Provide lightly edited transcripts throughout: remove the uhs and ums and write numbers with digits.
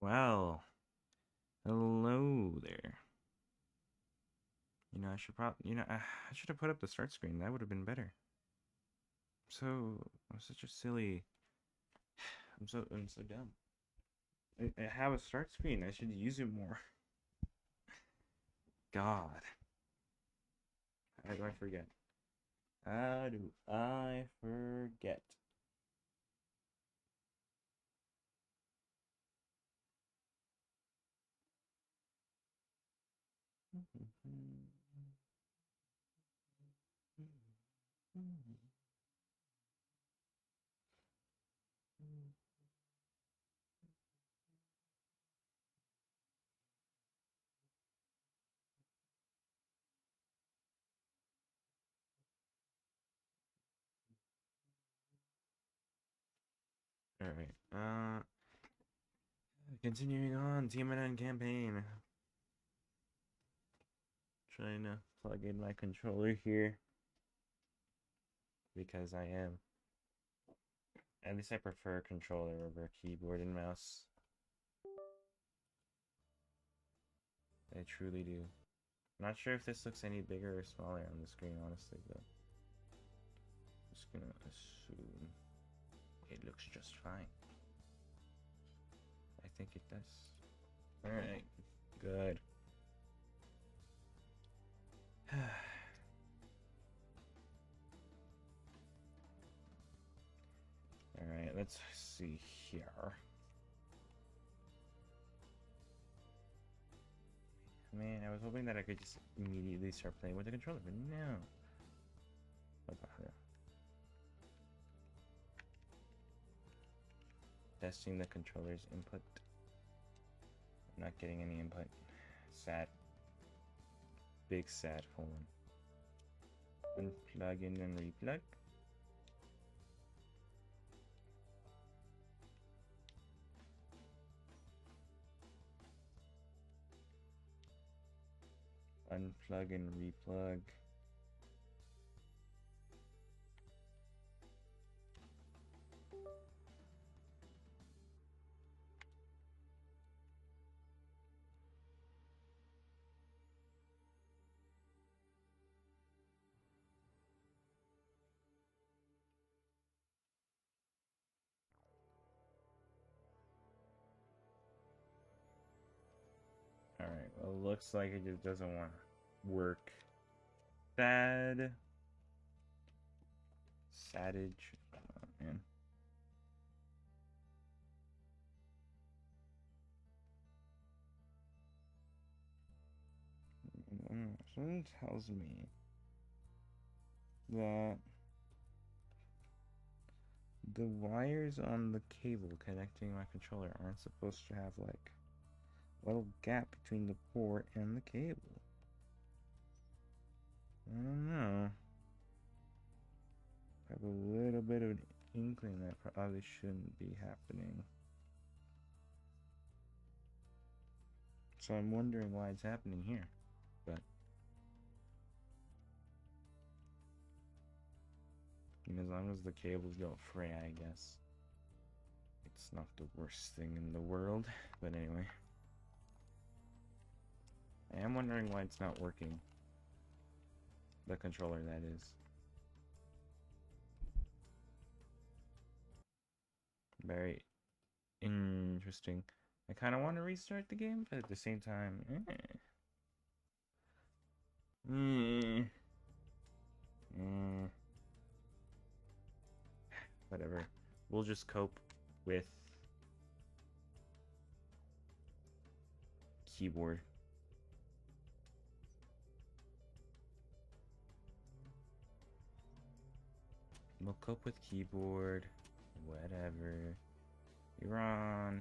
Well, hello there. I should I should have put up the start screen. That would have been better. I'm such a silly. I'm so dumb. I have a start screen. I should use it more. God, how do I forget? How do I forget? All right. Continuing on, TMN campaign. Trying to plug in my controller here because I am. At least I prefer a controller over keyboard and mouse. I truly do. I'm not sure if this looks any bigger or smaller on the screen, honestly, but just gonna assume it looks just fine. I think it does. Alright, good. Alright, let's see here. Man, I was hoping that I could just immediately start playing with the controller, but no. What the hell? Testing the controller's input. I'm not getting any input. Sad. Big sad. Hold on. Unplug in and replug. Unplug and replug. Alright, well, it looks like it just doesn't want to work. Sad. Sadage. Oh, man. Something tells me that the wires on the cable connecting my controller aren't supposed to have, like, a little gap between the port and the cable. I don't know. I have a little bit of an inkling that probably shouldn't be happening. So I'm wondering why it's happening here. But as long as the cables don't fray, I guess it's not the worst thing in the world. But anyway, I am wondering why it's not working. The controller, that is. Very interesting. I kind of want to restart the game, but at the same time, whatever. We'll just cope with keyboard. We'll cope with keyboard. Whatever. You're on.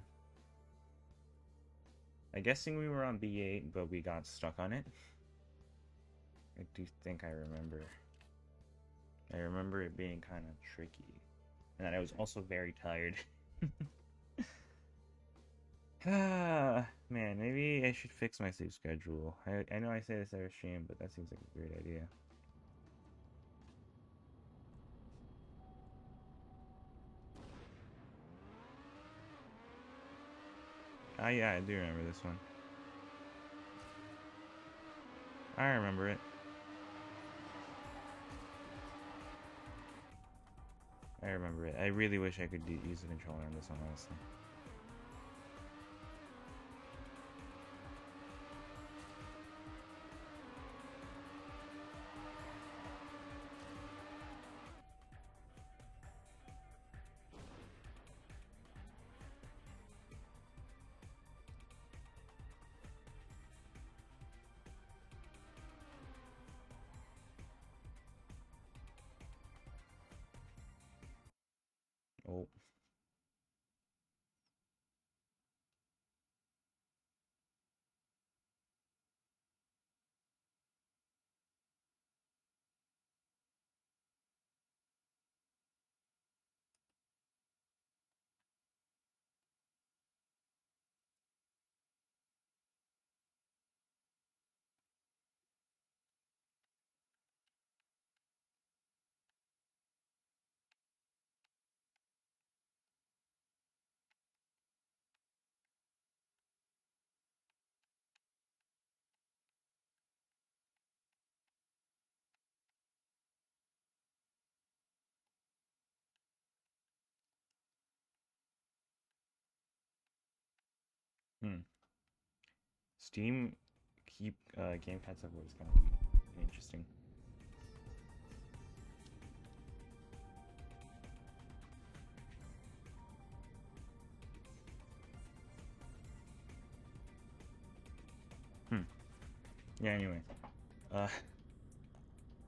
I'm guessing we were on B8, but we got stuck on it. I do think I remember. I remember it being kind of tricky. And that I was also very tired. Ah, man, maybe I should fix my sleep schedule. I know I say this every stream, but that seems like a great idea. Yeah, I do remember this one. I remember it. I remember it. I really wish I could use the controller on this one, honestly. Oh. Hmm. Steam keep gamepad support is kind of interesting. Hmm. Yeah. Anyway, uh,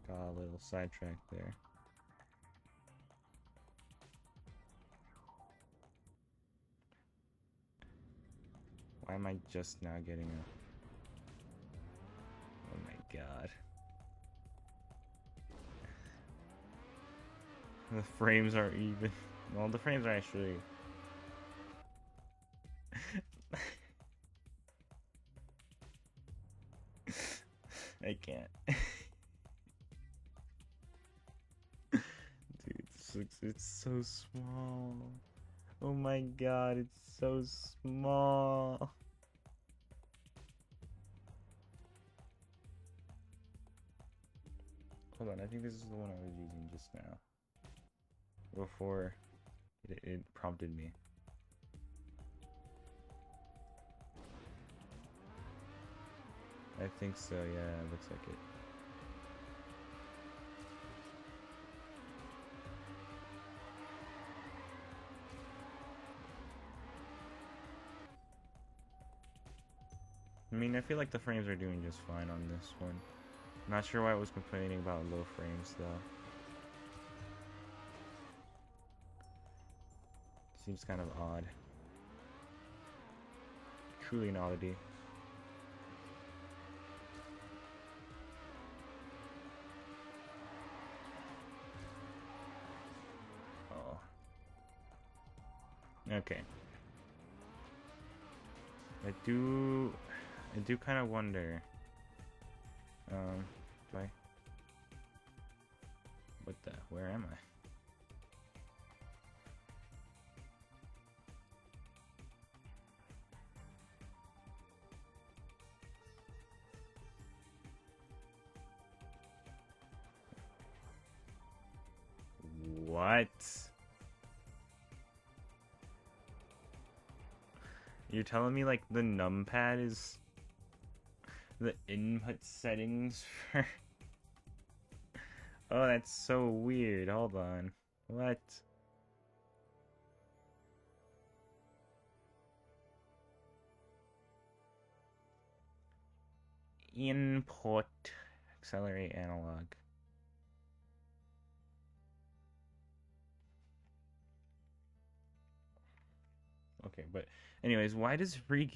got a little sidetracked there. Why am I just now getting a? Oh my god. The frames are even. Well, the frames are actually. I can't. Dude, this looks, it's so small. Oh my god, it's so small. Hold on, I think this is the one I was using just now. Before it prompted me. I think so, yeah, it looks like it. I mean, I feel like the frames are doing just fine on this one. Not sure why I was complaining about low frames, though. Seems kind of odd. Truly an oddity. Oh. Okay. I do kind of wonder. Do I? What the? Where am I? What? You're telling me like the numpad is the input settings for... Oh, that's so weird. Hold on. What? Input. Accelerate analog. Okay, but anyways, why does free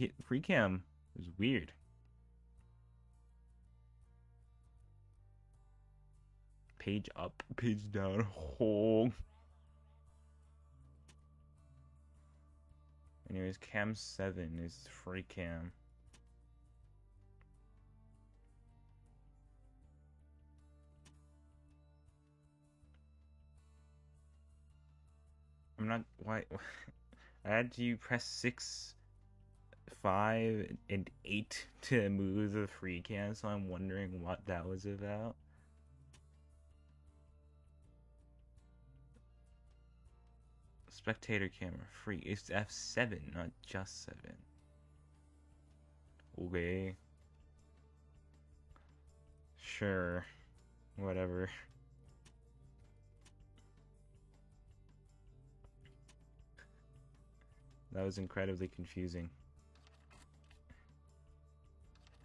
cam is weird? Page up, page down. Oh. Anyways, cam 7 is free cam. I'm not... Why? I had to press 6 5 and 8 to move the free cam, so I'm wondering what that was about. Spectator camera free. It's F7, not just 7. Okay. Sure. Whatever. That was incredibly confusing.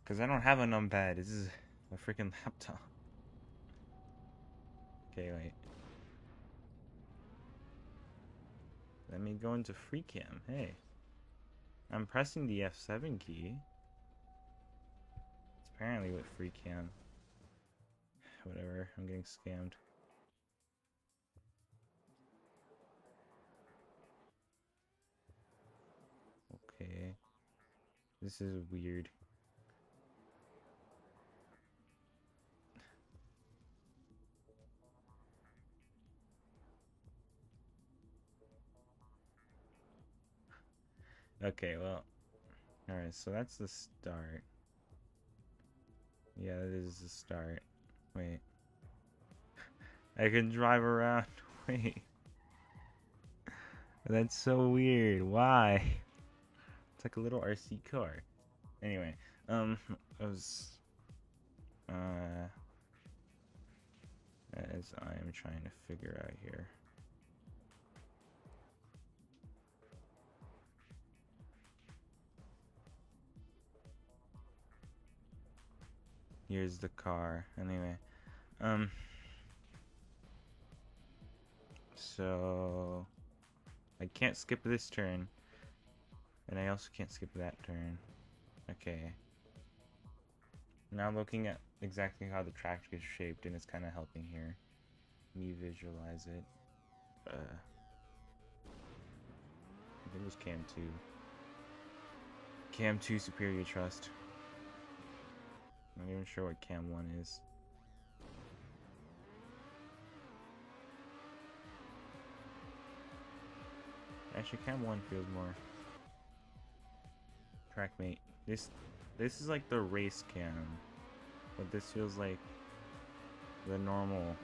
Because I don't have a numpad. This is a freaking laptop. Okay, wait. Let me go into free cam. Hey. I'm pressing the F7 key. It's apparently with free cam. Whatever. I'm getting scammed. Okay. This is weird. Okay, well. Alright, so that's the start. Yeah, that is the start. Wait. I can drive around. Wait. That's so weird. Why? It's like a little RC car. Anyway, I was as I am trying to figure out here. Here's the car. Anyway, so I can't skip this turn, and I also can't skip that turn. Okay. Now looking at exactly how the track is shaped, and it's kind of helping here. Me visualize it. I think it was Cam 2. Cam 2 Superior Trust. Not even sure what Cam 1 is. Actually, Cam 1 feels more trackmate. This is like the race cam, but this feels like the normal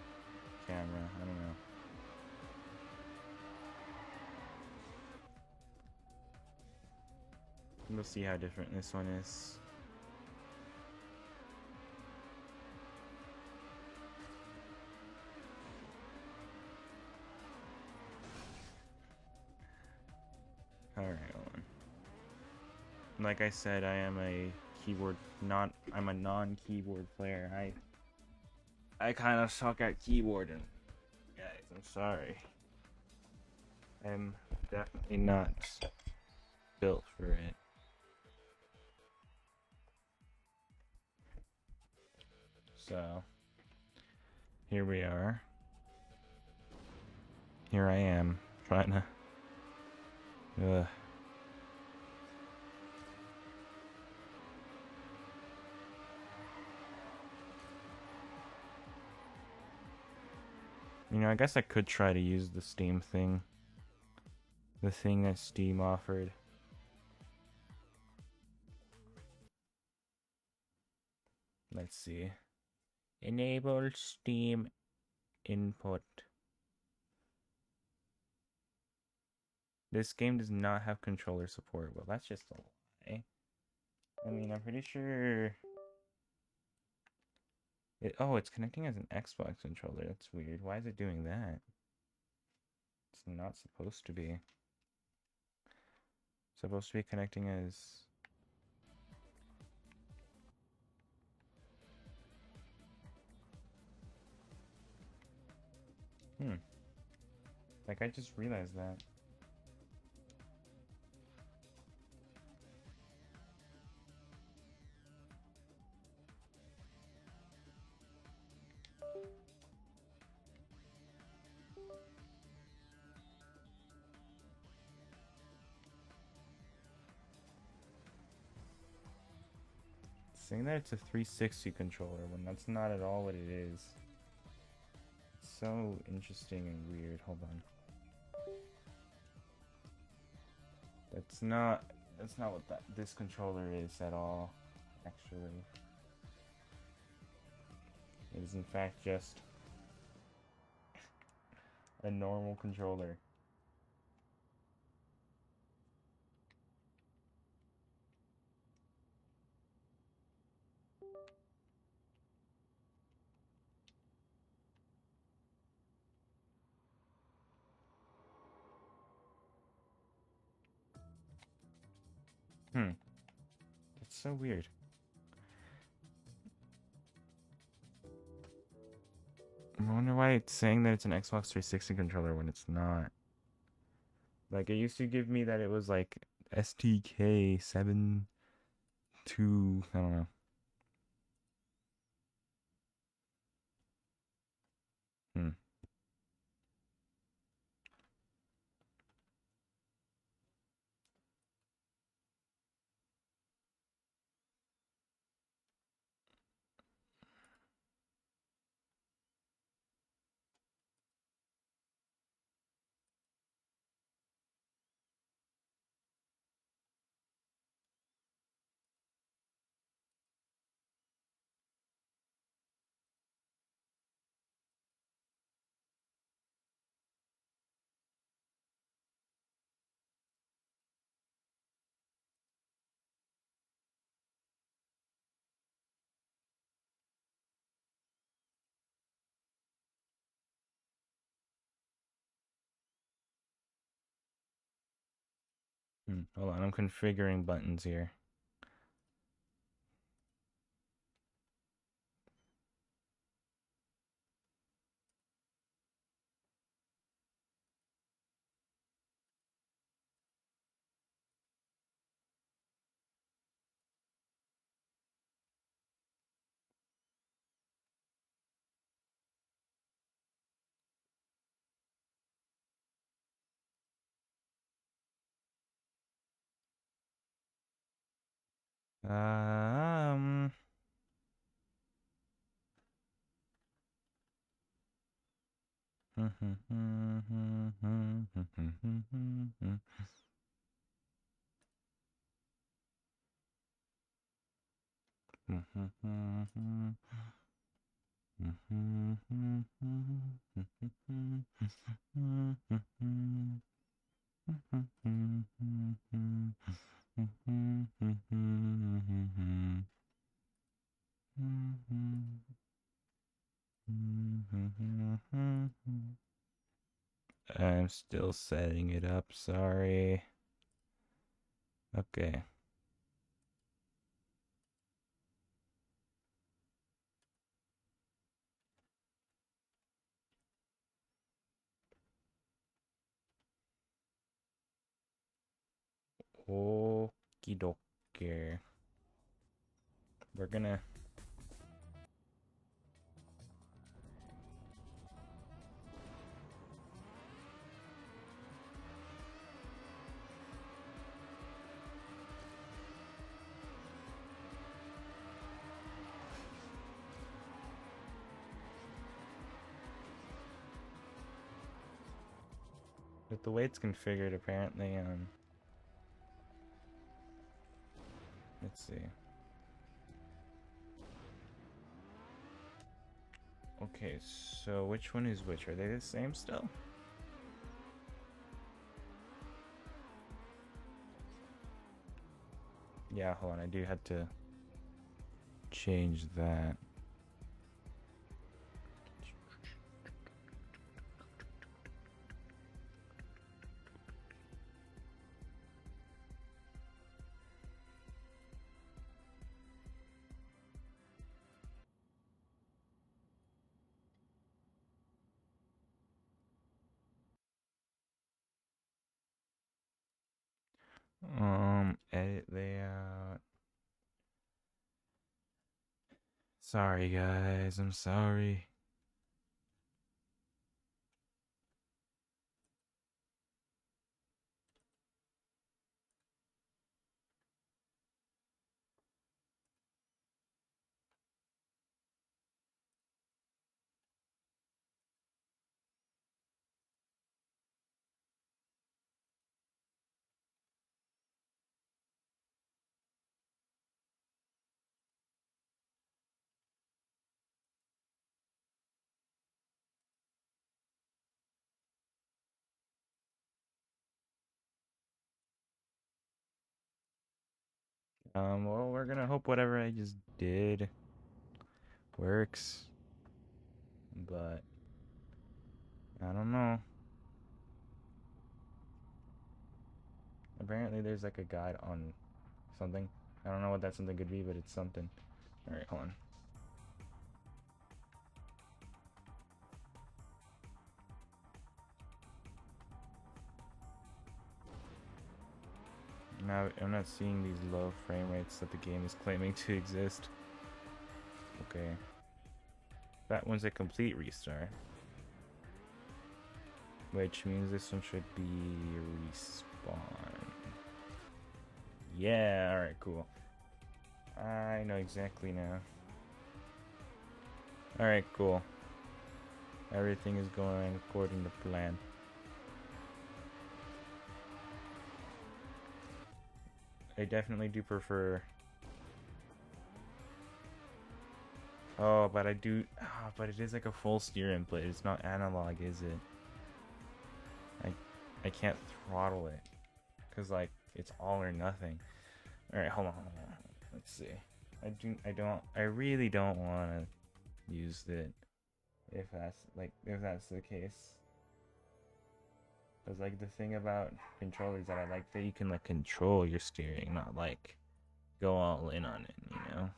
camera. I don't know. We'll see how different this one is. Alright, hold on. Like I said, I am a I'm a non-keyboard player. I kind of suck at keyboarding. Guys, I'm sorry. I'm definitely not built for it. So, here we are. Here I am, trying to... You know, I guess I could try to use the Steam thing. The thing that Steam offered. Let's see. Enable Steam input. This game does not have controller support. Well, that's just a lie. I mean, I'm pretty sure... it's connecting as an Xbox controller. That's weird. Why is it doing that? It's not supposed to be. It's supposed to be connecting as... Like, I just realized that. Saying that it's a 360 controller when that's not at all what it is. It's so interesting and weird. Hold on. That's not... That's not what this controller is at all, actually. It is in fact just a normal controller. That's so weird. I wonder why it's saying that it's an Xbox 360 controller when it's not. Like, it used to give me that it was like STK 2, I don't know. Hmm. Hold on, I'm configuring buttons here. Um. I'm still setting it up, sorry. Okay. Okie dokie. We're gonna. With the way it's configured, apparently, let's see. Okay, so which one is which? Are they the same still? Yeah, hold on, I do have to change that. Edit layout. Sorry, guys, I'm sorry. Well, we're gonna hope whatever I just did works. But I don't know. Apparently there's like a guide on something. I don't know what that something could be, but it's something. Alright, hold on. Now I'm not seeing these low frame rates that the game is claiming to exist. Okay. That one's a complete restart. Which means this one should be respawn. Yeah, alright, cool. I know exactly now. Alright, cool. Everything is going according to plan. I definitely do prefer... Oh, but I do... Oh, but it is like a full steer input. It's not analog, is it? I can't throttle it. Because, like, it's all or nothing. Alright, hold on. Let's see. I really don't want to use it. If that's the case. Because, like, the thing about controllers that I like that you can, like, control your steering, not, like, go all in on it, you know?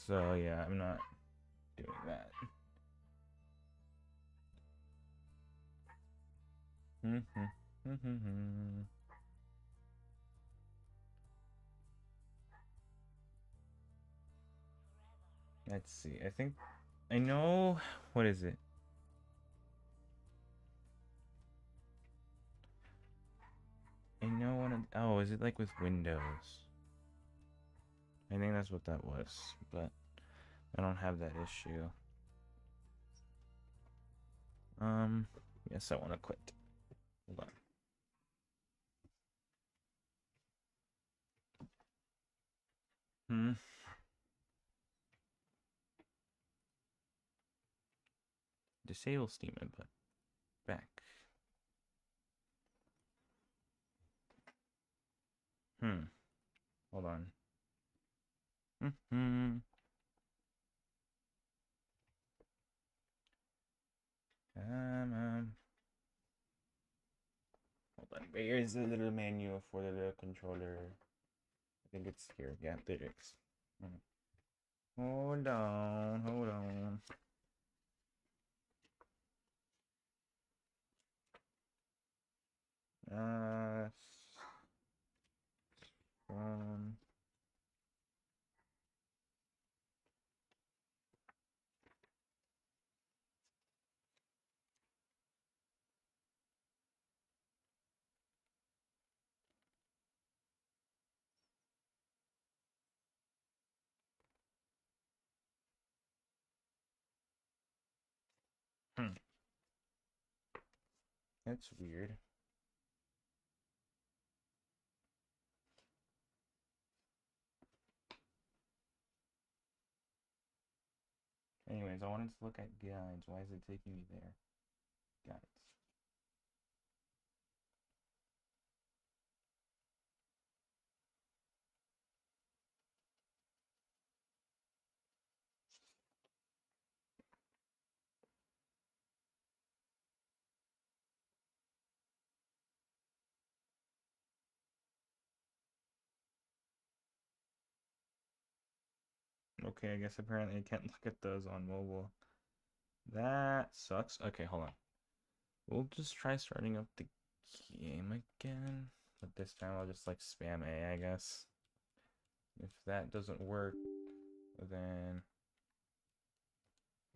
So, yeah, I'm not doing that. Let's see. I think I know. What is it? I know one of. Oh, is it like with Windows? I think that's what that was, but I don't have that issue. Yes, I want to quit. Hold on. Disable Steam input. Back. Hold on. Hold on. Where is the little menu for the little controller? I think it's here. Yeah, there it is. Hold on. Hold on. Um, That's weird. Anyways, I wanted to look at guides. Why is it taking me there? Guides. Okay, I guess apparently I can't look at those on mobile. That sucks. Okay, hold on. We'll just try starting up the game again. But this time I'll just like spam A, I guess. If that doesn't work, then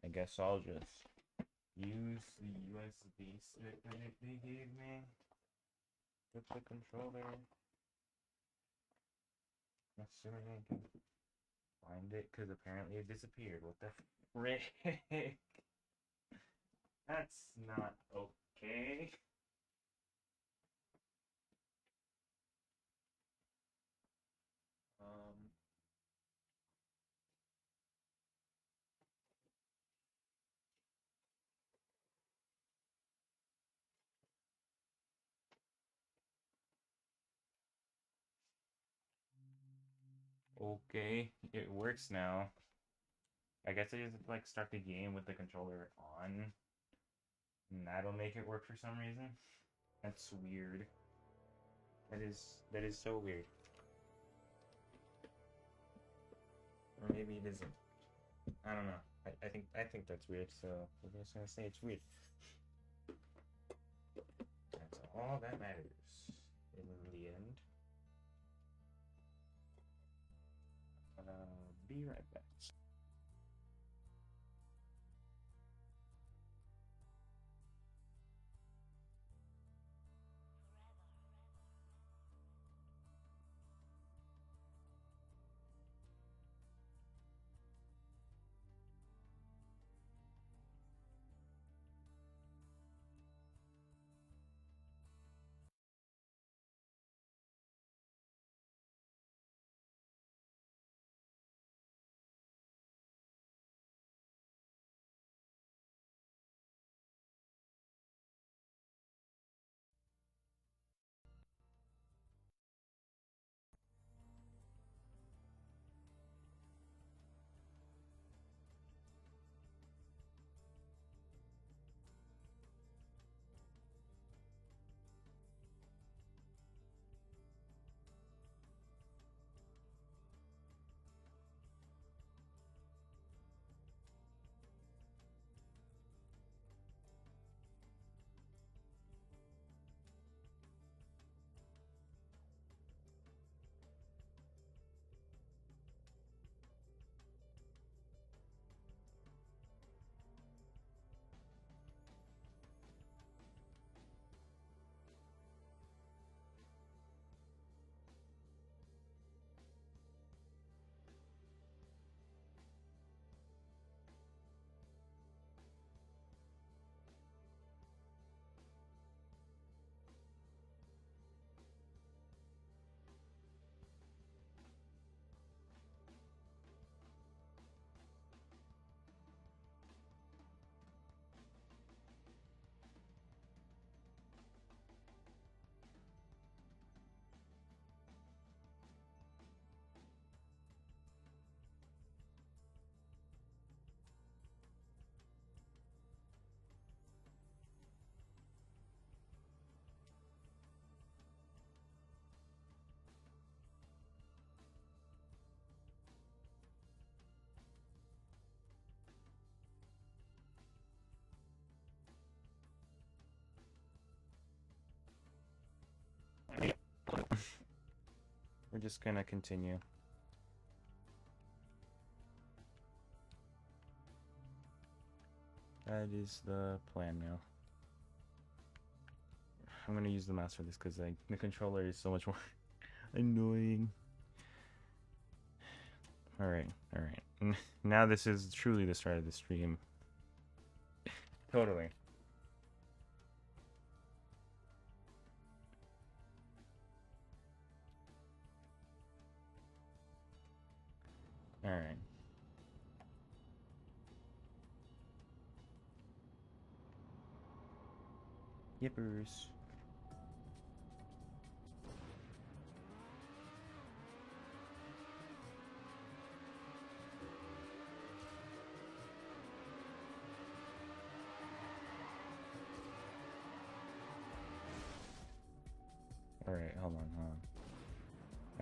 I guess I'll just use the USB stick that they gave me with the controller. Assuming I can find it, because apparently it disappeared. What the frick? That's not okay. Um, Okay, it works now. I guess I just have to like start the game with the controller on, and that'll make it work for some reason. That's weird. That is so weird. Or maybe it isn't. I don't know. I think that's weird, so we're just gonna say it's weird. That's all that matters in the end. But be right back. We're just gonna continue. That is the plan now. I'm gonna use the mouse for this because the controller is so much more annoying. Alright, alright. Now this is truly the start of the stream. Totally. Alright. Yippers. Alright, hold on.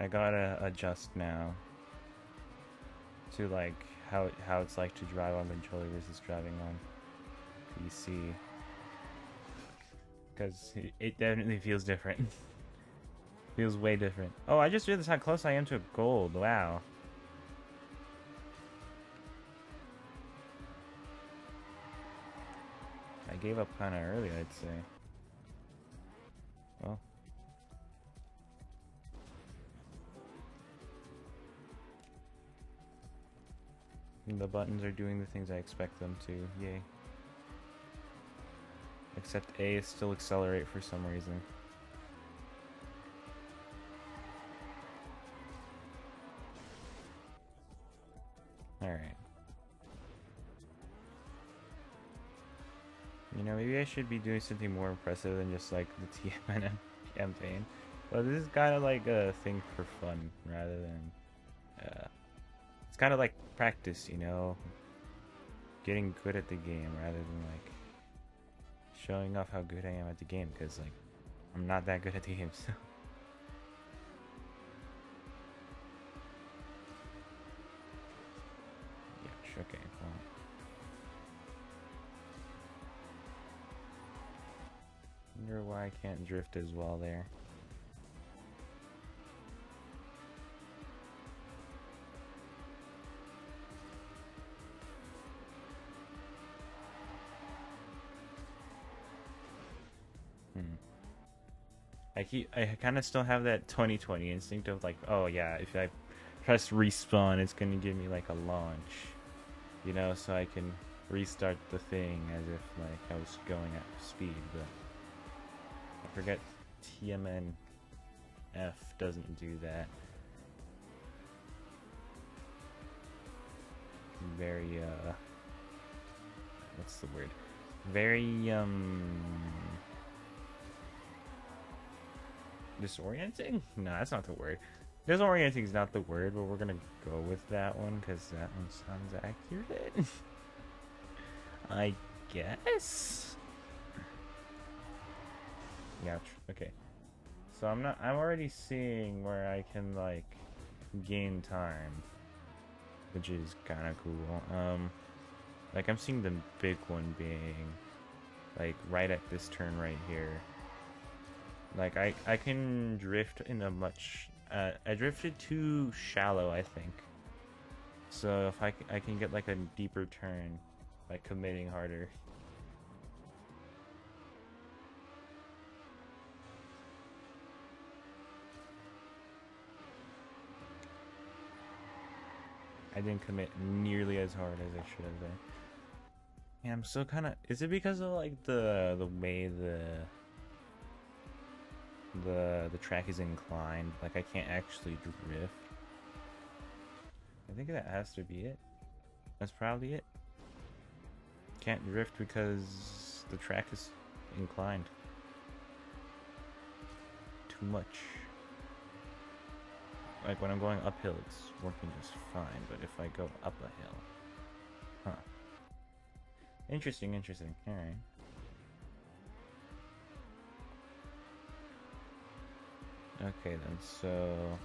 I gotta adjust now to like how it's like to drive on controller versus driving on PC. Because it definitely feels different. Feels way different. Oh, I just realized how close I am to gold. Wow. I gave up kind of early, I'd say. Well. The buttons are doing the things I expect them to. Yay. Except A is still accelerate for some reason. Alright. You know, maybe I should be doing something more impressive than just like the TMN campaign. But this is kind of like a thing for fun rather than It's kind of like practice, you know, getting good at the game rather than like showing off how good I am at the game, because like I'm not that good at the game. So. Yeah, okay. Well. Wonder why I can't drift as well there. I kind of still have that 2020 instinct of like, oh yeah, if I press respawn, it's gonna give me like a launch, you know, so I can restart the thing as if like I was going at speed. But I forget TMN F doesn't do that. Very what's the word? Very disorienting? No, that's not the word. Disorienting is not the word, but we're gonna go with that one because that one sounds accurate. I guess. Yeah. Okay. So I'm already seeing where I can like gain time, which is kind of cool. Like I'm seeing the big one being like right at this turn right here. Like I can drift in a much I drifted too shallow, I think. So if I can get like a deeper turn by committing harder. I didn't commit nearly as hard as I should have there. Yeah, I'm still kind of. Is it because of like the way the track is inclined? Like I can't actually drift. I think that has to be it. That's probably it. Can't drift because the track is inclined too much. Like when I'm going uphill, it's working just fine, but if I go up a hill, huh? Interesting. All right. Okay then. So,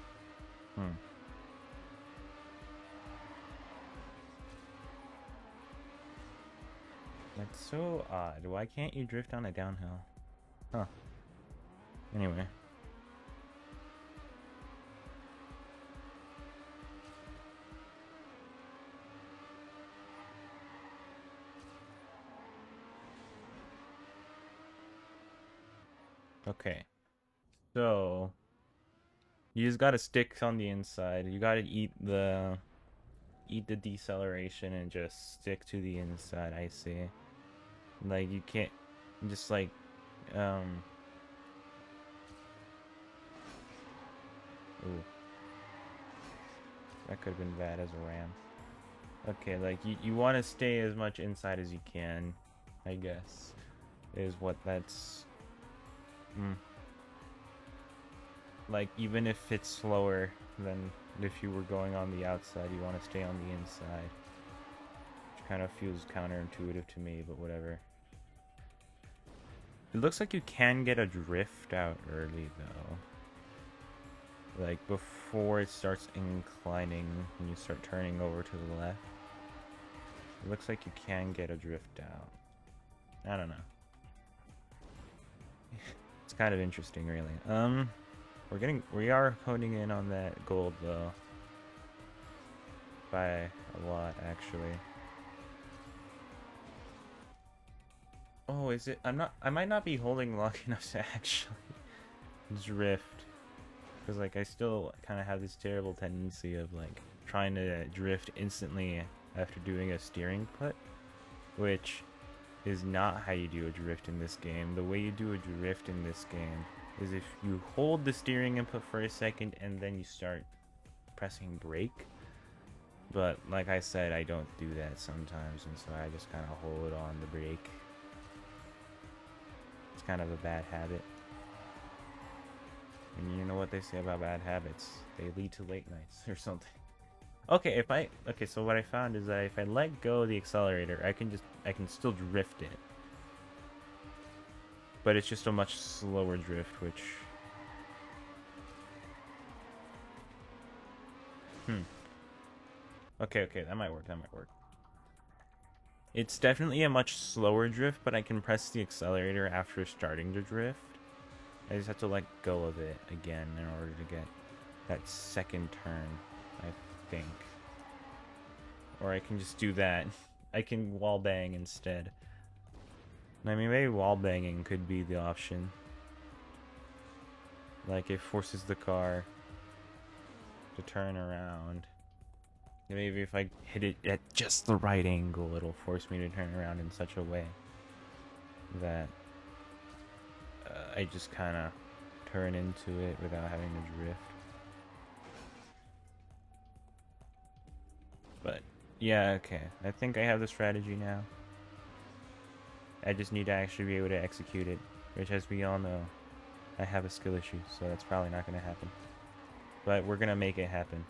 That's so odd. Why can't you drift on a downhill? Huh. Anyway. Okay. So you just gotta stick on the inside. You gotta eat the deceleration and just stick to the inside. I see. Like you can't just like ooh. That could have been bad as a ram. Okay, like you want to stay as much inside as you can, I guess, is what that's. Like even if it's slower than if you were going on the outside, you want to stay on the inside. Which kind of feels counterintuitive to me, but whatever. It looks like you can get a drift out early though. Like before it starts inclining and you start turning over to the left. It looks like you can get a drift out. I don't know. It's kind of interesting really. We are honing in on that gold though. By a lot actually. Oh, is it? I might not be holding long enough to actually drift. Because like I still kind of have this terrible tendency of like trying to drift instantly after doing a steering put, which is not how you do a drift in this game. The way you do a drift in this game is if you hold the steering input for a second and then you start pressing brake. But like I said, I don't do that sometimes, and so I just kind of hold on the brake. It's kind of a bad habit. And you know what they say about bad habits? They lead to late nights or something. Okay, okay, so what I found is that if I let go of the accelerator, I can still drift it. But it's just a much slower drift, which Okay, that might work. It's definitely a much slower drift, but I can press the accelerator after starting to drift. I just have to let go of it again in order to get that second turn, I think. Or I can just do that. I can wall bang instead. I mean, maybe wall banging could be the option. Like, it forces the car to turn around. Maybe if I hit it at just the right angle, it'll force me to turn around in such a way that I just kind of turn into it without having to drift. But, yeah, okay. I think I have the strategy now. I just need to actually be able to execute it, which, as we all know, I have a skill issue, so that's probably not going to happen. But we're going to make it happen.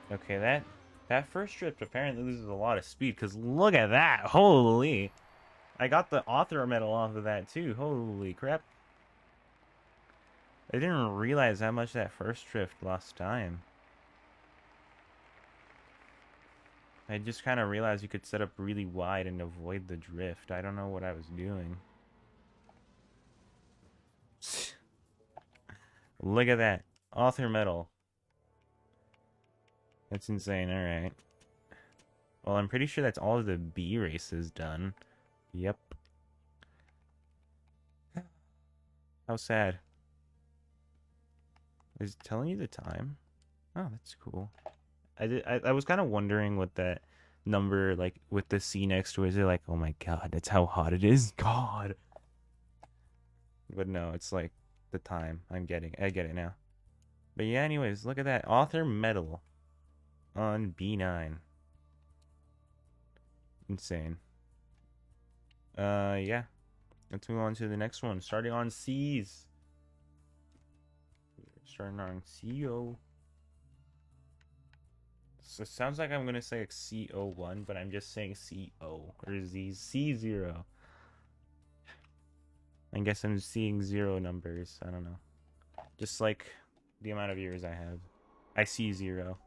Okay, that first drift apparently loses a lot of speed, because look at that! Holy! I got the author medal off of that too. Holy crap. I didn't realize how much that first drift lost time. I just kind of realized you could set up really wide and avoid the drift. I don't know what I was doing. Look at that. Author medal. That's insane, alright. Well, I'm pretty sure that's all of the B races done. Yep. How sad. Is it telling you the time? Oh, that's cool. I was kind of wondering what that number, like, with the C next to it, is it like, oh my god, that's how hot it is? God. But no, it's like the time. I get it now. But yeah, anyways, look at that. Author medal on B9. Insane. Yeah. Let's move on to the next one. Starting on C's. Starting on CO. So it sounds like I'm gonna say CO1, but I'm just saying CO or Z C0. I guess I'm seeing zero numbers. I don't know. Just like the amount of years I have. I see 0.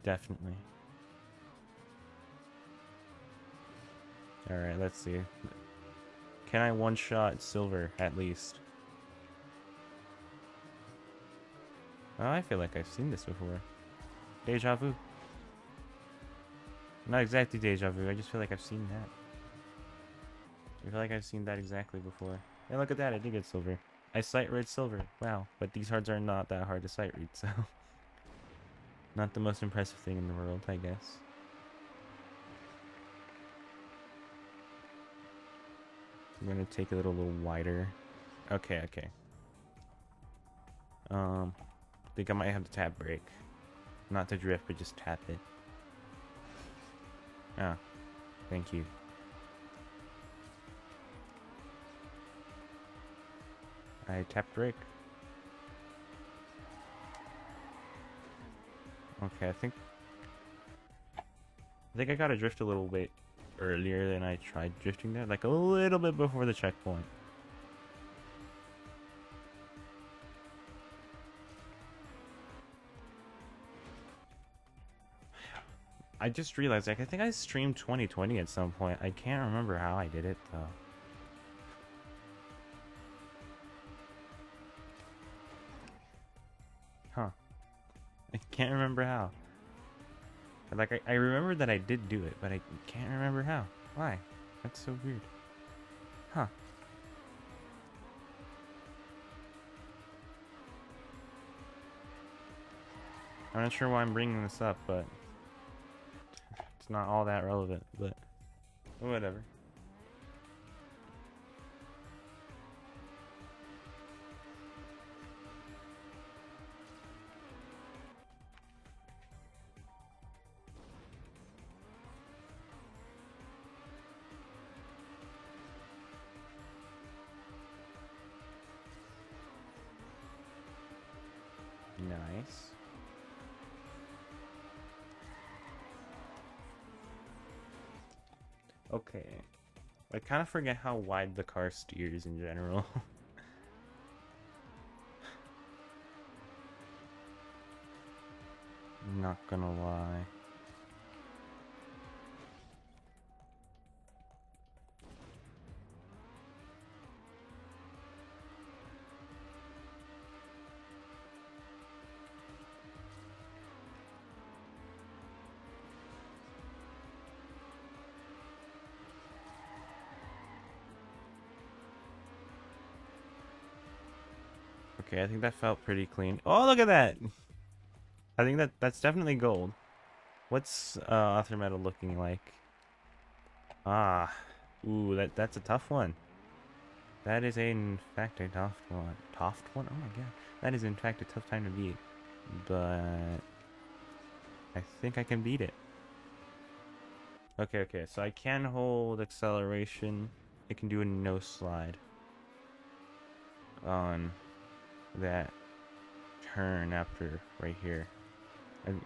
Definitely. Alright, let's see. Can I one-shot silver, at least? Oh, I feel like I've seen this before. Deja vu. Not exactly deja vu, I just feel like I've seen that. I feel like I've seen that exactly before. And look at that, I did get silver. I sight read silver. Wow. But these cards are not that hard to sight read, so... Not the most impressive thing in the world, I guess. I'm gonna take it a little wider. Okay. I think I might have to tap brake. Not to drift, but just tap it. Ah, thank you. I tapped brake. Okay, I think I got to drift a little bit earlier than I tried drifting there, like a little bit before the checkpoint. I just realized, like, I think I streamed 2020 at some point. I can't remember how I did it, though. Huh. I can't remember how. Like, I remember that I did do it, but I can't remember how. Why? That's so weird. Huh. I'm not sure why I'm bringing this up, but... It's not all that relevant, but... Whatever. Nice. Okay. I kind of forget how wide the car steers in general. Not gonna lie. Okay, I think that felt pretty clean. Oh, look at that! I think that's definitely gold. What's Author Metal looking like? Ah, ooh, that's a tough one. That is in fact a tough one. Tough one? Oh my god, that is in fact a tough time to beat. But I think I can beat it. Okay, so I can hold acceleration. I can do a no slide on that turn after right here.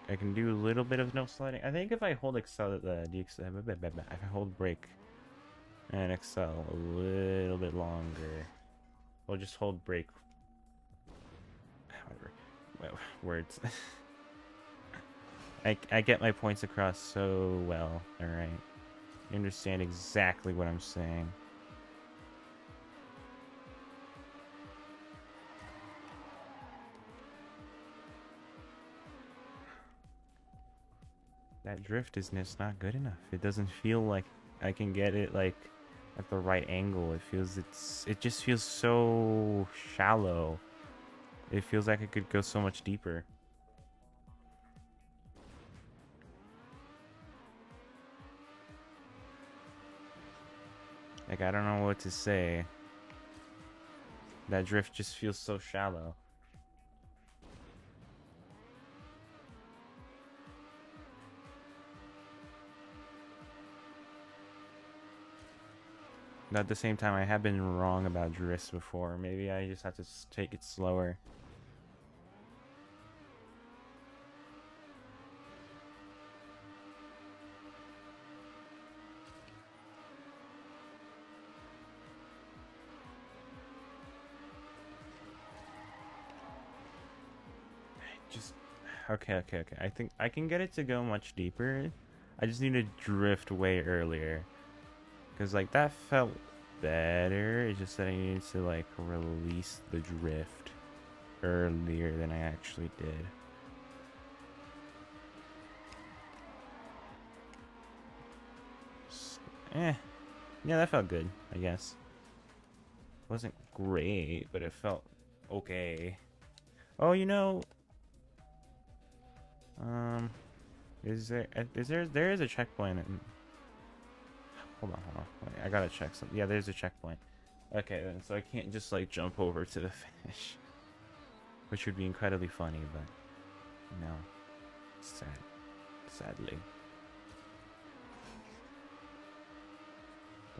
I can do a little bit of no sliding. I think if I hold if I hold brake and excel a little bit longer, we'll just hold brake. Whatever. Words. I get my points across so well. All right, you understand exactly what I'm saying. That drift is just not good enough. It doesn't feel like I can get it like at the right angle. It just feels so shallow. It feels like it could go so much deeper. Like, I don't know what to say. That drift just feels so shallow. But at the same time, I have been wrong about drifts before. Maybe I just have to take it slower. Just... Okay. I think I can get it to go much deeper. I just need to drift way earlier. Because, like, that felt better. It's just that I needed to, like, release the drift earlier than I actually did. Yeah, that felt good, I guess. Wasn't great, but it felt okay. Oh, you know, there is a checkpoint. Hold on. Wait, I gotta check something. Yeah, there's a checkpoint. Okay, then, so I can't just, like, jump over to the finish. Which would be incredibly funny, but no. Sadly.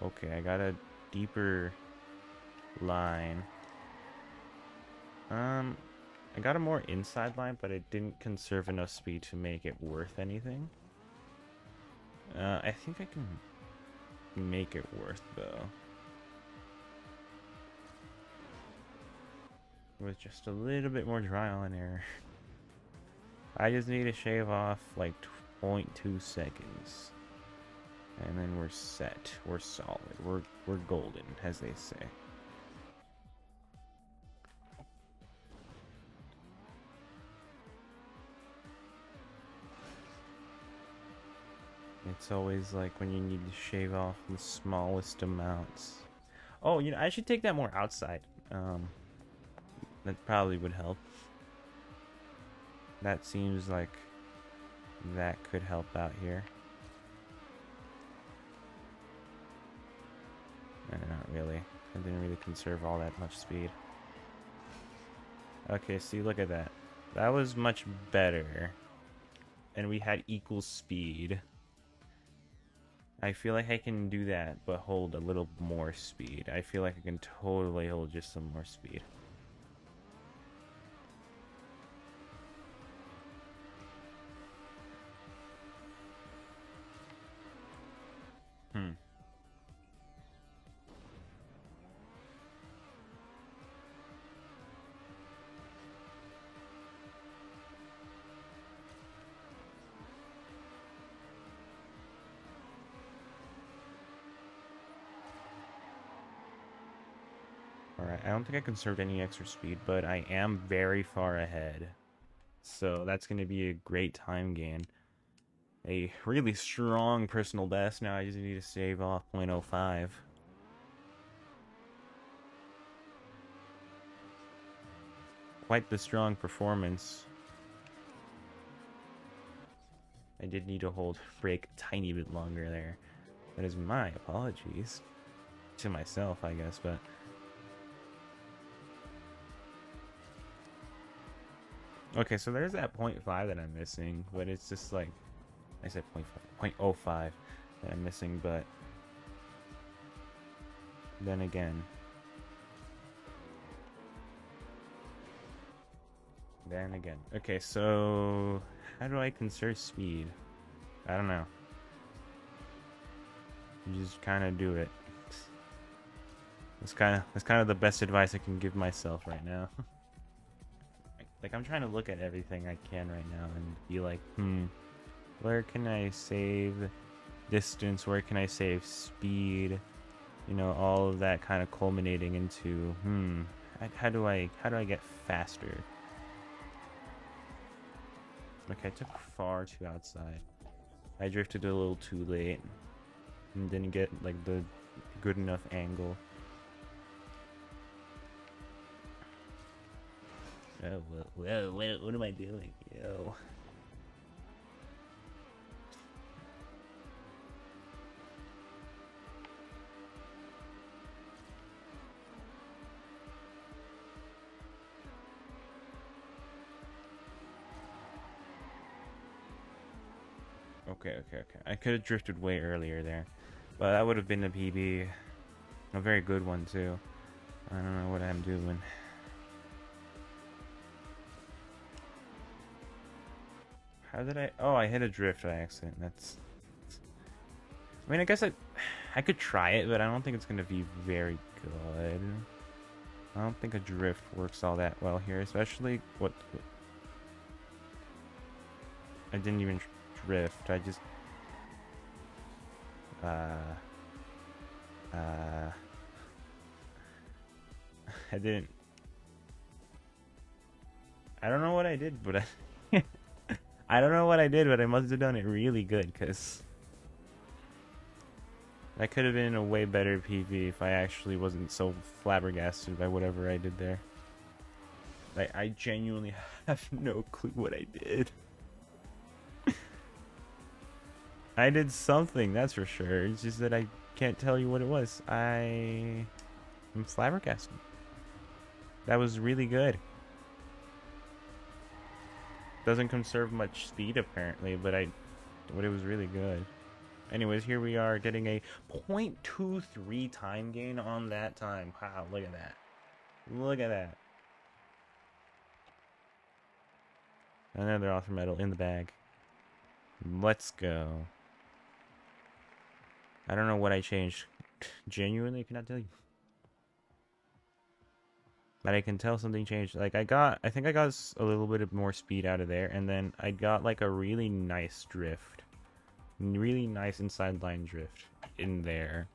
Okay, I got a deeper line. I got a more inside line, but it didn't conserve enough speed to make it worth anything. I think I can make it worth, though. With just a little bit more trial and error. I just need to shave off like 0.2 seconds. And then we're set. We're solid. We're golden, as they say. It's always like when you need to shave off the smallest amounts. Oh, you know, I should take that more outside. That probably would help. That seems like that could help out here. Not really. I didn't really conserve all that much speed. Okay, see, look at that. That was much better. And we had equal speed. I feel like I can do that, but hold a little more speed. I feel like I can totally hold just some more speed. I don't think I conserved any extra speed, but I am very far ahead. So that's going to be a great time gain. A really strong personal best. Now I just need to save off 0.05. Quite the strong performance. I did need to hold brake a tiny bit longer there. That is my apologies. To myself, I guess, but... Okay, so there's that 0.5 that I'm missing, but it's just like... I said 0.5, 0.05 that I'm missing, but... Then again... Okay, so... How do I conserve speed? I don't know. You just kind of do it. That's kind of the best advice I can give myself right now. Like, I'm trying to look at everything I can right now and be like, where can I save distance? Where can I save speed? You know, all of that kind of culminating into, how do I get faster? Okay, I took far too outside. I drifted a little too late and didn't get like the good enough angle. Oh, whoa, what am I doing? Yo. Okay. I could have drifted way earlier there. But that would have been a PB. A very good one, too. I don't know what I'm doing. How did I... Oh, I hit a drift by accident. That's... I mean, I guess I could try it, but I don't think it's going to be very good. I don't think a drift works all that well here, especially what... I didn't even drift. I just... I didn't... I don't know what I did, but I don't know what I did, but I must have done it really good, because that could have been a way better PV if I actually wasn't so flabbergasted by whatever I did there. Like, I genuinely have no clue what I did. I did something, that's for sure. It's just that I can't tell you what it was. I'm flabbergasted. That was really good. Doesn't conserve much speed apparently, but it was really good. Anyways, here we are getting a 0.23 time gain on that time. Wow, look at that. Look at that. Another offer medal in the bag. Let's go. I don't know what I changed. Genuinely cannot tell you. But I can tell something changed. Like, I think I got a little bit of more speed out of there, and then I got like a really nice drift. Really nice inside line drift in there.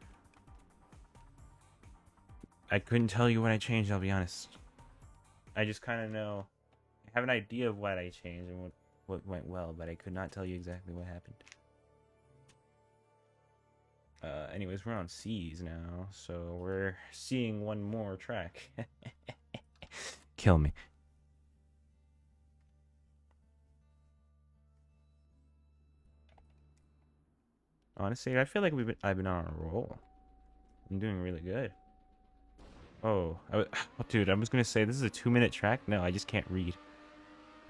I couldn't tell you what I changed, I'll be honest. I just kind of know. I have an idea of what I changed and what went well, but I could not tell you exactly what happened. Anyways, we're on C's now, so we're seeing one more track. Kill me. Honestly, I feel like I've been on a roll. I'm doing really good. Oh, dude, I was gonna say this is a 2-minute track. No, I just can't read.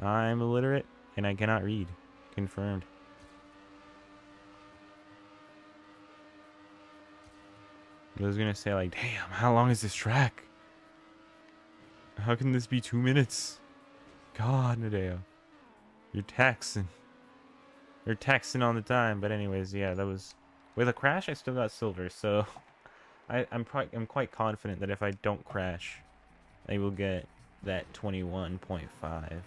I'm illiterate and I cannot read. Confirmed. I was gonna say, like, damn, how long is this track? How can this be 2 minutes? God, Nadeo. You're taxing. You're taxing on the time. But anyways, yeah, that was... With a crash, I still got silver, so... I'm quite confident that if I don't crash, I will get that 21.5.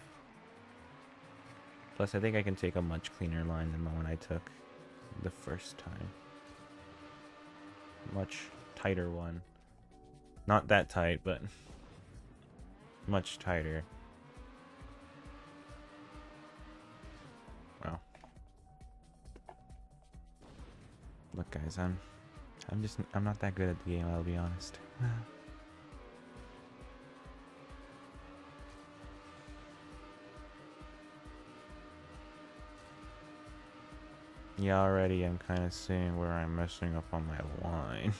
Plus, I think I can take a much cleaner line than the one I took the first time. Much tighter one. Not that tight, but much tighter. Wow. Look, guys, I'm not that good at the game, I'll be honest. Yeah, already I'm kind of seeing where I'm messing up on my line.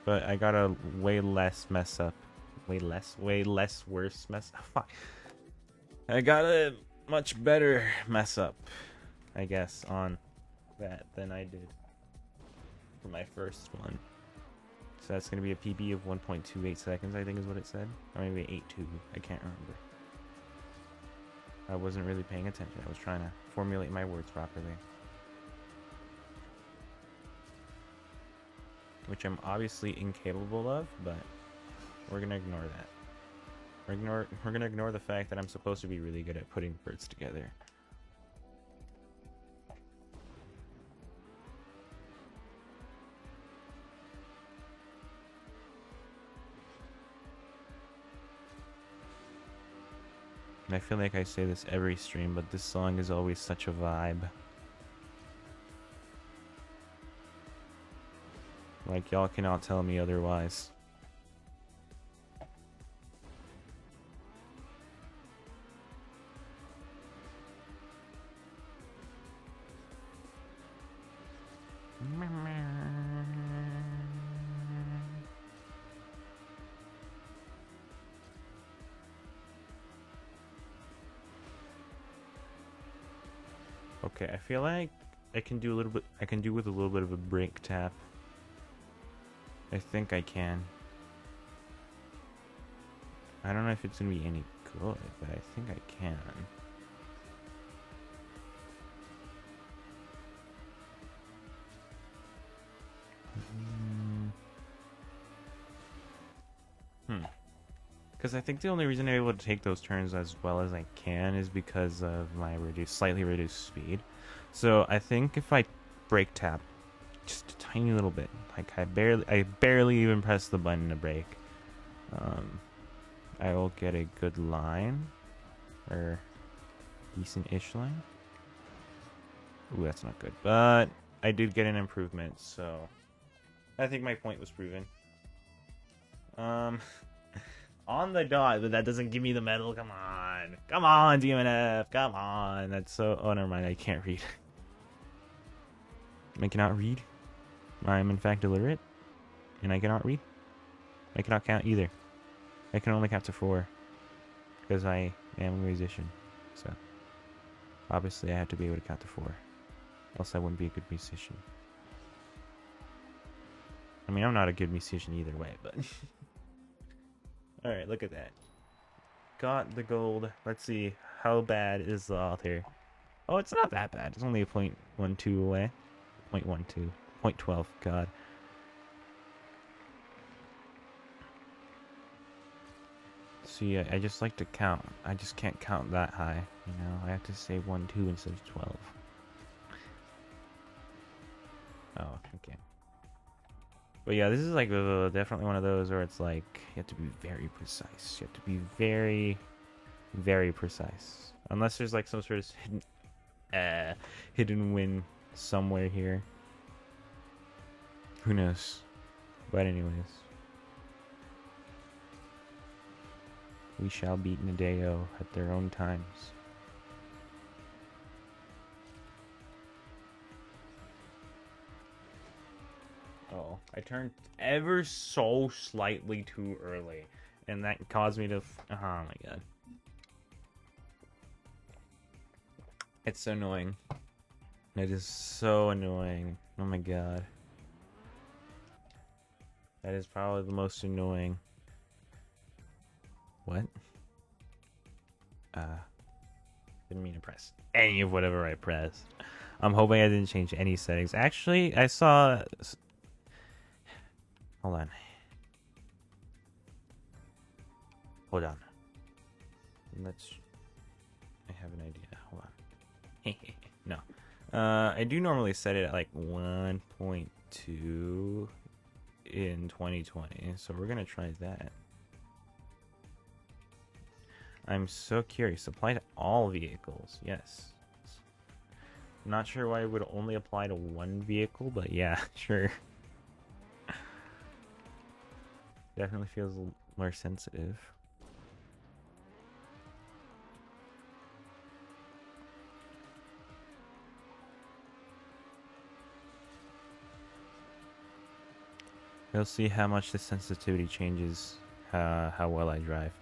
But I got a way less mess up. Way less worse mess up. Fuck. I got a much better mess up, I guess, on that than I did for my first one. So that's going to be a PB of 1.28 seconds, I think is what it said. Or maybe 8.2, I can't remember. I wasn't really paying attention. I was trying to formulate my words properly. Which I'm obviously incapable of, but we're going to ignore that. We're going to ignore the fact that I'm supposed to be really good at putting words together. And I feel like I say this every stream, but this song is always such a vibe. Like, y'all cannot tell me otherwise. Okay, I feel like I can do a little bit. I can do with a little bit of a break tap. I think I can. I don't know if it's gonna be any good, but I think I can. Because I think the only reason I'm able to take those turns as well as I can is because of my slightly reduced speed. So I think if I brake tap just a tiny little bit, like I barely even press the button to brake, I will get a good line, or decent-ish line. Ooh, that's not good, but I did get an improvement, so I think my point was proven. On the dot, but that doesn't give me the medal. Come on. Come on, DMNF. Come on. That's so... Oh, never mind. I can't read. I cannot read. I am, in fact, illiterate. And I cannot read. I cannot count either. I can only count to 4. Because I am a musician. So, obviously, I have to be able to count to 4. Else I wouldn't be a good musician. I mean, I'm not a good musician either way, but... Alright, look at that. Got the gold. Let's see. How bad is the author? Oh, it's not that bad. It's only a 0.12 away. 0.12. 0.12, god. See, I just like to count. I just can't count that high. You know, I have to say 1, 2 instead of 12. Oh, okay. But yeah, this is like definitely one of those where it's like you have to be very precise. You have to be very, very precise. Unless there's like some sort of hidden win somewhere here. Who knows? But anyways, we shall beat Nadeo at their own times. Oh, I turned ever so slightly too early, and that caused me to... oh my god. It's so annoying. It is so annoying. Oh my god. That is probably the most annoying. What? Didn't mean to press any of whatever I pressed. I'm hoping I didn't change any settings. Actually, I saw... Hold on. Hold on. Let's... I have an idea. Hold on. No. I do normally set it at like 1.2 in 2020, so we're gonna try that. I'm so curious. Apply to all vehicles. Yes. Not sure why it would only apply to one vehicle, but yeah, sure. Definitely feels more sensitive. We'll see how much the sensitivity changes, how well I drive.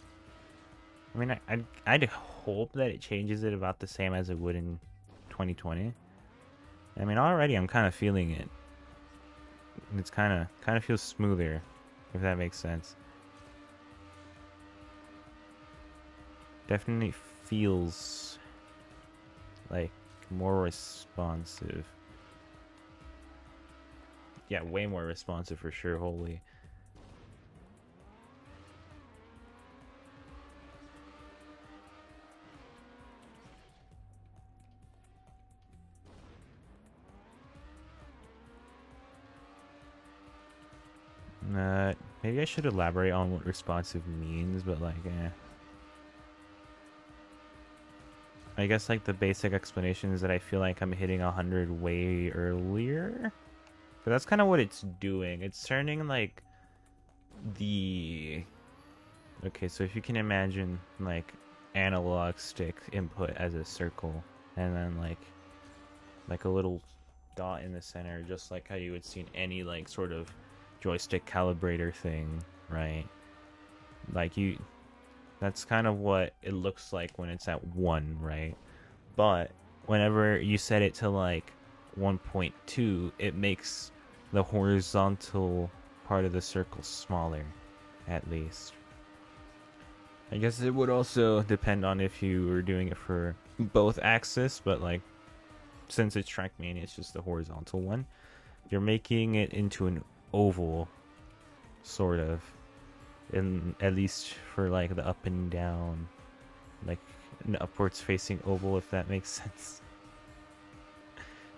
I mean, I'd hope that it changes it about the same as it would in 2020. I mean, already I'm kind of feeling it. It's kind of feels smoother, if that makes sense. Definitely feels like more responsive. Yeah, way more responsive for sure, holy. Maybe I should elaborate on what responsive means, but like, I guess like the basic explanation is that I feel like I'm hitting 100 way earlier. But that's kind of what it's doing. It's turning like the... Okay, so if you can imagine like analog stick input as a circle, and then like a little dot in the center, just like how you would see in any like sort of joystick calibrator thing, right? Like that's kind of what it looks like when it's at 1, right? But whenever you set it to like 1.2, it makes the horizontal part of the circle smaller, at least. I guess it would also depend on if you were doing it for both axis, but like since it's Trackmania, it's just the horizontal one. You're making it into an oval, sort of, in at least for like the up and down, like an upwards facing oval, if that makes sense.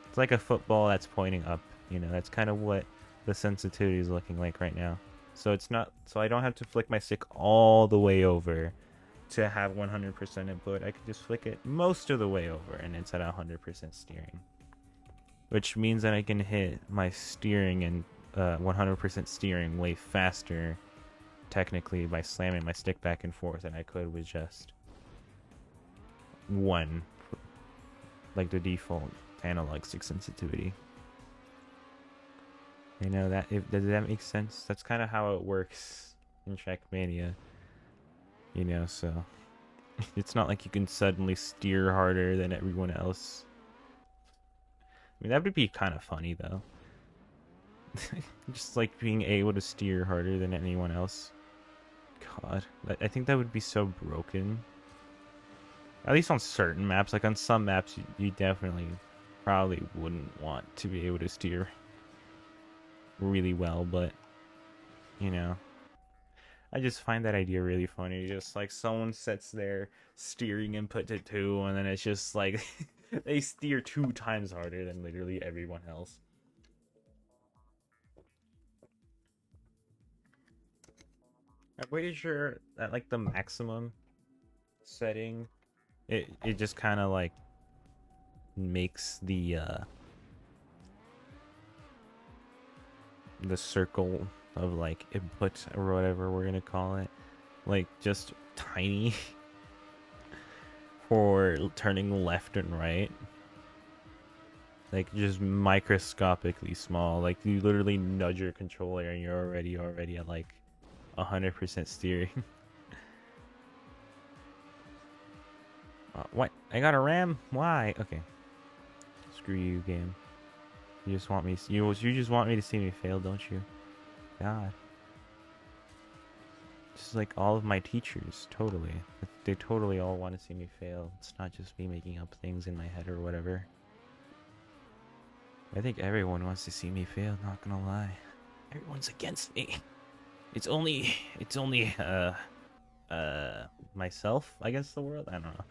It's like a football that's pointing up, you know. That's kind of what the sensitivity is looking like right now. So it's not, so I don't have to flick my stick all the way over to have 100% input. I could just flick it most of the way over and it's at 100% steering, which means that I can hit my steering and 100% steering way faster, technically, by slamming my stick back and forth than I could with just 1, like the default analog stick sensitivity. You know, that, does that make sense? That's kind of how it works in Trackmania, you know. So it's not like you can suddenly steer harder than everyone else. I mean, that would be kind of funny though. Just like being able to steer harder than anyone else. God, I think that would be so broken. At least on certain maps. Like on some maps, you definitely probably wouldn't want to be able to steer really well, but you know, I just find that idea really funny. Just like someone sets their steering input to 2, and then it's just like they steer 2 times harder than literally everyone else. I'm pretty sure that like the maximum setting, it just kind of like makes the circle of like input or whatever we're gonna call it, like just tiny for turning left and right, like just microscopically small. Like you literally nudge your controller and you're already at like 100% steering. What? I got a ram? Why? Okay. Screw you, game. You just want me. You just want me to see me fail, don't you? God. Just like all of my teachers, totally. They totally all want to see me fail. It's not just me making up things in my head or whatever. I think everyone wants to see me fail, not gonna lie. Everyone's against me. It's only myself against the world? I don't know.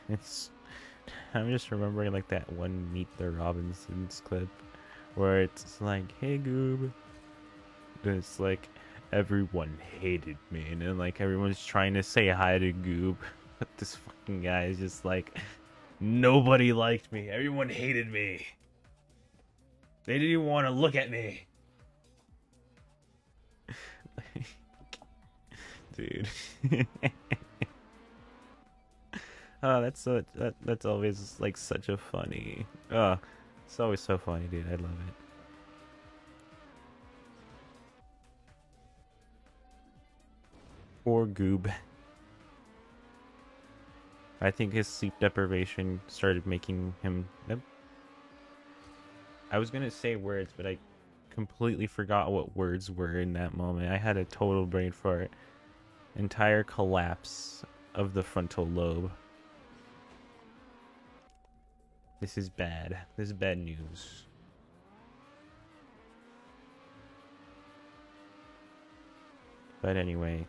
It's I'm just remembering like that one Meet the Robinsons clip where it's like, hey Goob. And it's like, everyone hated me. And then like everyone's trying to say hi to Goob. But this fucking guy is just like, nobody liked me. Everyone hated me. They didn't even want to look at me. Dude. Oh, that's always like such a funny. Oh, it's always so funny, dude. I love it. Poor Goob. I think his sleep deprivation started making him. I was gonna say words, but I completely forgot what words were in that moment. I had a total brain fart. Entire collapse of the frontal lobe. This is bad. This is bad news. But anyway,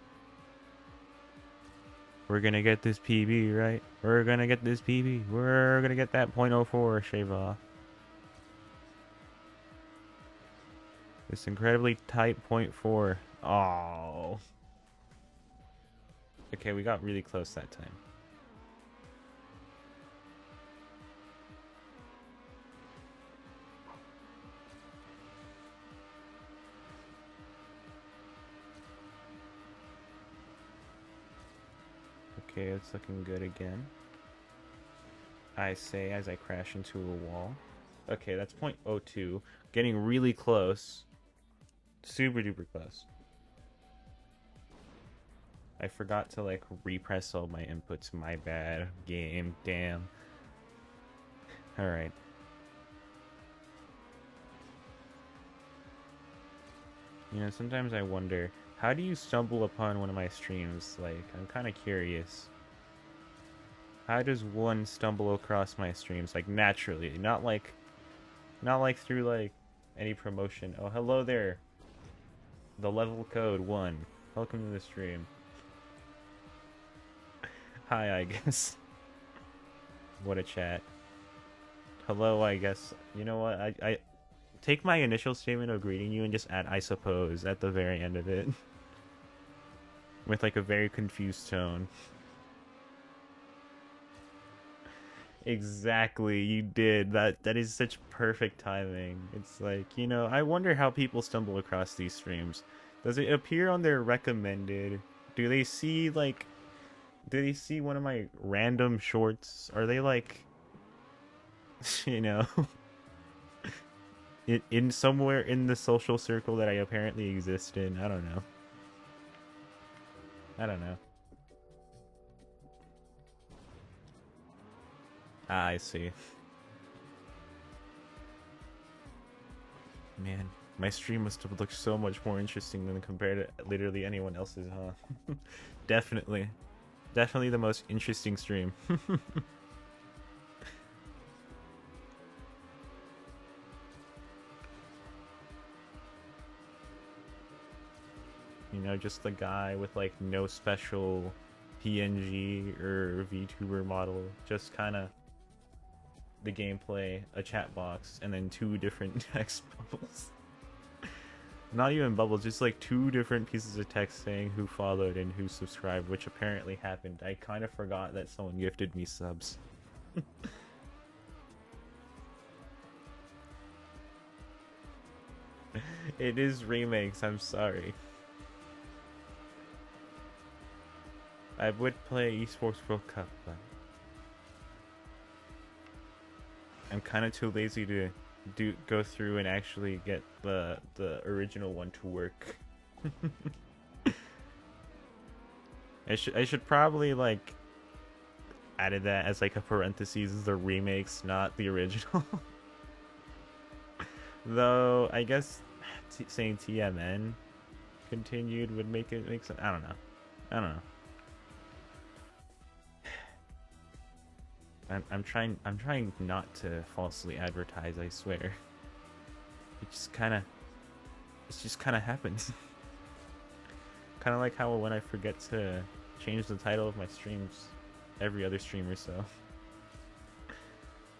we're gonna get this PB, right? We're gonna get this PB. We're gonna get that .04 shave off. This incredibly tight .4. Oh. Okay, we got really close that time. Okay, it's looking good again. I say as I crash into a wall. Okay, that's .02. Getting really close. Super duper close. I forgot to like repress all my inputs. My bad. Game. Damn. Alright. You know, sometimes I wonder, how do you stumble upon one of my streams? Like, I'm kind of curious. How does one stumble across my streams? Like, naturally. Not like through, like, any promotion. Oh, hello there. The level code 1. Welcome to the stream. Hi, I guess. What a chat. Hello, I guess. You know what? I take my initial statement of greeting you and just add I suppose at the very end of it. With like a very confused tone. Exactly, you did. That is such perfect timing. It's like, you know, I wonder how people stumble across these streams. Does it appear on their recommended? Do they see like one of my random shorts? Are they like you know in somewhere in the social circle that I apparently exist in? I don't know. I don't know. Ah, I see. Man, my stream must have looked so much more interesting than compared to literally anyone else's, huh? Definitely. Definitely the most interesting stream. You know, just the guy with like no special PNG or VTuber model, just kind of the gameplay, a chat box, and then 2 different text bubbles. Not even bubbles, just like 2 different pieces of text saying who followed and who subscribed, which apparently happened. I kind of forgot that someone gifted me subs. It is remakes, I'm sorry. I would play Esports World Cup, but I'm kind of too lazy to go through and actually get the original one to work. I should probably like added that as like a parentheses, the remakes, not the original. Though I guess saying TMN continued would make it make sense. I don't know. I don't know. I'm trying not to falsely advertise, I swear. It just kinda happens. Kinda like how when I forget to change the title of my streams every other stream or so.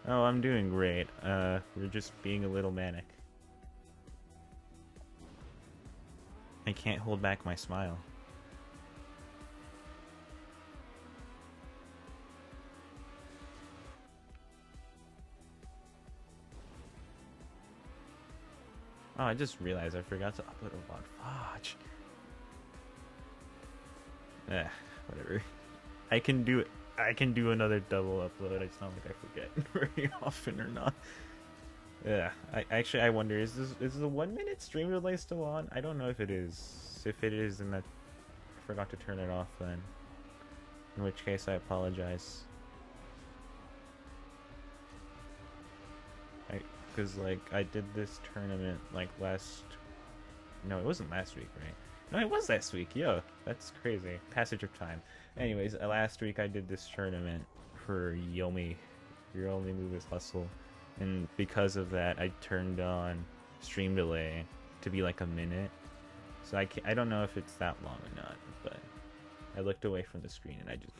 Oh, I'm doing great. We're just being a little manic. I can't hold back my smile. Oh, I just realized I forgot to upload a VOD. Fudge. Whatever. I can do another double upload. It's not like I forget very often or not. Yeah. I wonder, is the 1 minute stream delay still on? I don't know if it is. If it is, then that I forgot to turn it off then. In which case I apologize. Because like I did this tournament like no, it wasn't last week, right? No, it was last week. Yo, that's crazy. Passage of time. Anyways, last week I did this tournament for Yomi. Your only move is hustle, and because of that, I turned on stream delay to be like a minute. So I don't know if it's that long or not, but I looked away from the screen and I just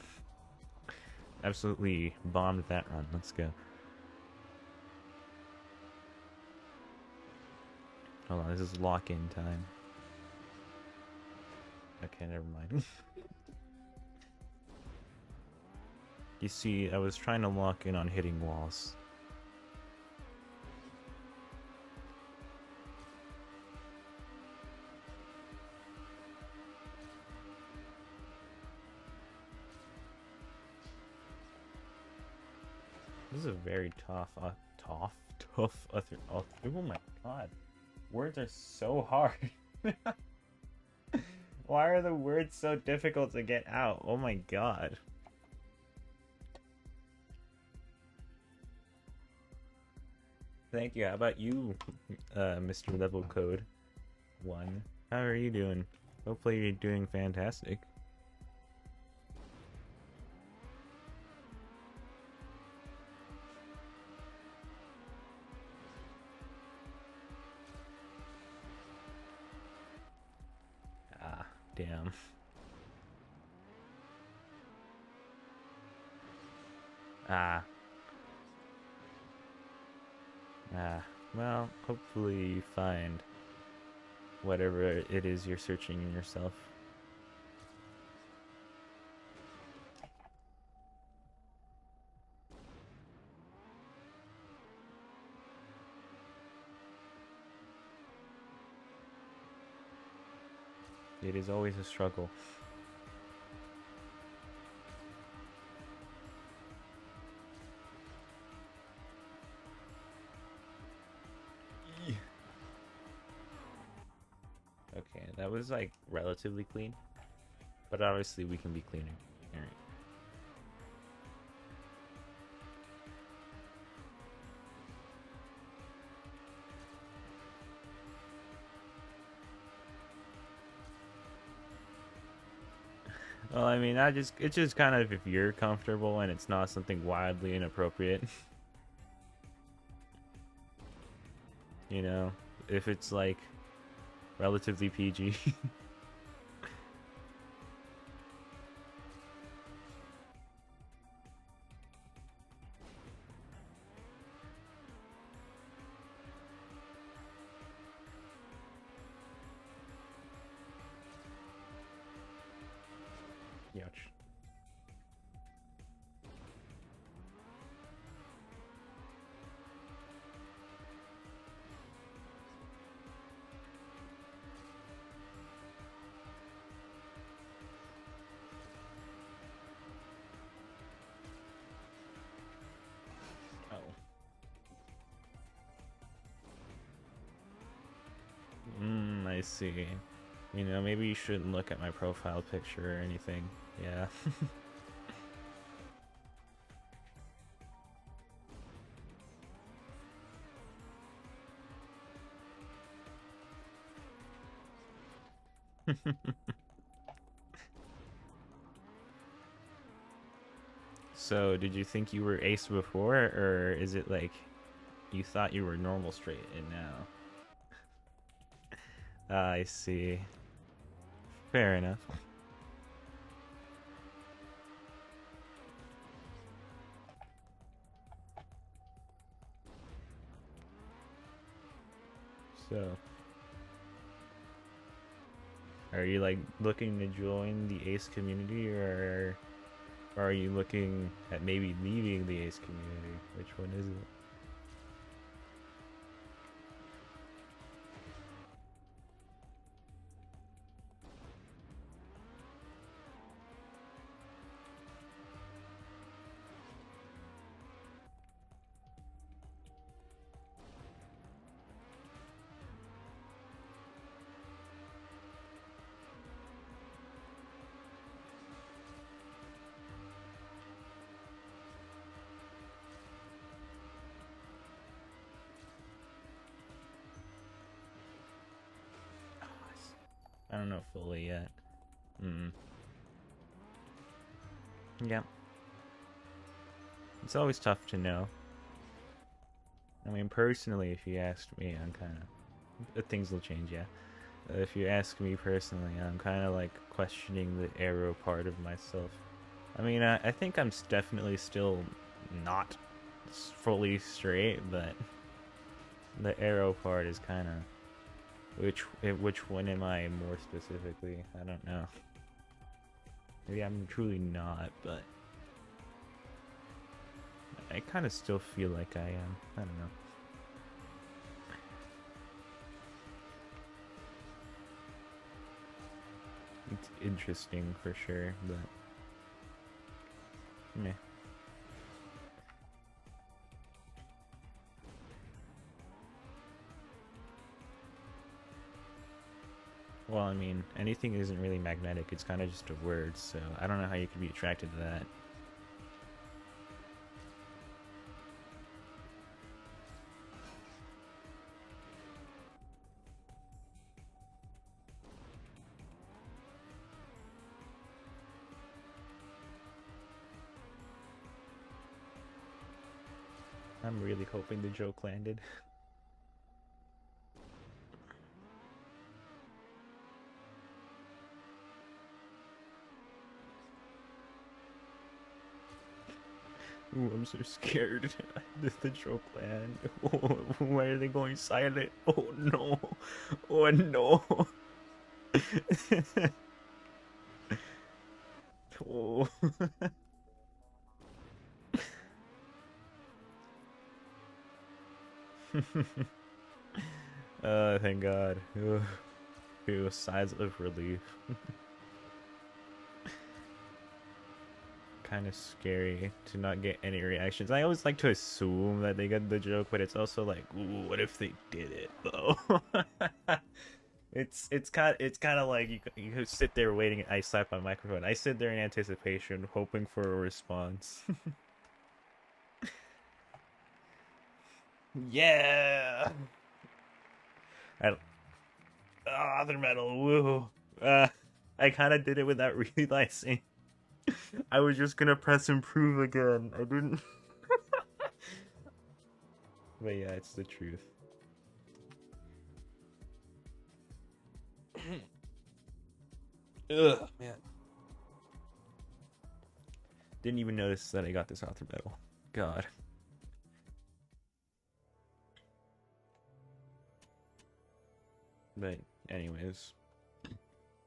absolutely bombed that run. Let's go. Hold on, this is lock-in time. Okay, never mind. You see, I was trying to lock in on hitting walls. This is a very tough, oh my god. Words are so hard. Why are the words so difficult to get out? Oh my god. Thank you. How about you, Mr. Level Code 1? How are you doing? Hopefully you're doing fantastic. Ah, damn. Ah. Well, hopefully you find whatever it is you're searching in yourself. It is always a struggle. Okay, that was like relatively clean, but obviously we can be cleaner. All right. Well, I mean, it's just kind of if you're comfortable and it's not something wildly inappropriate. You know, if it's like relatively PG. Yuch. I see. You know, maybe you shouldn't look at my profile picture or anything. Yeah. So, did you think you were ace before, or is it like you thought you were normal straight and now? I see. Fair enough. So, are you like looking to join the Ace community, or are you looking at maybe leaving the Ace community? Which one is it? I don't know fully yet. Yeah. It's always tough to know. I mean, personally, if you asked me, I'm kind of... Things will change, yeah. If you ask me personally, I'm kind of like questioning the arrow part of myself. I mean, I think I'm definitely still not fully straight, but the arrow part is kind of... Which one am I more specifically? I don't know. Maybe I'm truly not, but I kind of still feel like I am. I don't know. It's interesting for sure, but meh. Well, I mean, anything isn't really magnetic. It's kind of just a word, so I don't know how you could be attracted to that. I'm really hoping the joke landed. Ooh, I'm so scared. Did the joke land? Oh, why are they going silent? Oh no! Oh no! Oh. Thank God. Ew, sighs of relief. Kind of scary to not get any reactions. I always like to assume that they get the joke, but it's also like, ooh, what if they did it though? it's kind of like you sit there waiting. I slap my microphone. I sit there in anticipation, hoping for a response. Yeah. Other metal. Woo. I kind of did it without realizing. I was just gonna press improve again. I didn't. But yeah, it's the truth. Ugh, man. Didn't even notice that I got this author medal. God. But anyways.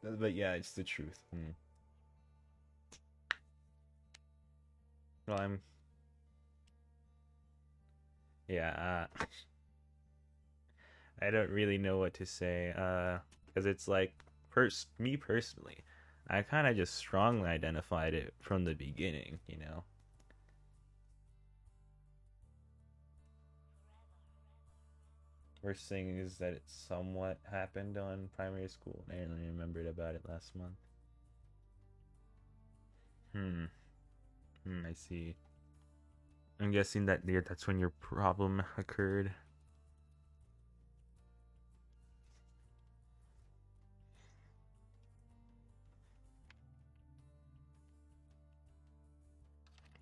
But yeah, it's the truth. Well, yeah, I don't really know what to say, because it's like, me personally, I kind of just strongly identified it from the beginning, you know? Worst thing is that it somewhat happened on primary school, and I only remembered about it last month. I see. I'm guessing that that's when your problem occurred.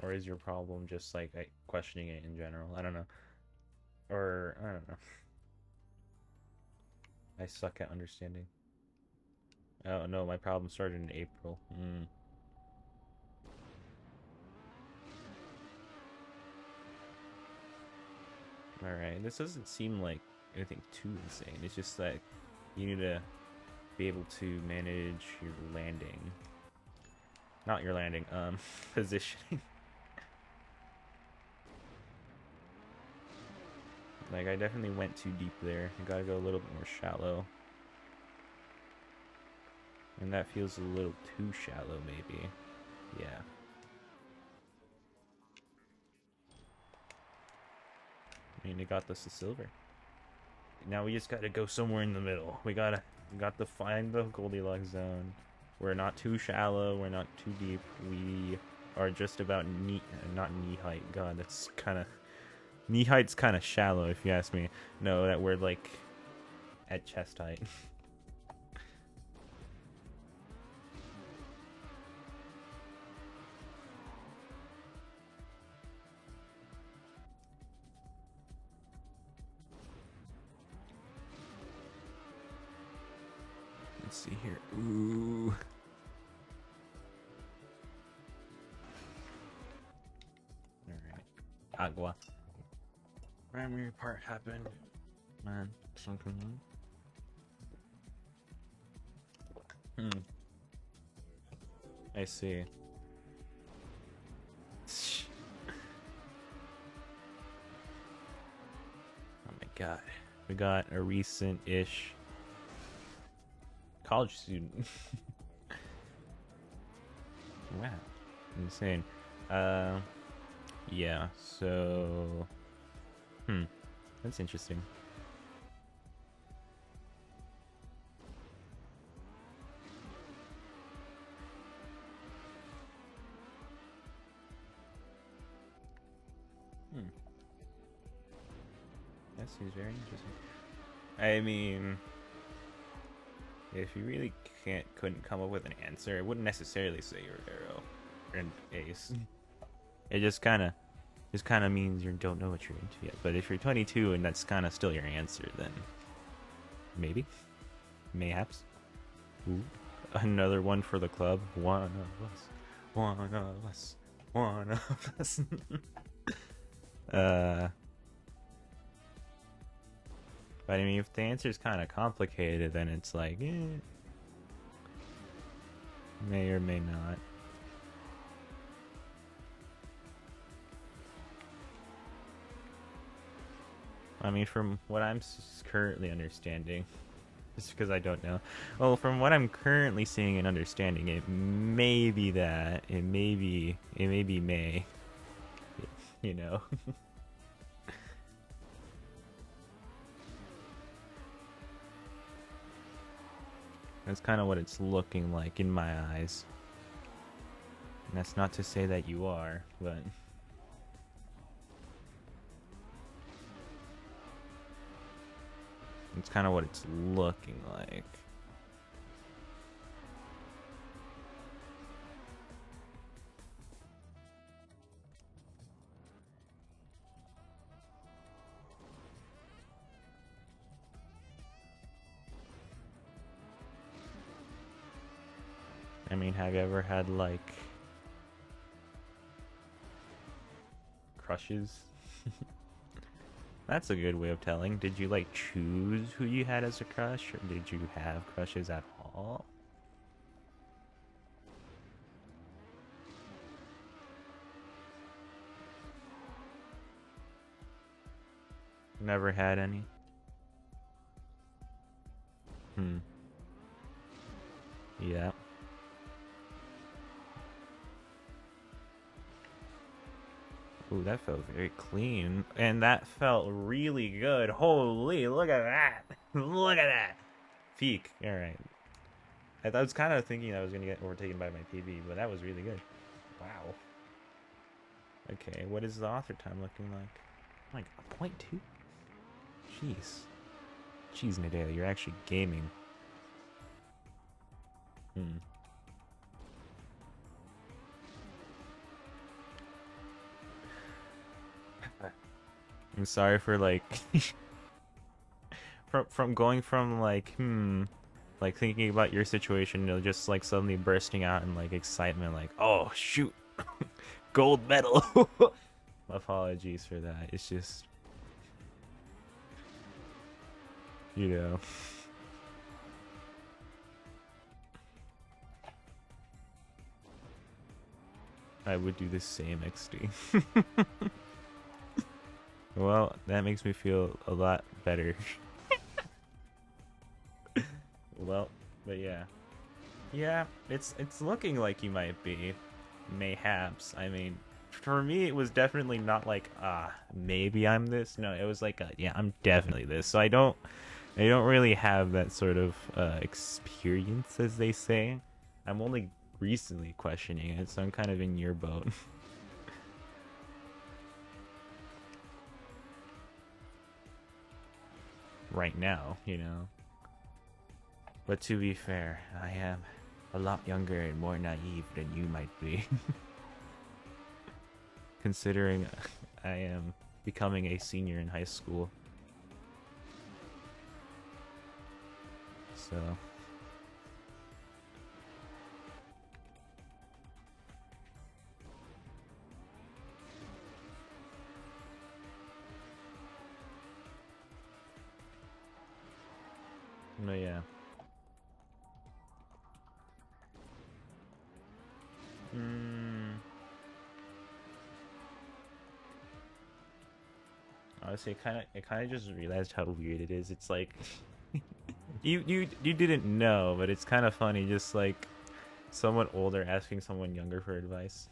Or is your problem just like questioning it in general? I don't know. Or, I don't know. I suck at understanding. Oh no, my problem started in April. Alright, this doesn't seem like anything too insane. It's just like you need to be able to manage your landing. Not your landing, positioning. Like, I definitely went too deep there. I gotta go a little bit more shallow. And that feels a little too shallow, maybe. Yeah. I mean, it got us the silver. Now we just gotta go somewhere in the middle. We got to find the Goldilocks zone. We're not too shallow. We're not too deep. We are just about not knee height. God, that's kind of... Knee height's kind of shallow, if you ask me. No, that we're, like, at chest height. Let's see here. Ooh. Alright. Agua. Primary part happened. Man, something. I see. Oh my god. We got a recent-ish college student. Wow. Insane. Yeah, so... That's interesting. That seems very interesting. I mean, if you really couldn't come up with an answer, it wouldn't necessarily say you're arrow or an ace. It just kind of means you don't know what you're into yet. But if you're 22 and that's kind of still your answer, then maybe, mayhaps. Ooh, another one for the club. One of us. One of us. One of us. But I mean, if the answer is kind of complicated, then it's like, may or may not. I mean, from what I'm currently understanding, just because I don't know. Well, from what I'm currently seeing and understanding, it may be that. It may be may. You know. That's kind of what it's looking like in my eyes. And that's not to say that you are, but... It's kind of what it's looking like. I mean, have you ever had, like, crushes? That's a good way of telling. Did you, like, choose who you had as a crush, or did you have crushes at all? Never had any? Yeah. Ooh, that felt very clean. And that felt really good. Holy, look at that. Look at that. Peak. Alright. I was kind of thinking I was going to get overtaken by my PB, but that was really good. Wow. Okay, what is the author time looking like? Like, a 0.2? Jeez. Jeez, Nadea, you're actually gaming. I'm sorry for, like... from going from, like, like, thinking about your situation, you know, just, like, suddenly bursting out in, like, excitement, like, oh, shoot! Gold medal! Apologies for that. It's just... You know. I would do the same XD. Well, that makes me feel a lot better. Well, but yeah. Yeah, it's looking like you might be. Mayhaps. I mean, for me, it was definitely not like, maybe I'm this. No, it was like, yeah, I'm definitely this. So I don't really have that sort of experience, as they say. I'm only recently questioning it, so I'm kind of in your boat. Right now, you know. But to be fair, I am a lot younger and more naive than you might be. Considering I am becoming a senior in high school. So... no, yeah. Honestly, I kind of just realized how weird it is. It's like you didn't know, but it's kind of funny. Just like someone older asking someone younger for advice.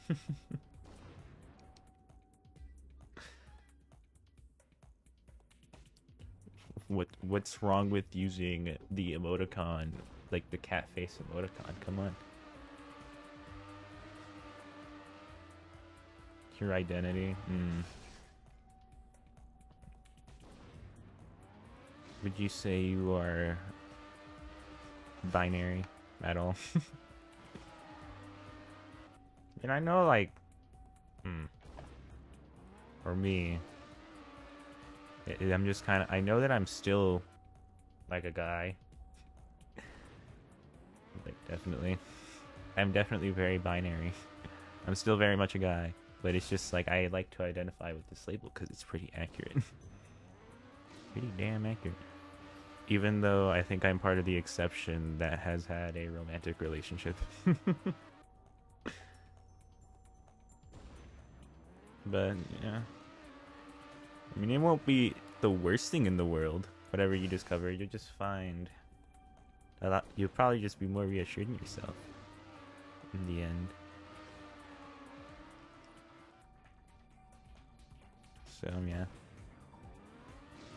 What's wrong with using the emoticon, like the cat face emoticon? Come on. Your identity. Would you say you are binary at all? And I know, like, for me, I'm just kind of, I know that I'm still like a guy. Like, definitely. I'm definitely very binary. I'm still very much a guy, but it's just like I like to identify with this label because it's pretty accurate. Pretty damn accurate. Even though I think I'm part of the exception that has had a romantic relationship. But, yeah. I mean, it won't be the worst thing in the world. Whatever you discover, you'll just find a lot. You'll probably just be more reassured in yourself in the end. So, yeah.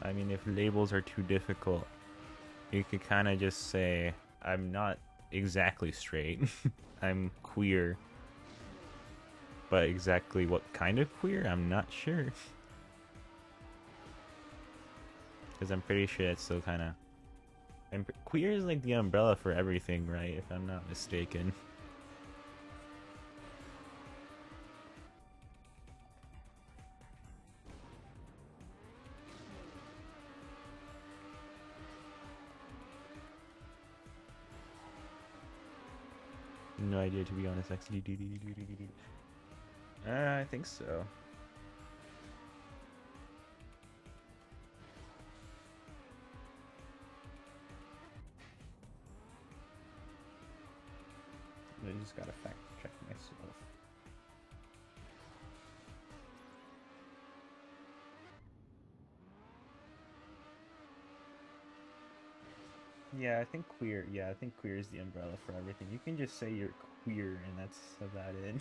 I mean, if labels are too difficult, you could kind of just say, I'm not exactly straight. I'm queer. But exactly what kind of queer, I'm not sure. Because I'm pretty sure it's still kind of... queer is like the umbrella for everything, right? If I'm not mistaken. No idea, to be honest. I think so. I just gotta fact check myself. Yeah, I think queer. Yeah, I think queer is the umbrella for everything. You can just say you're queer, and that's about it.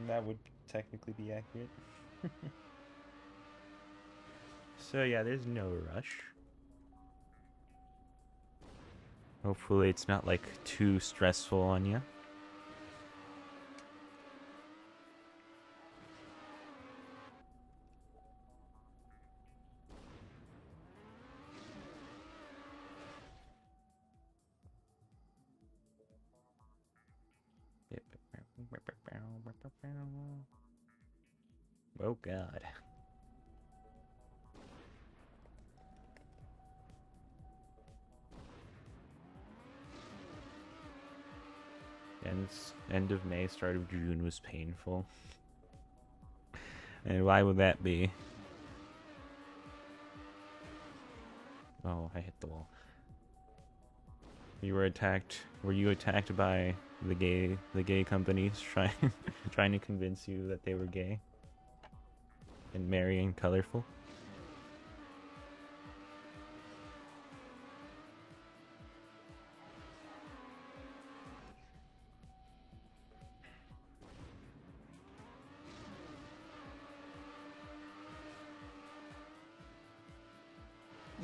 That would technically be accurate. So yeah, there's no rush. Hopefully it's not like too stressful on you. Oh god. And since end of May, start of June was painful. And why would that be? Oh, I hit the wall. You were attacked. Were you attacked by the gay companies trying to convince you that they were gay and merry and colorful?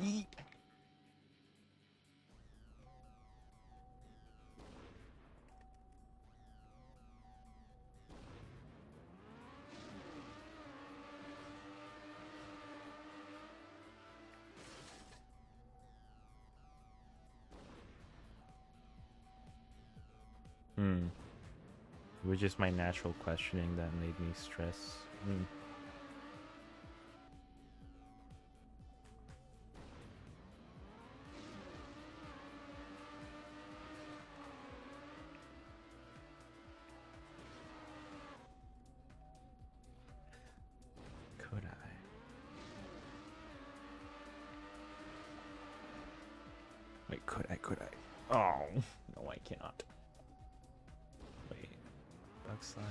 Yeet. It was just my natural questioning that made me stress. Could I? Wait, could I? Oh, no, I cannot. Wait. Backslide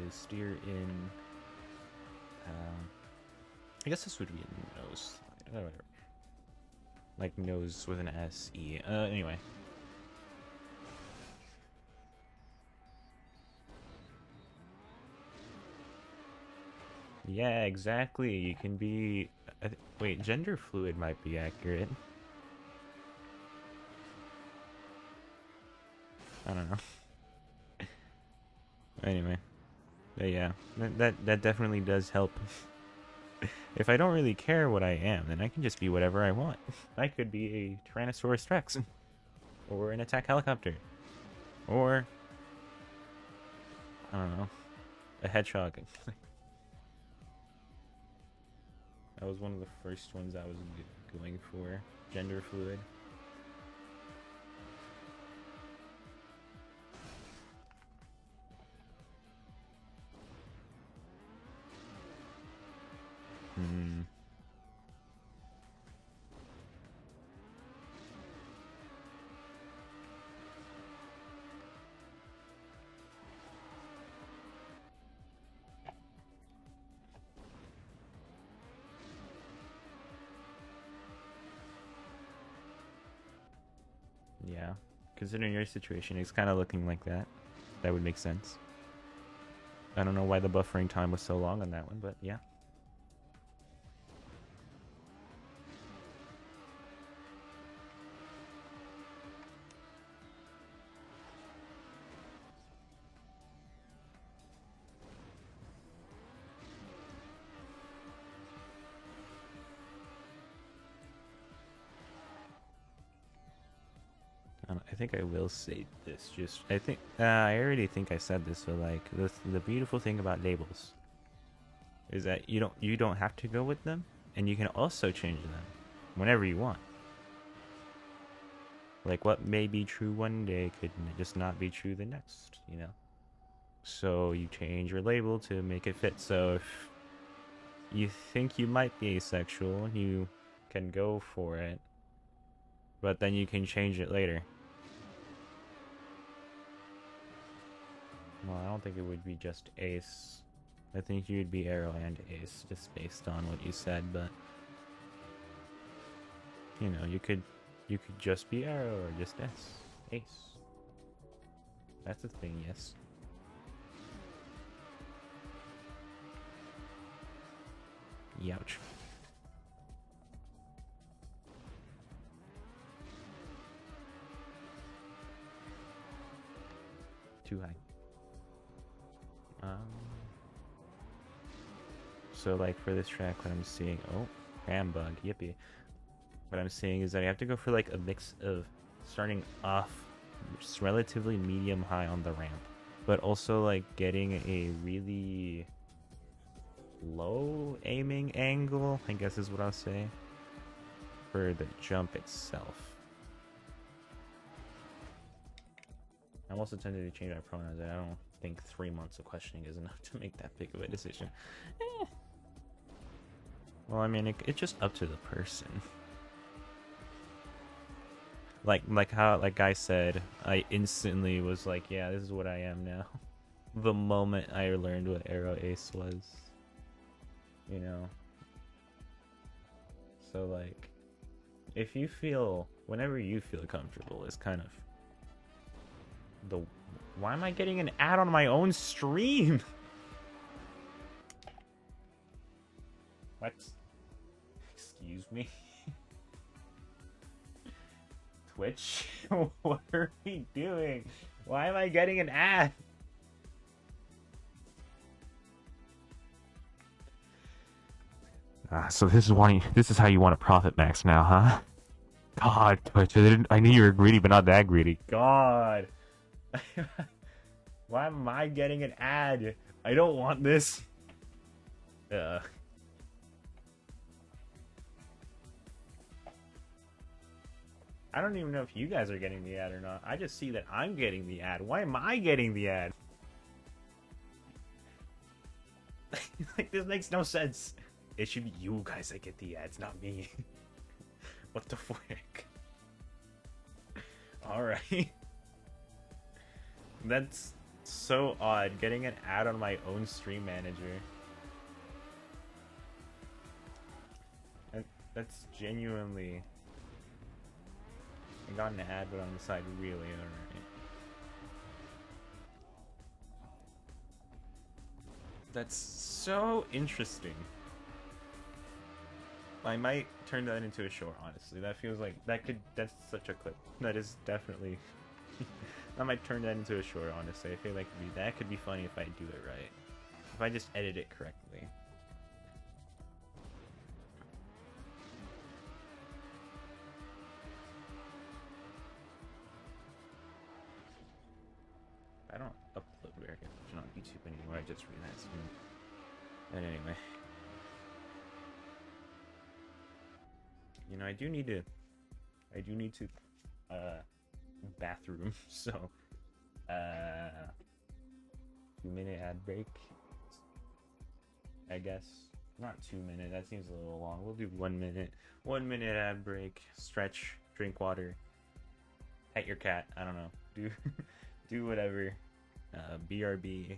is steer in. I guess this would be a nose slide. Oh, whatever. Like nose with an S-E. Anyway. Yeah, exactly. You can be... wait, gender fluid might be accurate. I don't know. Anyway. But yeah, that definitely does help. If I don't really care what I am, then I can just be whatever I want. I could be a Tyrannosaurus Rex. Or an attack helicopter. Or... I don't know. A hedgehog. That was one of the first ones I was going for. Gender fluid. Yeah. Considering your situation, it's kind of looking like that. That would make sense. I don't know why the buffering time was so long on that one, but yeah. I think I will say this. Just I think I already think I said this. But like the beautiful thing about labels is that you don't have to go with them, and you can also change them whenever you want. Like what may be true one day could just not be true the next. You know. So you change your label to make it fit. So if you think you might be asexual, you can go for it, but then you can change it later. Well, I don't think it would be just ace. I think you'd be arrow and ace, just based on what you said, but... You know, you could just be arrow or just ace. That's a thing, yes. Youch. Too high. So like for this track, what I'm seeing, oh, cram bug, yippee. What I'm seeing is that I have to go for like a mix of starting off just relatively medium high on the ramp, but also like getting a really low aiming angle, I guess is what I'll say, for the jump itself. I'm also tempted to change my pronouns. I don't think 3 months of questioning is enough to make that big of a decision. Well, I mean, it's just up to the person. Like how, like I said, I instantly was like, yeah, this is what I am now. The moment I learned what Arrow Ace was. You know? So, like, if you feel, whenever you feel comfortable, is kind of the... Why am I getting an ad on my own stream? What? Excuse me? Twitch? What are we doing? Why am I getting an ad? So this is how you want to profit max now, huh? God, Twitch, I knew you were greedy, but not that greedy. God. Why am I getting an ad? I don't want this. I don't even know if you guys are getting the ad or not. I just see that I'm getting the ad. Why am I getting the ad? Like, this makes no sense. It should be you guys that get the ads, not me. What the frick? Alright. That's so odd, getting an ad on my own stream manager. That's genuinely... I got an ad, but on the side, really, alright. That's so interesting. I might turn that into a short, honestly. That feels like that's such a clip. That is definitely I might turn that into a short, honestly. I feel like that could be funny if I do it right. If I just edit it correctly. I don't upload very much on YouTube anymore, I just realized. But anyway. You know, I do need to bathroom, so 2-minute ad break, I guess. Not 2 minutes, that seems a little long. We'll do 1 minute. 1 minute ad break, stretch, drink water, pet your cat, I don't know, do whatever. BRB.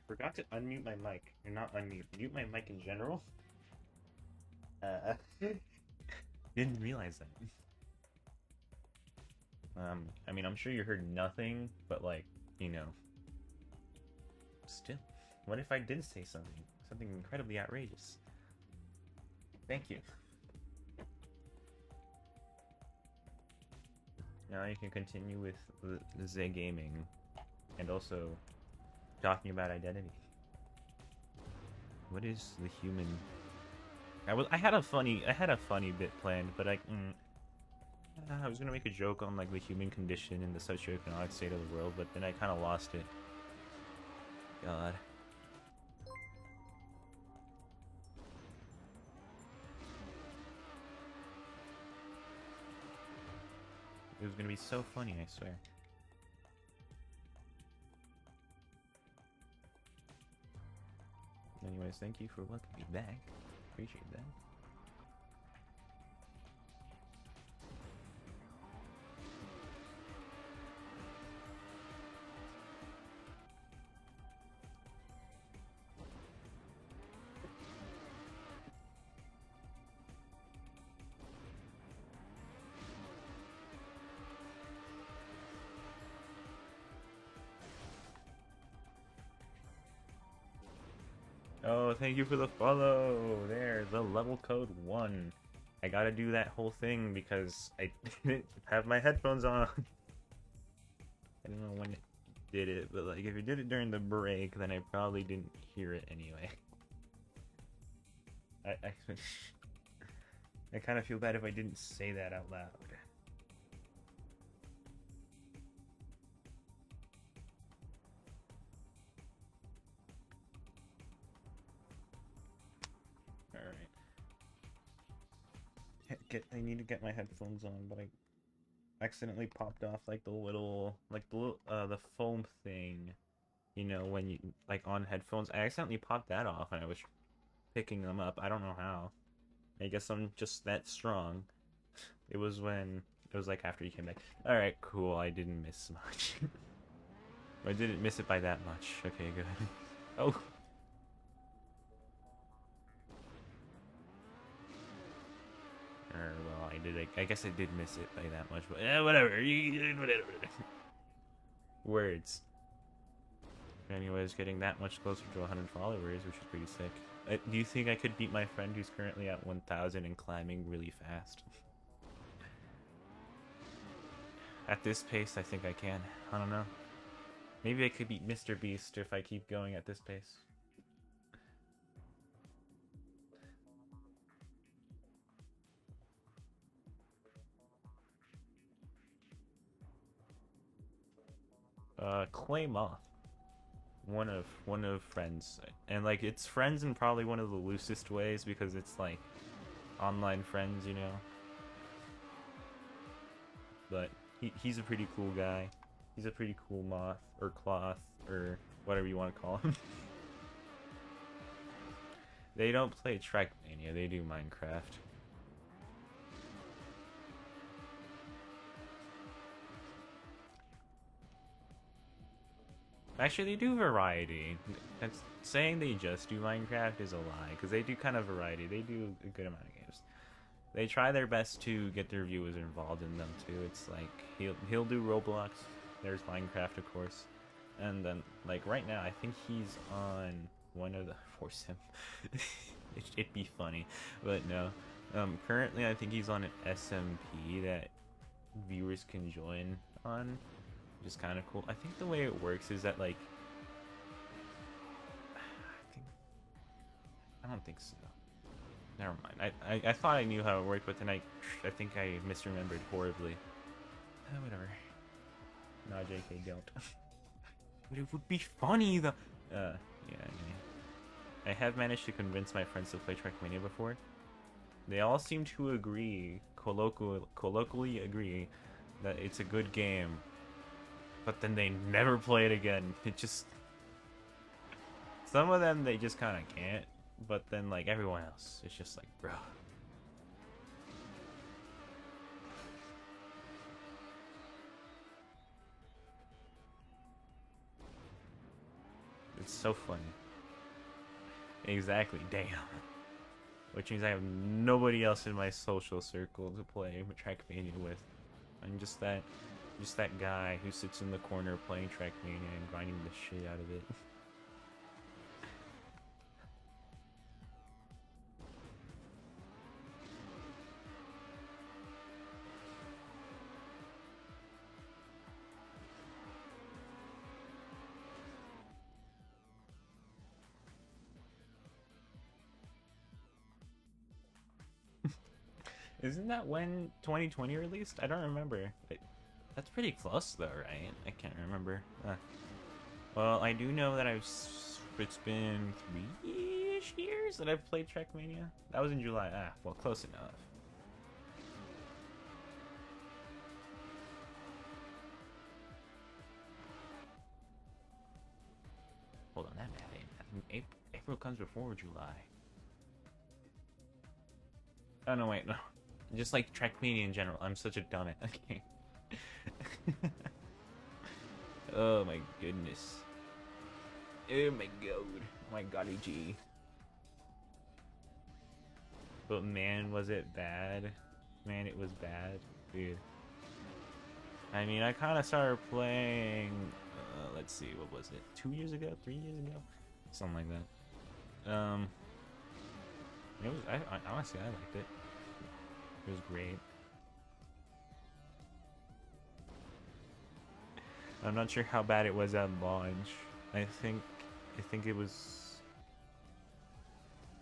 forgot to unmute my mic. Or not unmute, mute my mic in general. Didn't realize that. I mean, I'm sure you heard nothing, but like, you know, still, what if I did say something incredibly outrageous? Thank you. Now you can continue with the gaming, and also talking about identity. What is the human? I had a funny bit planned, but I was gonna make a joke on like the human condition and the socioeconomic state of the world, but then I kind of lost it. God. It was gonna be so funny, I swear. Anyways, thank you for welcoming me back. Appreciate that. Oh, thank you for the follow. There, the level code 1. I gotta do that whole thing because I didn't have my headphones on. I don't know when it did it, but like if you did it during the break, then I probably didn't hear it anyway. I kind of feel bad if I didn't say that out loud. I need to get my headphones on, but I accidentally popped off like the foam thing, you know, when you like on headphones. I accidentally popped that off and I was picking them up. I don't know how. I guess I'm just that strong. It was like after you came back. All right, cool. I didn't miss much. I didn't miss it by that much. Okay, good. Oh. Well, I guess I did miss it by that much, but whatever. Whatever. Words. Anyways, getting that much closer to 100 followers, which is pretty sick. Do you think I could beat my friend who's currently at 1,000 and climbing really fast? At this pace, I think I can. I don't know. Maybe I could beat Mr. Beast if I keep going at this pace. Clay Moth. One of friends, and like it's friends in probably one of the loosest ways because it's like online friends, you know. But he's a pretty cool guy. He's a pretty cool moth or cloth or whatever you want to call him. They don't play Trackmania, they do Minecraft. Actually, they do variety. That's saying they just do Minecraft is a lie, because they do kind of variety. They do a good amount of games. They try their best to get their viewers involved in them too. It's like he'll do Roblox. There's Minecraft, of course, and then like right now, I think he's on one of the force him. It'd be funny, but no. Currently, I think he's on an SMP that viewers can join on. Which is kind of cool. I think the way it works is that like I don't think so. Never mind. I thought I knew how it worked, but then I think I misremembered horribly. Whatever. No, JK, don't. But it would be funny though. Yeah. Anyway. I have managed to convince my friends to play Trackmania before. They all seem to agree, colloquially agree, that it's a good game. But then they never play it again. It just... Some of them, they just kind of can't. But then, like, everyone else, it's just like, bro. It's so funny. Exactly, damn. Which means I have nobody else in my social circle to play Trackmania with. I'm just that guy who sits in the corner playing Trackmania and grinding the shit out of it. Isn't that when 2020 released? I don't remember. That's pretty close though, right? I can't remember. Well, I do know that it's been 3-ish years that I've played Trackmania. That was in July. Well, close enough. Hold on, that math. April comes before July. Oh no, wait, no. Just like Trackmania in general. I'm such a dumbass. Okay. Oh my goodness. Oh my god. Oh my golly gee. But man, was it bad? Man, it was bad, dude. I mean, I kind of started playing. Let's see, what was it? 2 years ago? 3 years ago? Something like that. It was. I honestly, I liked it. It was great. I'm not sure how bad it was at launch. I think it was.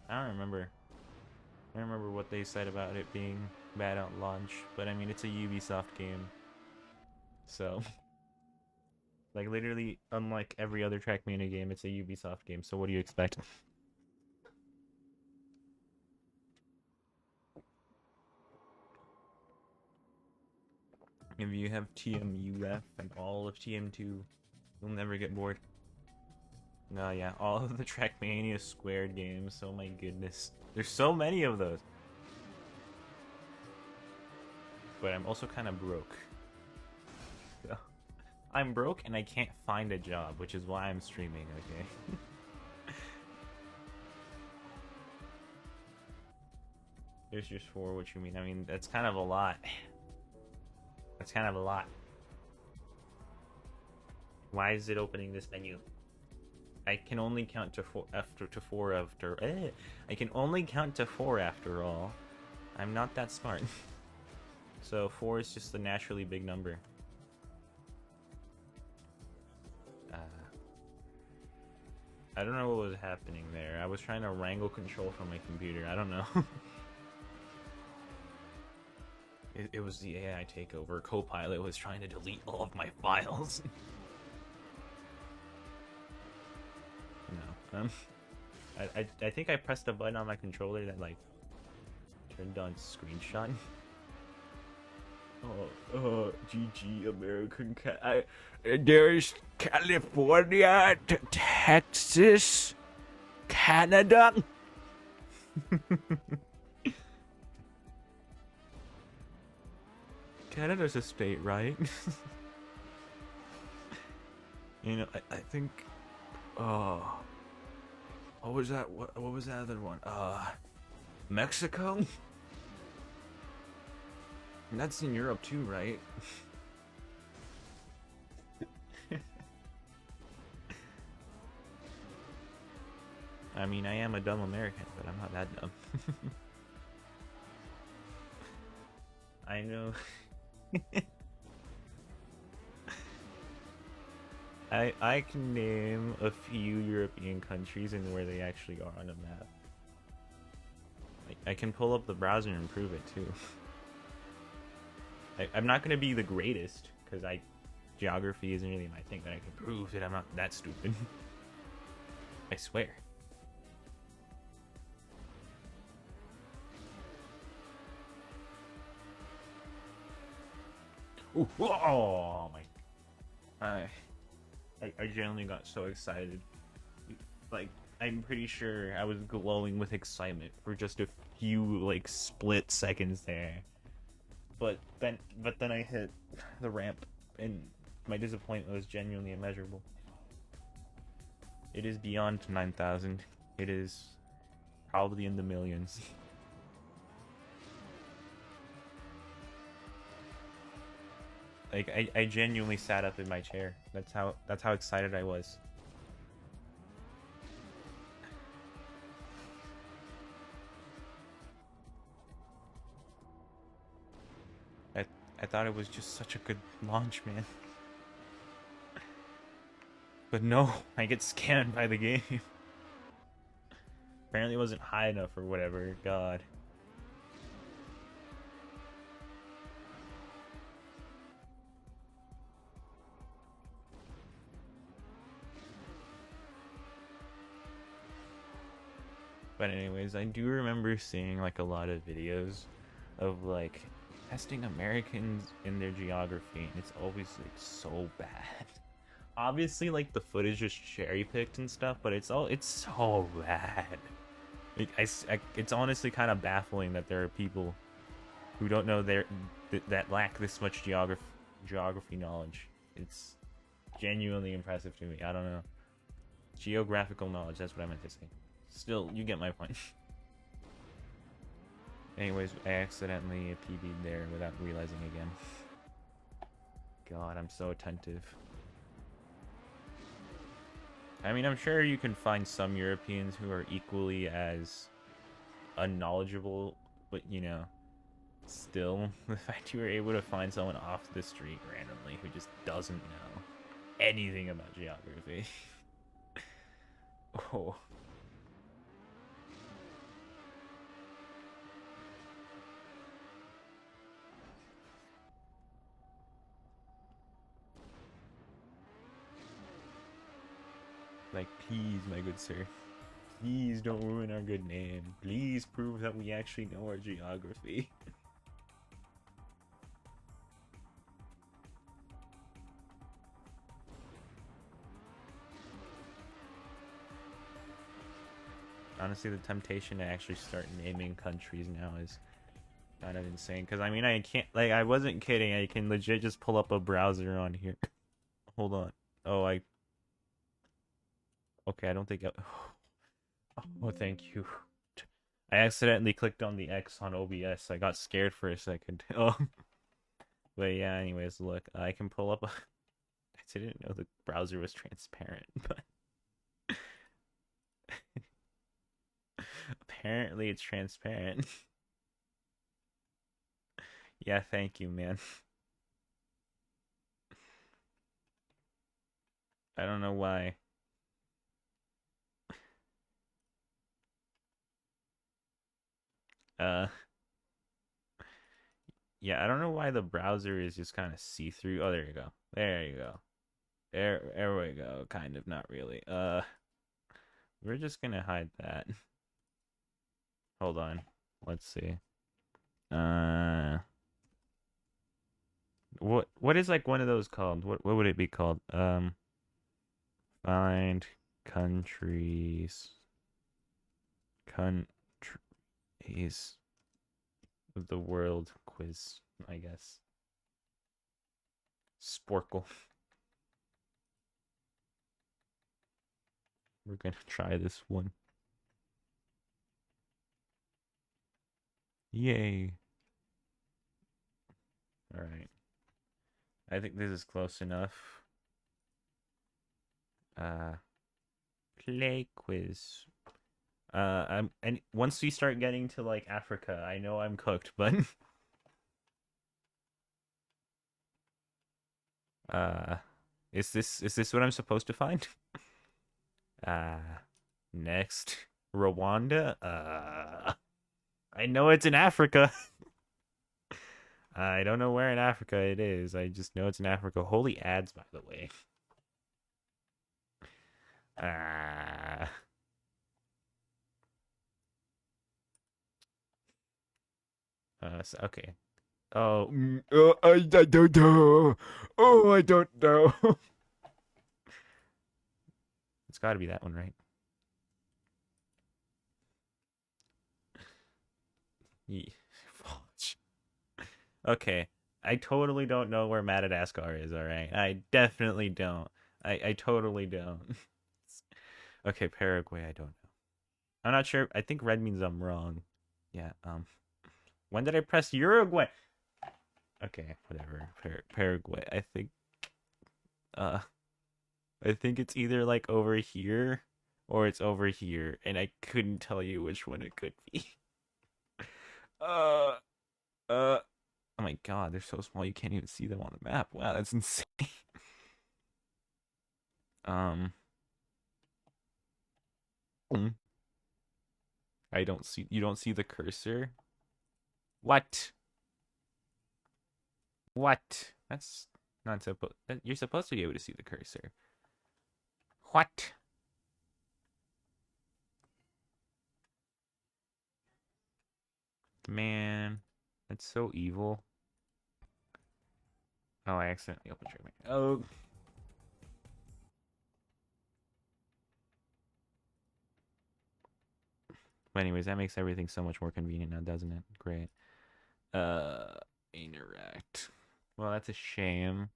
I don't remember. I don't remember what they said about it being bad at launch, but I mean it's a Ubisoft game, so like literally unlike every other Trackmania game, it's a Ubisoft game. So what do you expect? If you have TMUF and all of TM2, you'll never get bored. No, yeah, all of the Trackmania Squared games. Oh my goodness, there's so many of those. But I'm also kind of broke. So, I'm broke and I can't find a job, which is why I'm streaming. Okay. There's just 4. What you mean? I mean that's kind of a lot. That's kind of a lot. Why is it opening this menu? I can only count to 4 after. I can only count to 4 after all. I'm not that smart. So 4 is just a naturally big number. I don't know what was happening there. I was trying to wrangle control from my computer. I don't know. It was the AI takeover. Copilot was trying to delete all of my files. No. I think I pressed a button on my controller that like turned on screenshot. GG American cat. There's California, Texas, Canada. Canada's a state, right? You know, I think. What was that? What was that other one? Mexico. That's in Europe too, right? I mean, I am a dumb American, but I'm not that dumb. I know. I can name a few European countries and where they actually are on a map. I can pull up the browser and prove it too. I'm not gonna be the greatest because geography isn't really my thing, but I can prove that I'm not that stupid. I swear. Ooh, oh my! I genuinely got so excited. Like, I'm pretty sure I was glowing with excitement for just a few like split seconds there. But then I hit the ramp, and my disappointment was genuinely immeasurable. It is beyond 9,000. It is probably in the millions. Like I genuinely sat up in my chair. That's how excited I was. I I thought it was just such a good launch, man. But no, I get scanned by the game. Apparently it wasn't high enough or whatever. God. But anyways, I do remember seeing like a lot of videos of like testing Americans in their geography, and it's always like so bad. Obviously, like the footage is cherry picked and stuff, but it's so bad. Like, it's honestly kind of baffling that there are people who don't know that lack this much geography knowledge. It's genuinely impressive to me. I don't know. Geographical knowledge, that's what I meant to say. Still, you get my point. Anyways, I accidentally PB'd there without realizing again. God, I'm so attentive. I mean, I'm sure you can find some Europeans who are equally as unknowledgeable, but you know, still, the fact you were able to find someone off the street randomly who just doesn't know anything about geography. Oh. Like, please, my good sir. Please don't ruin our good name. Please prove that we actually know our geography. Honestly, the temptation to actually start naming countries now is kind of insane. Because, I mean, I can't... Like, I wasn't kidding. I can legit just pull up a browser on here. Hold on. Oh, Okay, I don't think... Oh, thank you. I accidentally clicked on the X on OBS. I got scared for a second. Oh. But yeah, anyways, look. I can pull up... I didn't know the browser was transparent, but... Apparently it's transparent. Yeah, thank you, man. I don't know why. Uh, yeah, I don't know why the browser is just kind of see-through. Oh, there you go. There you go. There we go. Kind of, not really. We're just gonna hide that. Hold on. Let's see. Uh, what is like one of those called? What would it be called? Find countries. Countries of the world quiz, I guess. Sporkle. We're gonna try this one. Yay. Alright. I think this is close enough. Play quiz. And once we start getting to like Africa, I know I'm cooked, but uh is this what I'm supposed to find? Uh Next. Rwanda? I know it's in Africa. I don't know where in Africa it is. I just know it's in Africa. Holy ads, by the way. Okay. Oh, I don't know. Oh, I don't know. It's got to be that one, right? Okay. I totally don't know where Madagascar is, all right? I definitely don't. I totally don't. Okay, Paraguay, I don't know. I'm not sure. I think red means I'm wrong. Yeah, when did I press Uruguay? Okay, whatever. Paraguay. Uh I think it's either like over here or it's over here, and I couldn't tell you which one it could be. Uh oh my god, they're so small you can't even see them on the map. Wow, that's insane. Um mm, I don't see you don't see the cursor? What? What? That's not supposed you're supposed to be able to see the cursor. What? Man, that's so evil. Oh, I accidentally opened Trackmate. Oh. But anyways, that makes everything so much more convenient now, doesn't it? Great. Uh, interact. Well, that's a shame.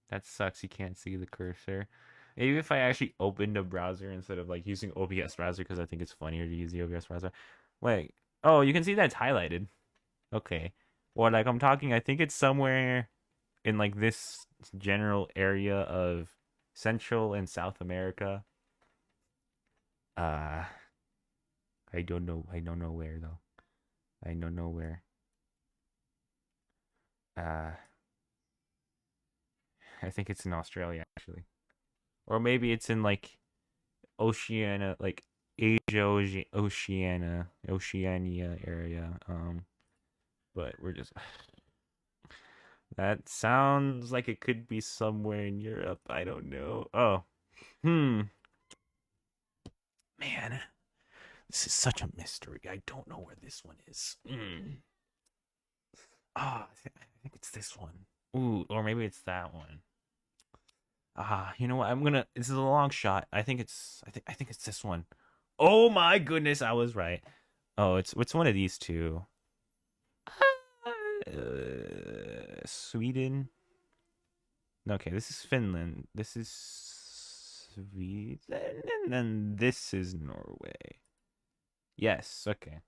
That sucks. You can't see the cursor. Maybe if I actually opened a browser instead of like using OBS browser because I think it's funnier to use the OBS browser. Wait. Oh, you can see that's highlighted. Okay. Well, like I'm talking, I think it's somewhere in like this general area of Central and South America. Uh, I don't know. I don't know where though. I don't know where. Uh, I think it's in Australia actually, or maybe it's in like Oceania, like Asia, Oceania area. But we're just that sounds like it could be somewhere in Europe. I don't know. Oh, hmm, man, this is such a mystery. I don't know where this one is. Ah, I think it's this one. Ooh, or maybe it's that one. Ah, you know what? I'm gonna. This is a long shot. I think it's this one. Oh my goodness, I was right. Oh, it's one of these two. Sweden. Okay, this is Finland. This is Sweden, and then this is Norway. Yes. Okay.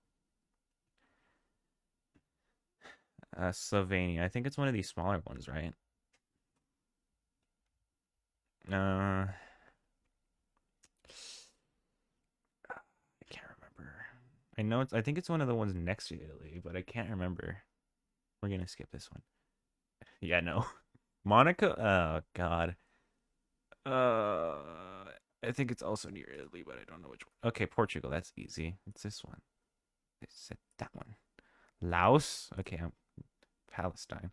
Slovenia. I think it's one of these smaller ones, right? I can't remember. I know it's. I think it's one of the ones next to Italy, but I can't remember. We're gonna skip this one. Yeah, no. Monaco. Oh God. Uh, I think it's also near Italy, but I don't know which one. Okay, Portugal. That's easy. It's this one. It's that one. Laos. Okay, Palestine.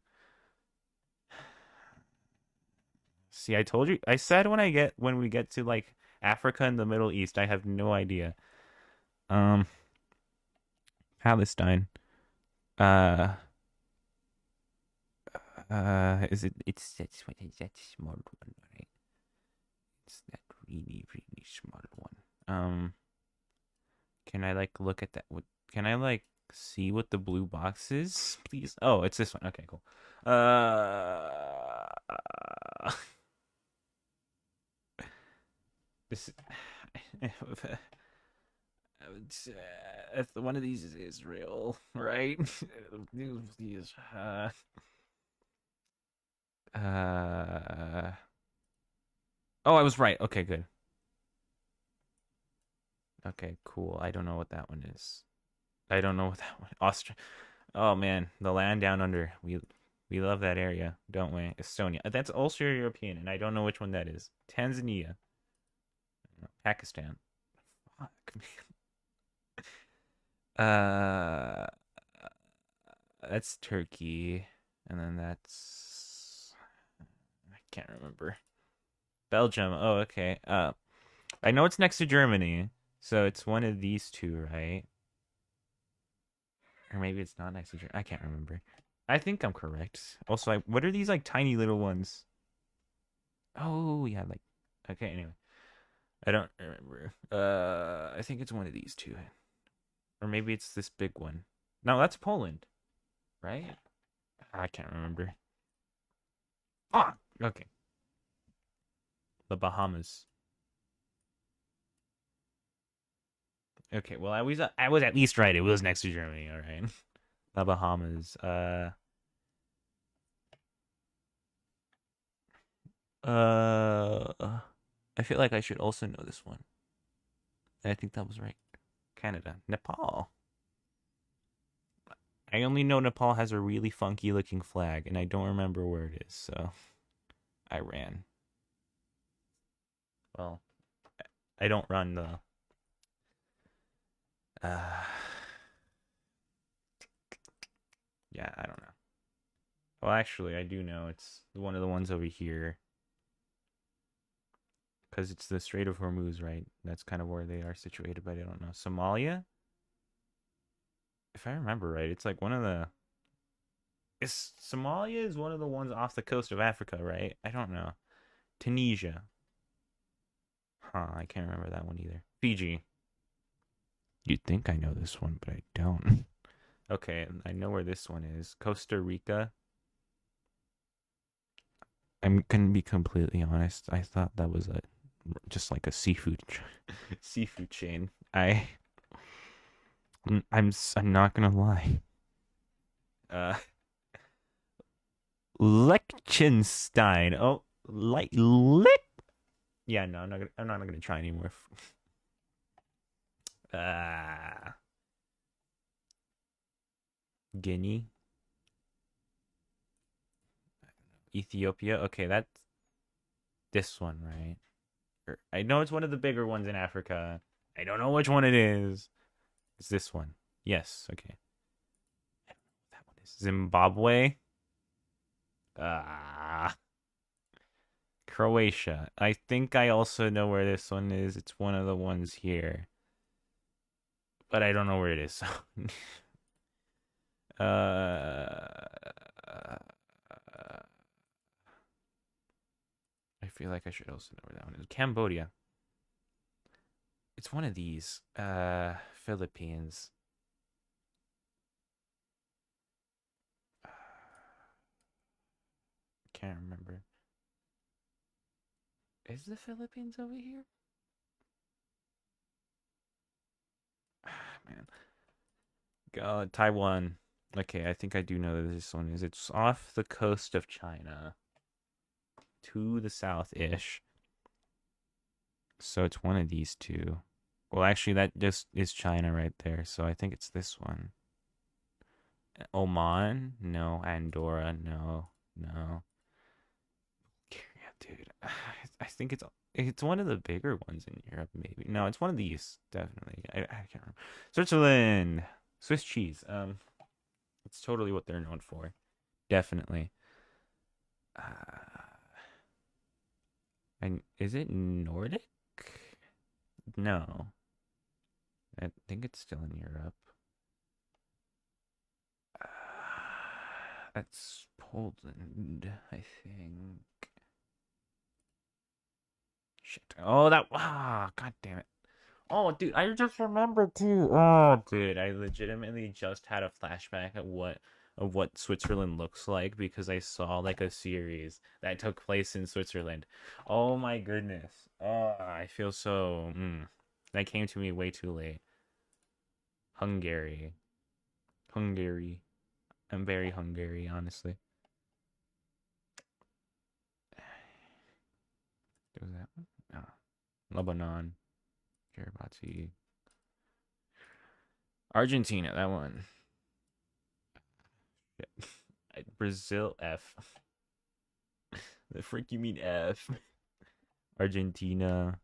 See, I told you. I said when we get to like Africa and the Middle East, I have no idea. Um, Palestine. Uh, is it? It's that's what is that small one, right? It's that really small one. Can I like look at that? What can I like see what the blue box is, please? Oh, it's this one. Okay, cool. This if one of these is Israel, right? These, uh, oh, I was right. Okay, good. Okay, cool. I don't know what that one is. I don't know what that one. Austria. Oh man, the land down under. We love that area, don't we? Estonia. That's also European, and I don't know which one that is. Tanzania. Pakistan. Fuck, man. That's Turkey, and then that's I can't remember. Belgium. Oh, okay. I know it's next to Germany, so it's one of these two, right? Or maybe it's not next to Germany. I can't remember. I think I'm correct. Also, what are these like tiny little ones? Oh yeah, like okay. Anyway, I don't remember. I think it's one of these two, or maybe it's this big one. No, that's Poland, right? I can't remember. Ah, okay. The Bahamas. Okay, well I was at least right. It was next to Germany, all right. The Bahamas. I feel like I should also know this one. I think that was right. Canada. Nepal. I only know Nepal has a really funky looking flag, and I don't remember where it is, so I ran. Well, I don't run the. Uh, yeah, I don't know. Well, actually, I do know it's one of the ones over here because it's the Strait of Hormuz, right? That's kind of where they are situated, but I don't know. Somalia, if I remember right, it's like one of the. Is Somalia is one of the ones off the coast of Africa, right? I don't know. Tunisia. Huh, I can't remember that one either. Fiji. You'd think I know this one, but I don't. Okay, I know where this one is. Costa Rica. I'm gonna be completely honest. I thought that was a just like a seafood seafood chain. I'm not gonna lie. Uh, Liechtenstein. Oh, Lick. Yeah, no, I'm not gonna try anymore. Uh, Guinea, Ethiopia. Okay, that's this one, right? I know it's one of the bigger ones in Africa. I don't know which one it is. It's this one. Yes. Okay. I don't know what that one is. Zimbabwe. Ah. Croatia. I think I also know where this one is. It's one of the ones here, but I don't know where it is. So. I feel like I should also know where that one is. Cambodia. It's one of these. Philippines. Can't remember. Is the Philippines over here? Man. God, Taiwan. Okay, I think I do know that this one is. It's off the coast of China to the south-ish. So it's one of these two. Well, actually, that just is China right there. So I think it's this one. Oman? No. Andorra? No. No. Yeah, dude. I think it's one of the bigger ones in Europe, maybe. No, it's one of these, definitely. I can't remember. Switzerland. Swiss cheese. It's totally what they're known for. Definitely. Uh, and is it Nordic? No. I think it's still in Europe. Uh, that's Poland, I think. Shit. Oh, God damn it. Oh, dude, I just remembered too. Oh, dude, I legitimately just had a flashback of what Switzerland looks like because I saw like a series that took place in Switzerland. Oh my goodness. Oh, I feel so. That came to me way too late. Hungary. Hungary. I'm very hungry, honestly. Was that one? Oh. Lebanon. Kiribati. Argentina, that one. Yeah. Brazil, F. The frick you mean F? Argentina.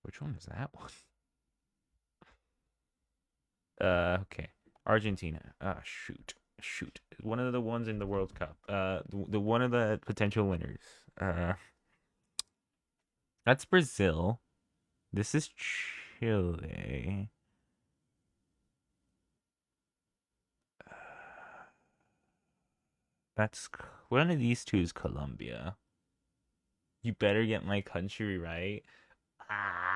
Which one is that one? Okay. Argentina. Ah, shoot. Shoot. One of the ones in the World Cup. The one of the potential winners. That's Brazil. This is Chile. That's one of these two is Colombia. You better get my country right. Ah.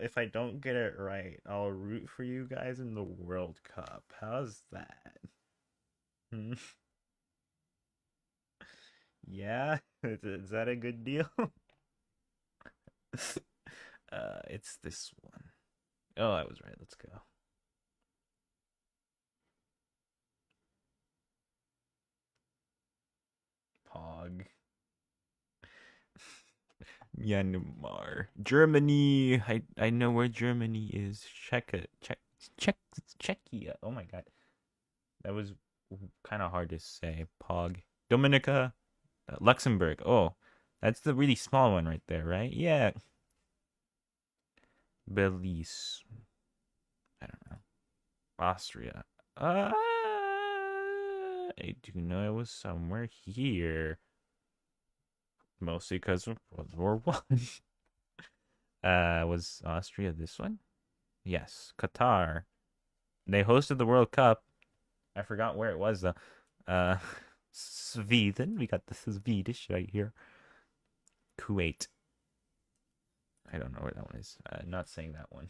if I don't get it right, I'll root for you guys in the World Cup. How's that? Hmm? Yeah, is that a good deal? It's this one. Oh, I was right. Let's go. Pog. Myanmar. Germany. I know where Germany is. Czechia. Oh my god. That was kind of hard to say. Pog. Dominica. Luxembourg. Oh, that's the really small one right there, right? Yeah. Belize. I don't know. Austria. I do know it was somewhere here. Mostly because of World War One. Was Austria this one? Yes. Qatar. They hosted the World Cup. I forgot where it was though. Uh, Sweden. We got the Swedish right here. Kuwait. I don't know where that one is. Not saying that one.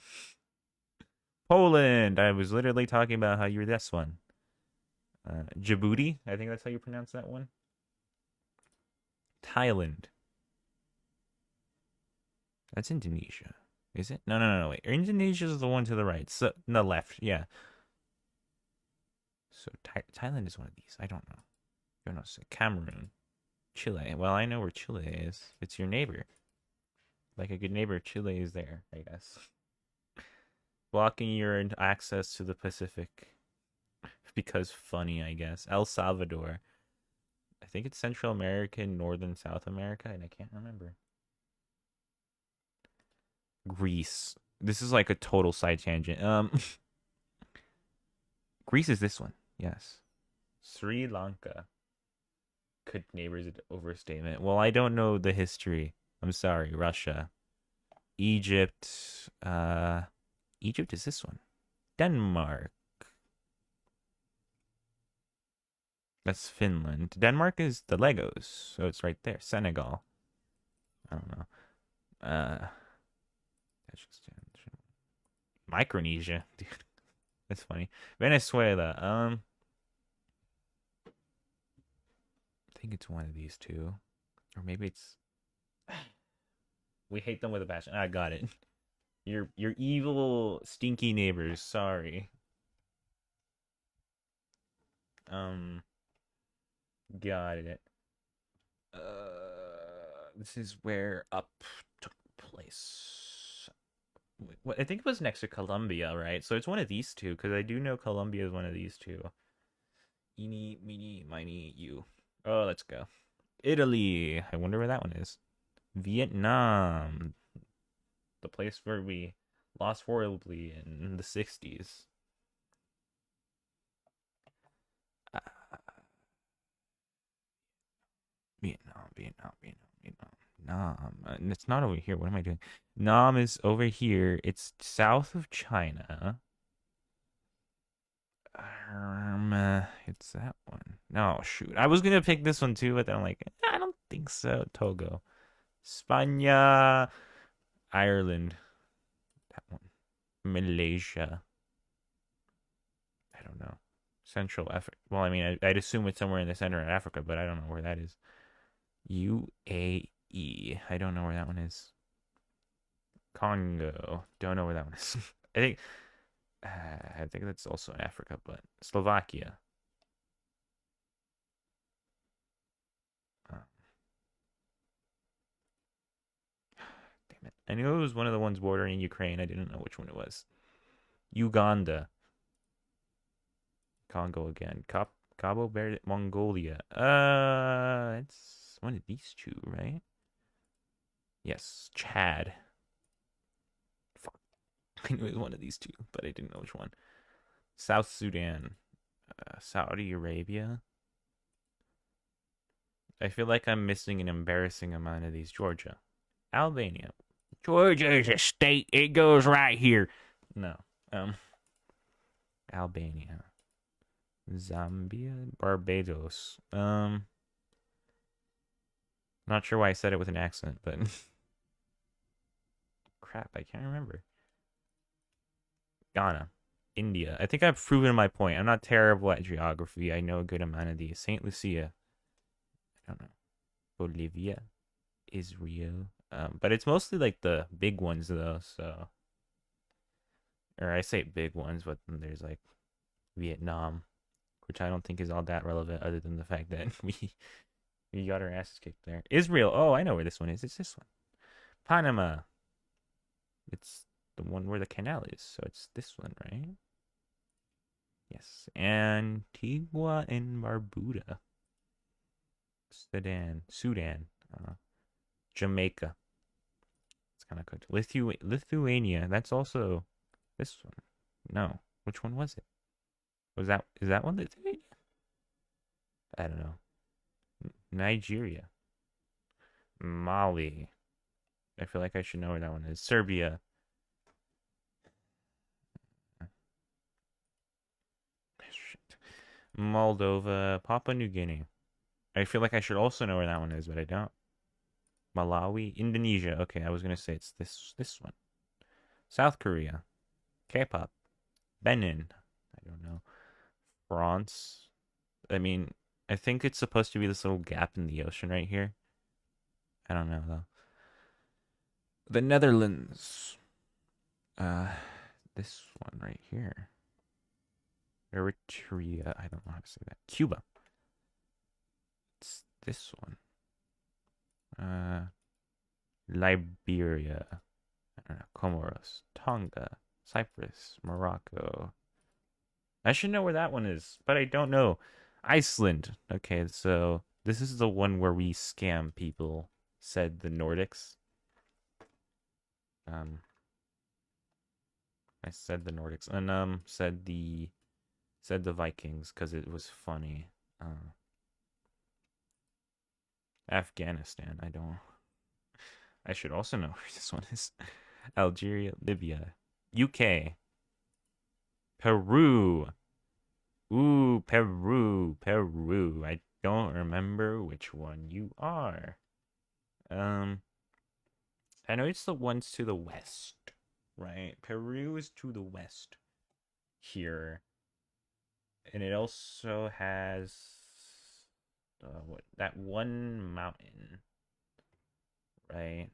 Poland. I was literally talking about how you're this one. Djibouti. I think that's how you pronounce that one. Thailand. That's Indonesia. Is it? No. Wait. Indonesia is the one to the right. So, the left. Yeah. So, Thailand is one of these. I don't know. I don't know. So Cameroon. Chile. Well, I know where Chile is. It's your neighbor. Like a good neighbor, Chile is there, I guess. Blocking your access to the Pacific. Because funny, I guess. El Salvador. I think it's Central America, Northern South America, and I can't remember. Greece. This is like a total side tangent. Greece is this one. Yes. Sri Lanka. Good neighbors overstatement. Well, I don't know the history. I'm sorry. Russia. Egypt. Egypt is this one. Denmark. That's Finland. Denmark is the Legos, so it's right there. Senegal. I don't know. Uh, Micronesia, dude. That's funny. Venezuela. I think it's one of these two, or maybe it's. We hate them with a passion. I got it. Your evil, stinky neighbors. Sorry. Um, got it. This is where up took place. What I think it was next to Colombia, right? So it's one of these two because I do know Colombia is one of these two. Eeny, meeny, miny, you. Oh, let's go. Italy. I wonder where that one is. Vietnam. The place where we lost horribly in the 60s. Uh, Vietnam. Nam. It's not over here. What am I doing? Nam is over here. It's south of China. It's that one. No, shoot. I was gonna pick this one too, but then I'm like, I don't think so. Togo, Spania, Ireland. That one. Malaysia. I don't know. Central Africa. Well, I mean, I'd assume it's somewhere in the center of Africa, but I don't know where that is. UAE. I don't know where that one is. Congo. Don't know where that one is. I think. I think that's also in Africa, but Slovakia. Uh, damn it. I knew it was one of the ones bordering Ukraine. I didn't know which one it was. Uganda. Congo again. Cabo Verde, Mongolia. It's one of these two, right? Yes, Chad. Fuck. I knew it was one of these two, but I didn't know which one. South Sudan. Saudi Arabia. I feel like I'm missing an embarrassing amount of these. Georgia. Albania. Georgia is a state. It goes right here. No. Albania. Zambia. Barbados. Not sure why I said it with an accent, but crap, I can't remember. Ghana, India. I think I've proven my point. I'm not terrible at geography. I know a good amount of these. Saint Lucia. I don't know. Bolivia, Israel. But it's mostly like the big ones though. So, or I say big ones, but then there's like Vietnam, which I don't think is all that relevant, other than the fact that we got our asses kicked there. Israel. Oh, I know where this one is. It's this one. Panama. It's the one where the canal is. So it's this one, right? Yes. Antigua and Barbuda. Sudan. Jamaica. It's kind of cooked. Lithuania. That's also this one. No. Which one was it? Is that one Lithuania? I don't know. Nigeria. Mali. I feel like I should know where that one is. Serbia. Shit. Moldova. Papua New Guinea. I feel like I should also know where that one is, but I don't. Malawi. Indonesia. Okay, I was gonna say it's this one. South Korea. K-pop. Benin. I don't know. France. I mean, I think it's supposed to be this little gap in the ocean right here. I don't know though. The Netherlands. This one right here. Eritrea. I don't know how to say that. Cuba. It's this one. Liberia. I don't know. Comoros. Tonga. Cyprus. Morocco. I should know where that one is, but I don't know. Iceland. Okay, so this is the one where we scam people, said the Nordics. I said the Nordics and said the Vikings because it was funny. Afghanistan. I should also know where this one is. Algeria, Libya, UK, Peru. Ooh, Peru. I don't remember which one you are. I know it's the ones to the west, right? Peru is to the west here. And it also has that one mountain, right?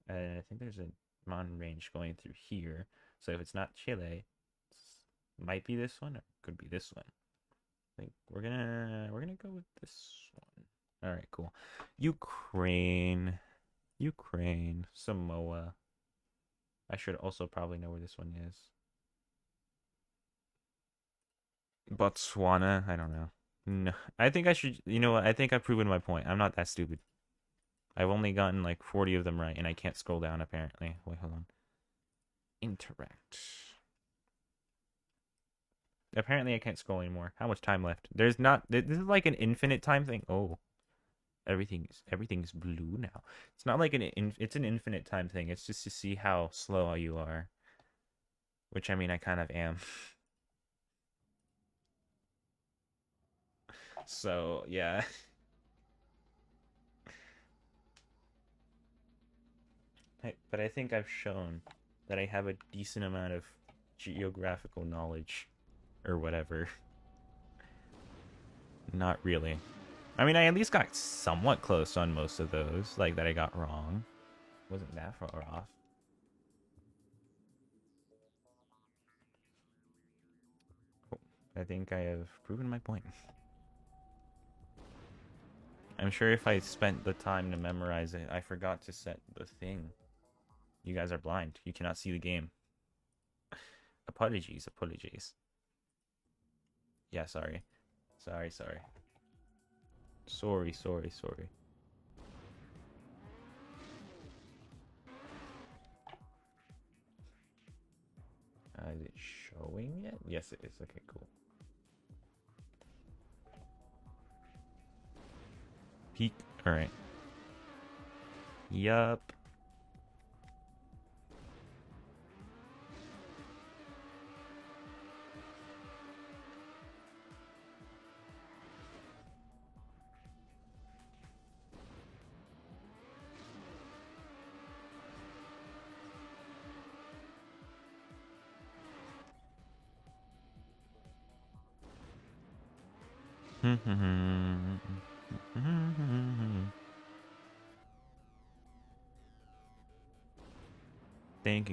I think there's a mountain range going through here. So if it's not Chile, it might be this one or it could be this one. I think we're gonna go with this one. All right, cool. Ukraine, Samoa. I should also probably know where this one is. Botswana, I don't know. No, I think I should. You know what? I think I've proven my point. I'm not that stupid. I've only gotten like 40 of them right, and I can't scroll down apparently. Wait, hold on. Interact. Apparently, I can't scroll anymore. How much time left? There's not. This is like an infinite time thing. Oh, everything's blue now. It's not like it's an infinite time thing. It's just to see how slow you are. Which I mean, I kind of am. So yeah. But I think I've shown that I have a decent amount of geographical knowledge or whatever. Not really. I mean, I at least got somewhat close on most of those, like that I got wrong. Wasn't that far off. Cool. I think I have proven my point. I'm sure if I spent the time to memorize it, I forgot to set the thing. You guys are blind. You cannot see the game. Apologies. Yeah, sorry. Sorry. Sorry. Is it showing yet? Yes, it is. Okay, cool. Peak. All right. Yup. Thinking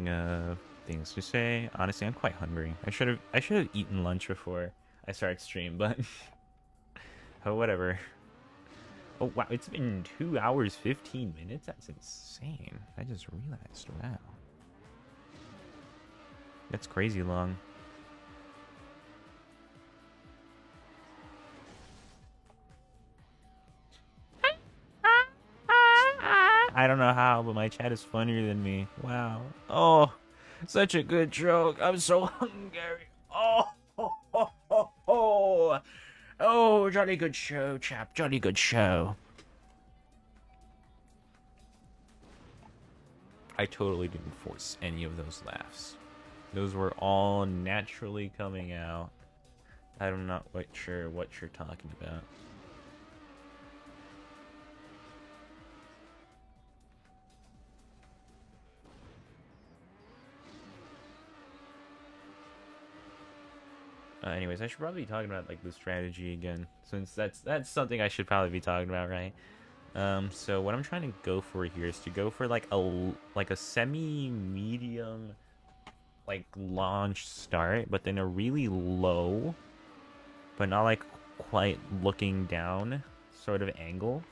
of things to say. Honestly, I'm quite hungry. I should have eaten lunch before I start stream, but oh whatever. Oh wow, it's been 2 hours 15 minutes. That's insane. I just realized. Wow, that's crazy long. I don't know how, but my chat is funnier than me. Wow. Oh, such a good joke. I'm so hungry. Oh, oh, oh, oh, oh. Oh, jolly good show, chap. Jolly good show. I totally didn't force any of those laughs. Those were all naturally coming out. I'm not quite sure what you're talking about. Anyways, I should probably be talking about like the strategy again, since that's something I should probably be talking about, right? So what I'm trying to go for here is to go for like a semi-medium like launch start, but then a really low, but not like quite looking down sort of angle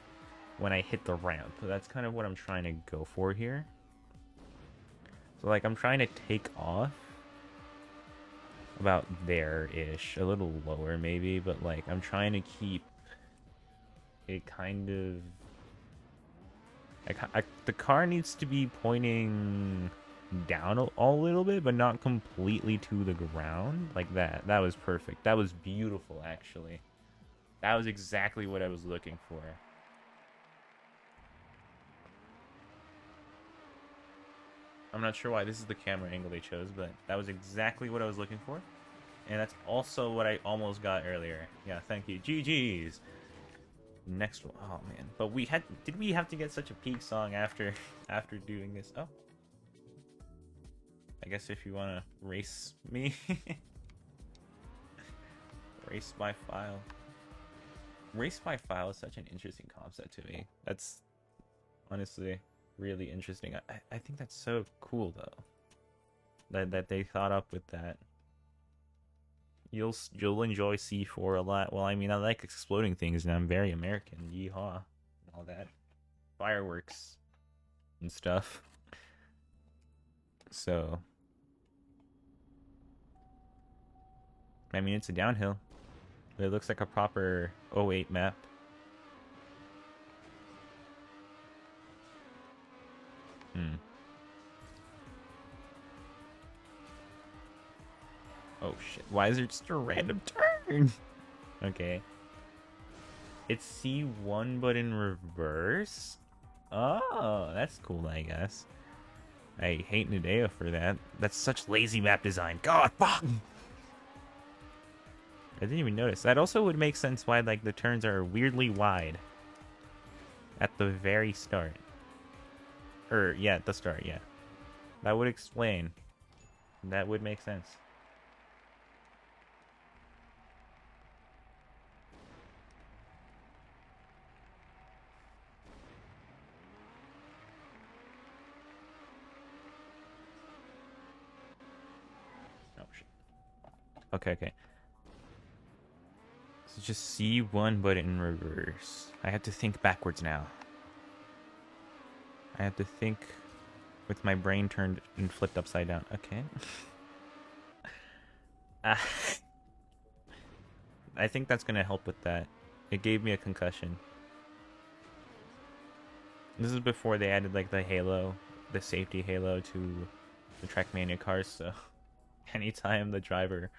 when I hit the ramp. That's kind of what I'm trying to go for here. So like I'm trying to take off about there-ish, a little lower maybe, but like I'm trying to keep it kind of... the car needs to be pointing down a little bit, but not completely to the ground. Like that. That was perfect. That was beautiful, actually. That was exactly what I was looking for. I'm not sure why this is the camera angle they chose, but that was exactly what I was looking for. And that's also what I almost got earlier. Yeah, thank you. GG's. Next one. Oh, man. But did we have to get such a peak song after doing this? Oh. I guess if you want to race me. Race by file. Race by file is such an interesting concept to me. That's honestly really interesting. I think that's so cool though. That they thought up with that. You'll enjoy C4 a lot. Well, I mean, I like exploding things and I'm very American. Yeehaw. And all that. Fireworks and stuff. So I mean, it's a downhill. But it looks like a proper 08 map. Oh shit, why is there just a random turn? Okay. It's C1 but in reverse? Oh, that's cool, I guess. I hate Nudeo for that. That's such lazy map design. God, fuck! I didn't even notice. That also would make sense why like the turns are weirdly wide. At the very start. Yeah, at the start, yeah. That would explain. That would make sense. Oh shit. Okay. So just C1 but in reverse. I have to think backwards now. I have to think with my brain turned and flipped upside down. Okay. I think that's gonna help with that. It gave me a concussion. This is before they added like the halo, the safety halo to the Trackmania cars, so anytime the driver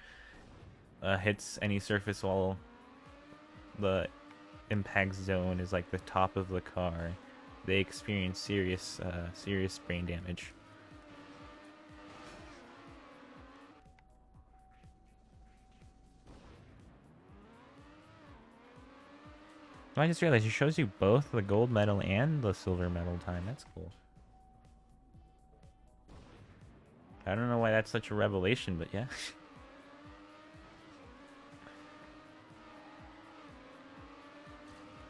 hits any surface while the impact zone is like the top of the car, they experience serious brain damage. I just realized it shows you both the gold medal and the silver medal time. That's cool. I don't know why that's such a revelation, but yeah.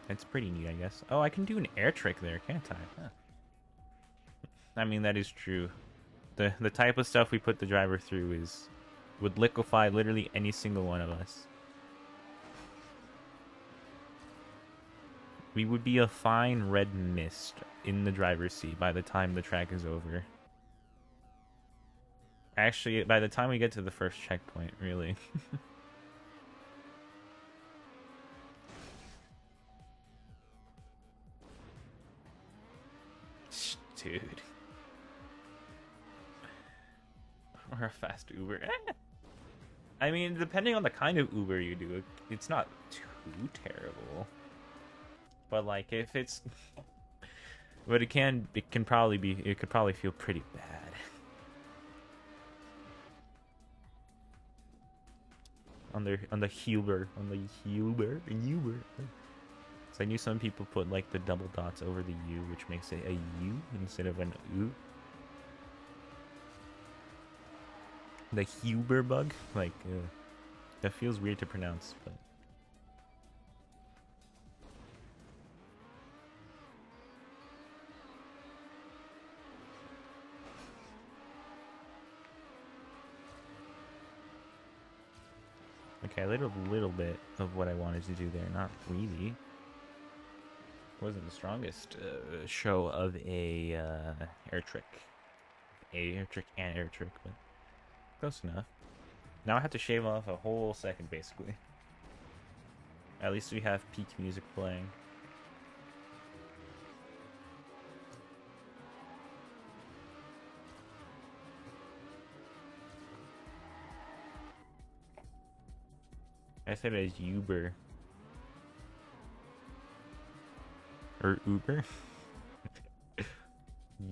It's pretty neat, I guess. Oh, I can do an air trick there, can't I? Huh. I mean, that is true. The type of stuff we put the driver through would liquefy literally any single one of us. We would be a fine red mist in the driver's seat by the time the track is over. Actually, by the time we get to the first checkpoint, really. Dude. Or a fast Uber. I mean, depending on the kind of Uber you do, it's not too terrible. But like, if it's, but it could probably feel pretty bad. on the Uber. So I knew some people put like the double dots over the U, which makes it a U instead of an U. The Huber bug, like, that feels weird to pronounce, but. Okay, a little bit of what I wanted to do there, not really. Wasn't the strongest show of a air trick. Air trick and air trick, but close enough. Now I have to shave off a whole second, basically. At least we have peak music playing. I said it as Uber. Or Uber?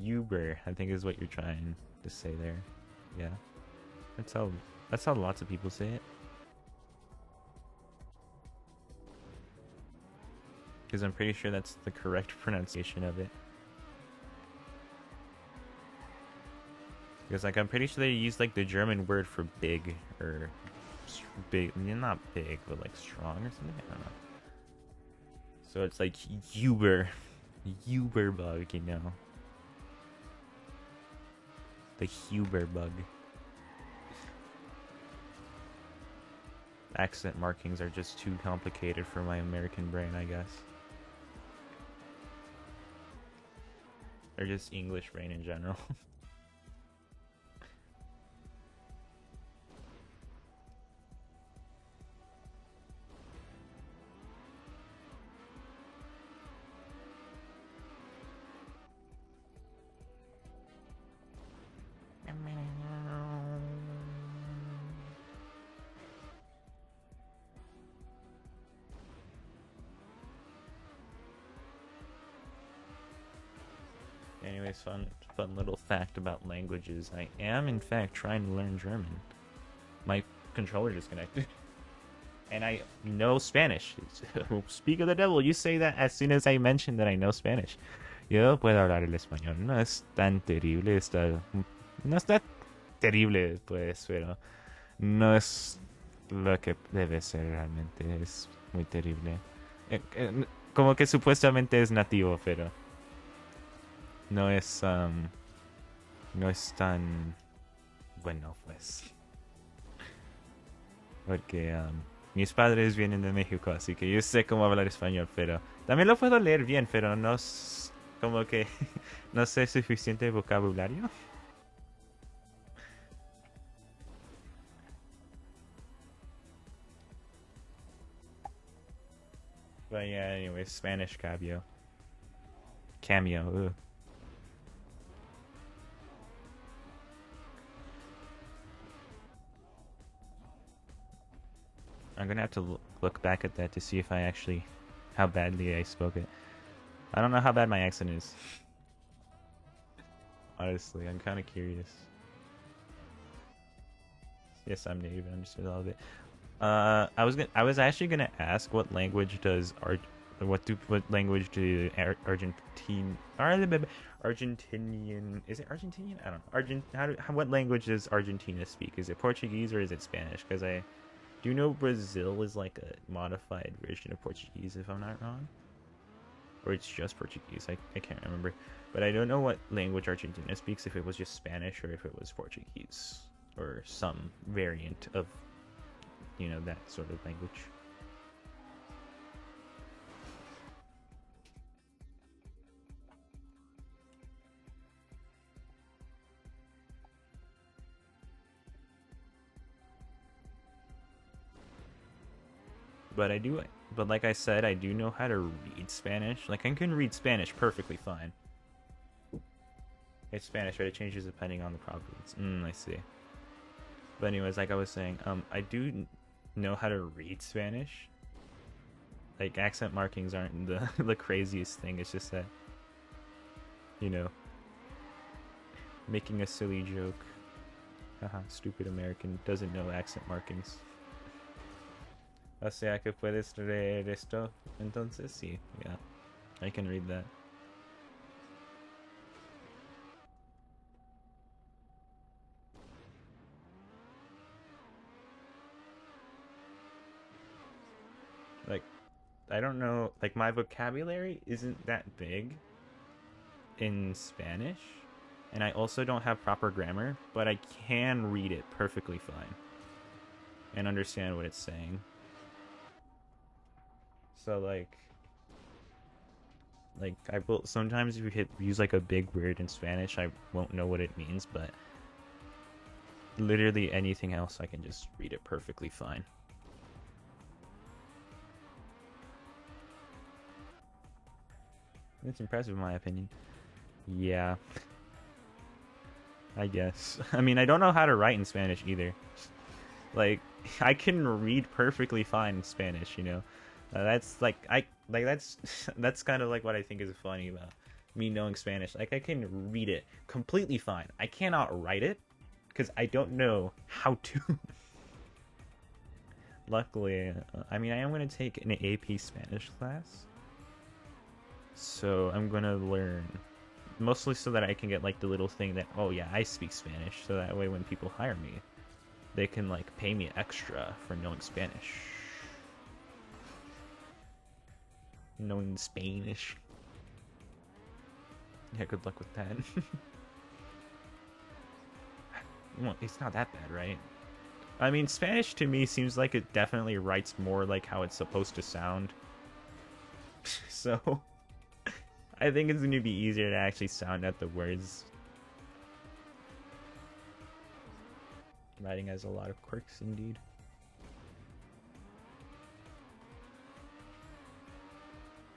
Uber, I think is what you're trying to say there. Yeah. That's how lots of people say it. Because I'm pretty sure that's the correct pronunciation of it. Because like I'm pretty sure they use like the German word for big or big, not big, but like strong or something. I don't know. So it's like Uber bug, you know. The Huber bug. Accent markings are just too complicated for my American brain, I guess. They're just English brain in general. Anyways, fun little fact about languages. I am, in fact, trying to learn German. My controller disconnected. And I know Spanish. Speak of the devil, you say that as soon as I mention that I know Spanish. Yo puedo hablar el español. No es tan terrible. No está terrible, pues, pero no es lo que debe ser realmente. Es muy terrible. Como que supuestamente es nativo, pero no es tan bueno, pues. Porque mis padres vienen de México, así que yo sé cómo hablar español, pero también lo puedo leer bien, pero no es como que no sé suficiente vocabulario. But yeah, anyway, Spanish cameo. Ugh. I'm gonna have to look back at that to see if I actually, how badly I spoke it. I don't know how bad my accent is. Honestly, I'm kind of curious. Yes, I'm native and understood all of it. I was actually gonna ask what language does what language do Argentinian, is it Argentinian? I don't know. What language does Argentina speak? Is it Portuguese or is it Spanish? Because I do know Brazil is like a modified version of Portuguese, if I'm not wrong. Or it's just Portuguese. I can't remember. But I don't know what language Argentina speaks, if it was just Spanish or if it was Portuguese. Or some variant of, you know, that sort of language. But like I said, I do know how to read Spanish. Like, I can read Spanish perfectly fine. It's Spanish, right? It changes depending on the province. I see. But anyways, like I was saying, I do know how to read Spanish. Like, accent markings aren't the the craziest thing. It's just that, you know, making a silly joke. Haha, stupid American doesn't know accent markings. O sea que puedes leer esto. Entonces, sí, yeah, I can read that. Like, I don't know, like, my vocabulary isn't that big in Spanish, and I also don't have proper grammar, but I can read it perfectly fine and understand what it's saying. So like I will sometimes, if you use like a big word in Spanish, I won't know what it means, but literally anything else I can just read it perfectly fine. It's impressive in my opinion. Yeah, I guess. I mean, I don't know how to write in Spanish either. Like, I can read perfectly fine in Spanish, you know. That's like that's that's kind of like what I think is funny about me knowing Spanish. Like, I can read it completely fine. I cannot write it because I don't know how to. Luckily, I mean, I am going to take an AP Spanish class, so I'm going to learn mostly so that I can get like the little thing that, oh yeah, I speak Spanish, so that way when people hire me, they can like pay me extra for knowing Spanish. Knowing Spanish. Yeah, good luck with that. Well, it's not that bad, right? I mean, Spanish to me seems like it definitely writes more like how it's supposed to sound. So, I think it's going to be easier to actually sound out the words. Writing has a lot of quirks, indeed.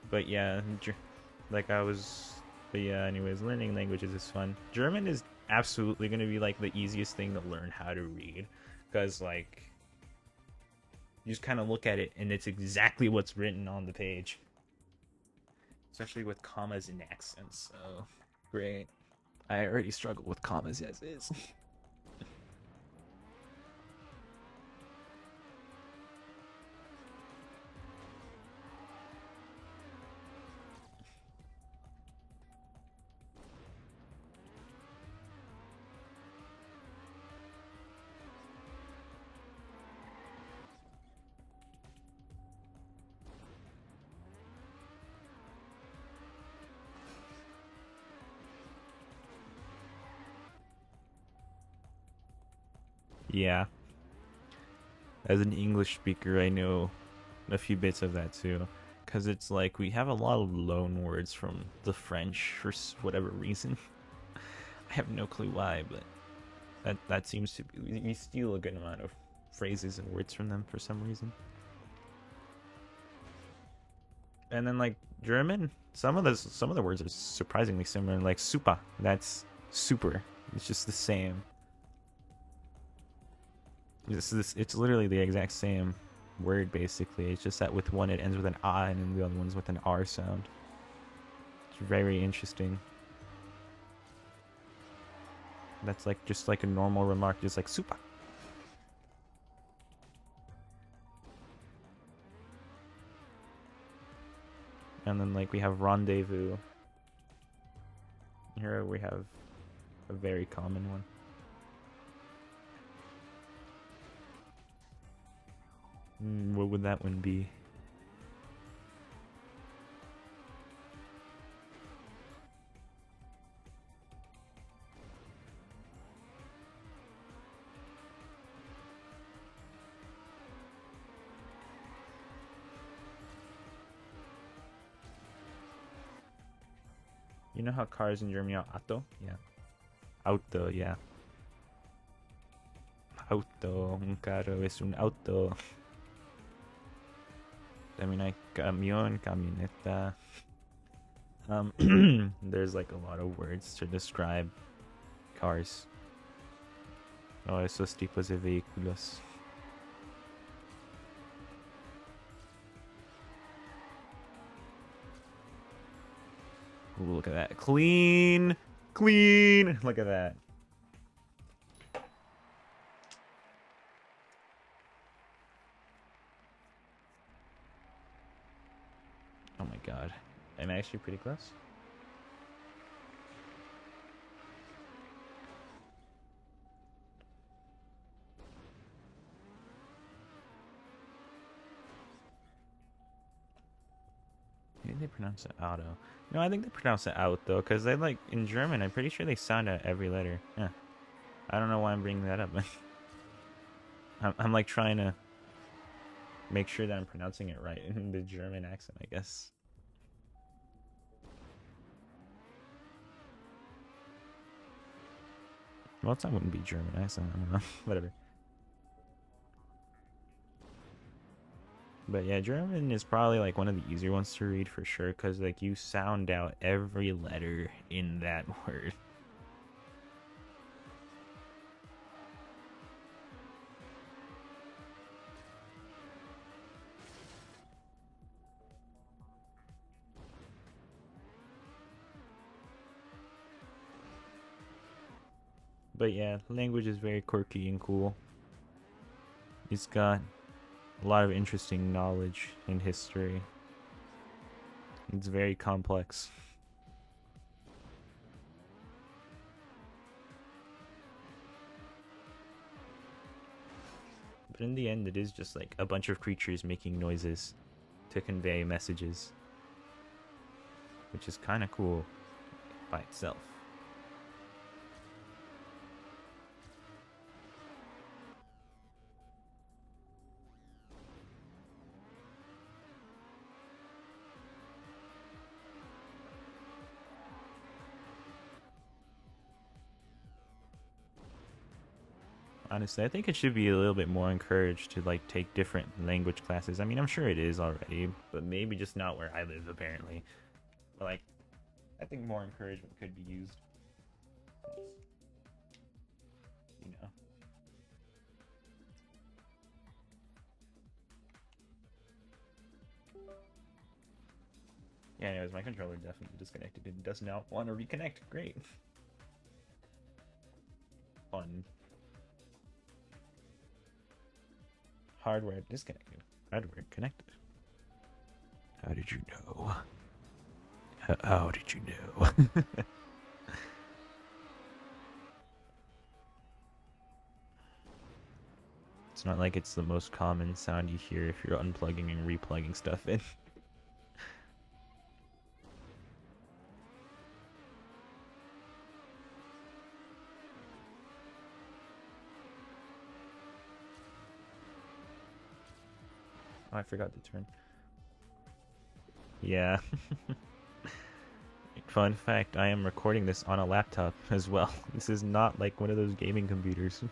But yeah, like I was... But yeah, anyways, learning languages is fun. German is absolutely going to be like the easiest thing to learn how to read. Because like, you just kind of look at it and it's exactly what's written on the page. Especially with commas and accents, so great. I already struggle with commas as is. Yeah. As an English speaker, I know a few bits of that too. Because it's like we have a lot of loan words from the French for whatever reason. I have no clue why, but that seems to be... We steal a good amount of phrases and words from them for some reason. And then like German, some of the words are surprisingly similar. Like super, that's super. It's just the same. It's literally the exact same word basically. It's just that with one it ends with an I and the other one's with an R sound. It's very interesting. That's like just like a normal remark, just like super. And then like we have rendezvous. Here we have a very common one. What would that one be? You know how cars in Germany are Auto? Yeah. Auto, yeah. Auto, un carro es un auto. También hay camión, camioneta. There's like a lot of words to describe cars. Oh, esos tipos de vehículos. Ooh, look at that. Clean! Clean! Look at that. Oh my god. I'm actually pretty close. Maybe they pronounce it auto. No, I think they pronounce it out though, because they like in German. I'm pretty sure they sound out every letter. Yeah, I don't know why I'm bringing that up. I'm like trying to make sure that I'm pronouncing it right in the German accent, I guess. Well, that wouldn't be German accent. I don't know. Whatever. But yeah, German is probably like one of the easier ones to read for sure, because like you sound out every letter in that word. But yeah, language is very quirky and cool. It's got a lot of interesting knowledge and history. It's very complex. But in the end, it is just like a bunch of creatures making noises to convey messages, which is kind of cool by itself. Honestly, I think it should be a little bit more encouraged to like take different language classes. I mean, I'm sure it is already, but maybe just not where I live apparently. But like, I think more encouragement could be used. You know. Yeah, anyways, my controller definitely disconnected and does not want to reconnect. Great. Fun. Hardware disconnected. Hardware connected. How did you know? How did you know? It's not like it's the most common sound you hear if you're unplugging and replugging stuff in. Oh, I forgot to turn. Yeah. Fun fact, I am recording this on a laptop as well. This is not like one of those gaming computers.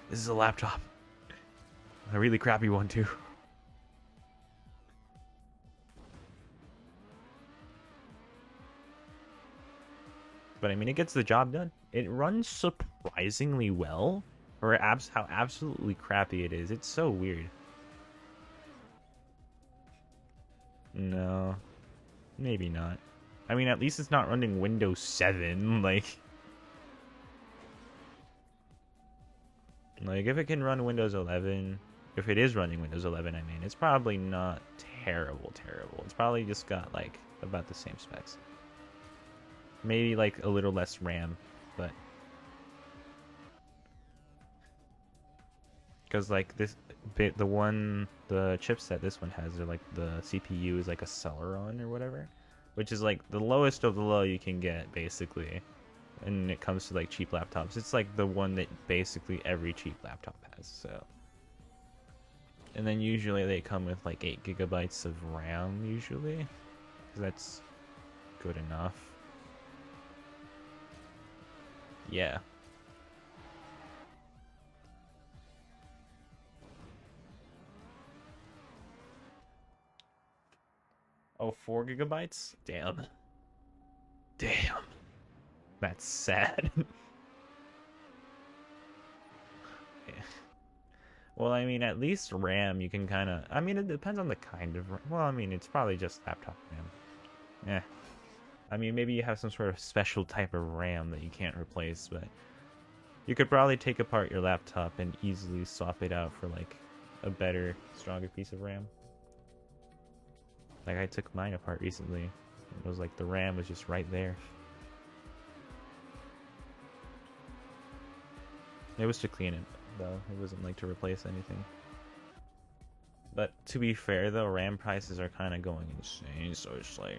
This is a laptop. A really crappy one too. But I mean, it gets the job done. It runs surprisingly well for how absolutely crappy it is. It's so weird. No, maybe not. I mean, at least it's not running Windows 7. Like if it can run Windows 11, if it is running Windows 11, I mean, it's probably not terrible. It's probably just got like about the same specs. Maybe like a little less RAM, but because like this bit, the chipset this one has, or like the CPU is like a Celeron or whatever, which is like the lowest of the low you can get basically. And it comes to like cheap laptops, it's like the one that basically every cheap laptop has. So, and then usually they come with like 8 GB of RAM usually, because that's good enough. Yeah. Oh, 4 gigabytes? Damn. Damn. That's sad. Yeah. Well, I mean, at least RAM, you can kind of... I mean, it depends on the kind of... Well, I mean, it's probably just laptop RAM. Yeah. I mean, maybe you have some sort of special type of RAM that you can't replace, but... You could probably take apart your laptop and easily swap it out for, like, a better, stronger piece of RAM. Like, I took mine apart recently. It was like the RAM was just right there. It was to clean it, though. It wasn't like to replace anything. But to be fair, though, RAM prices are kind of going insane, so it's like...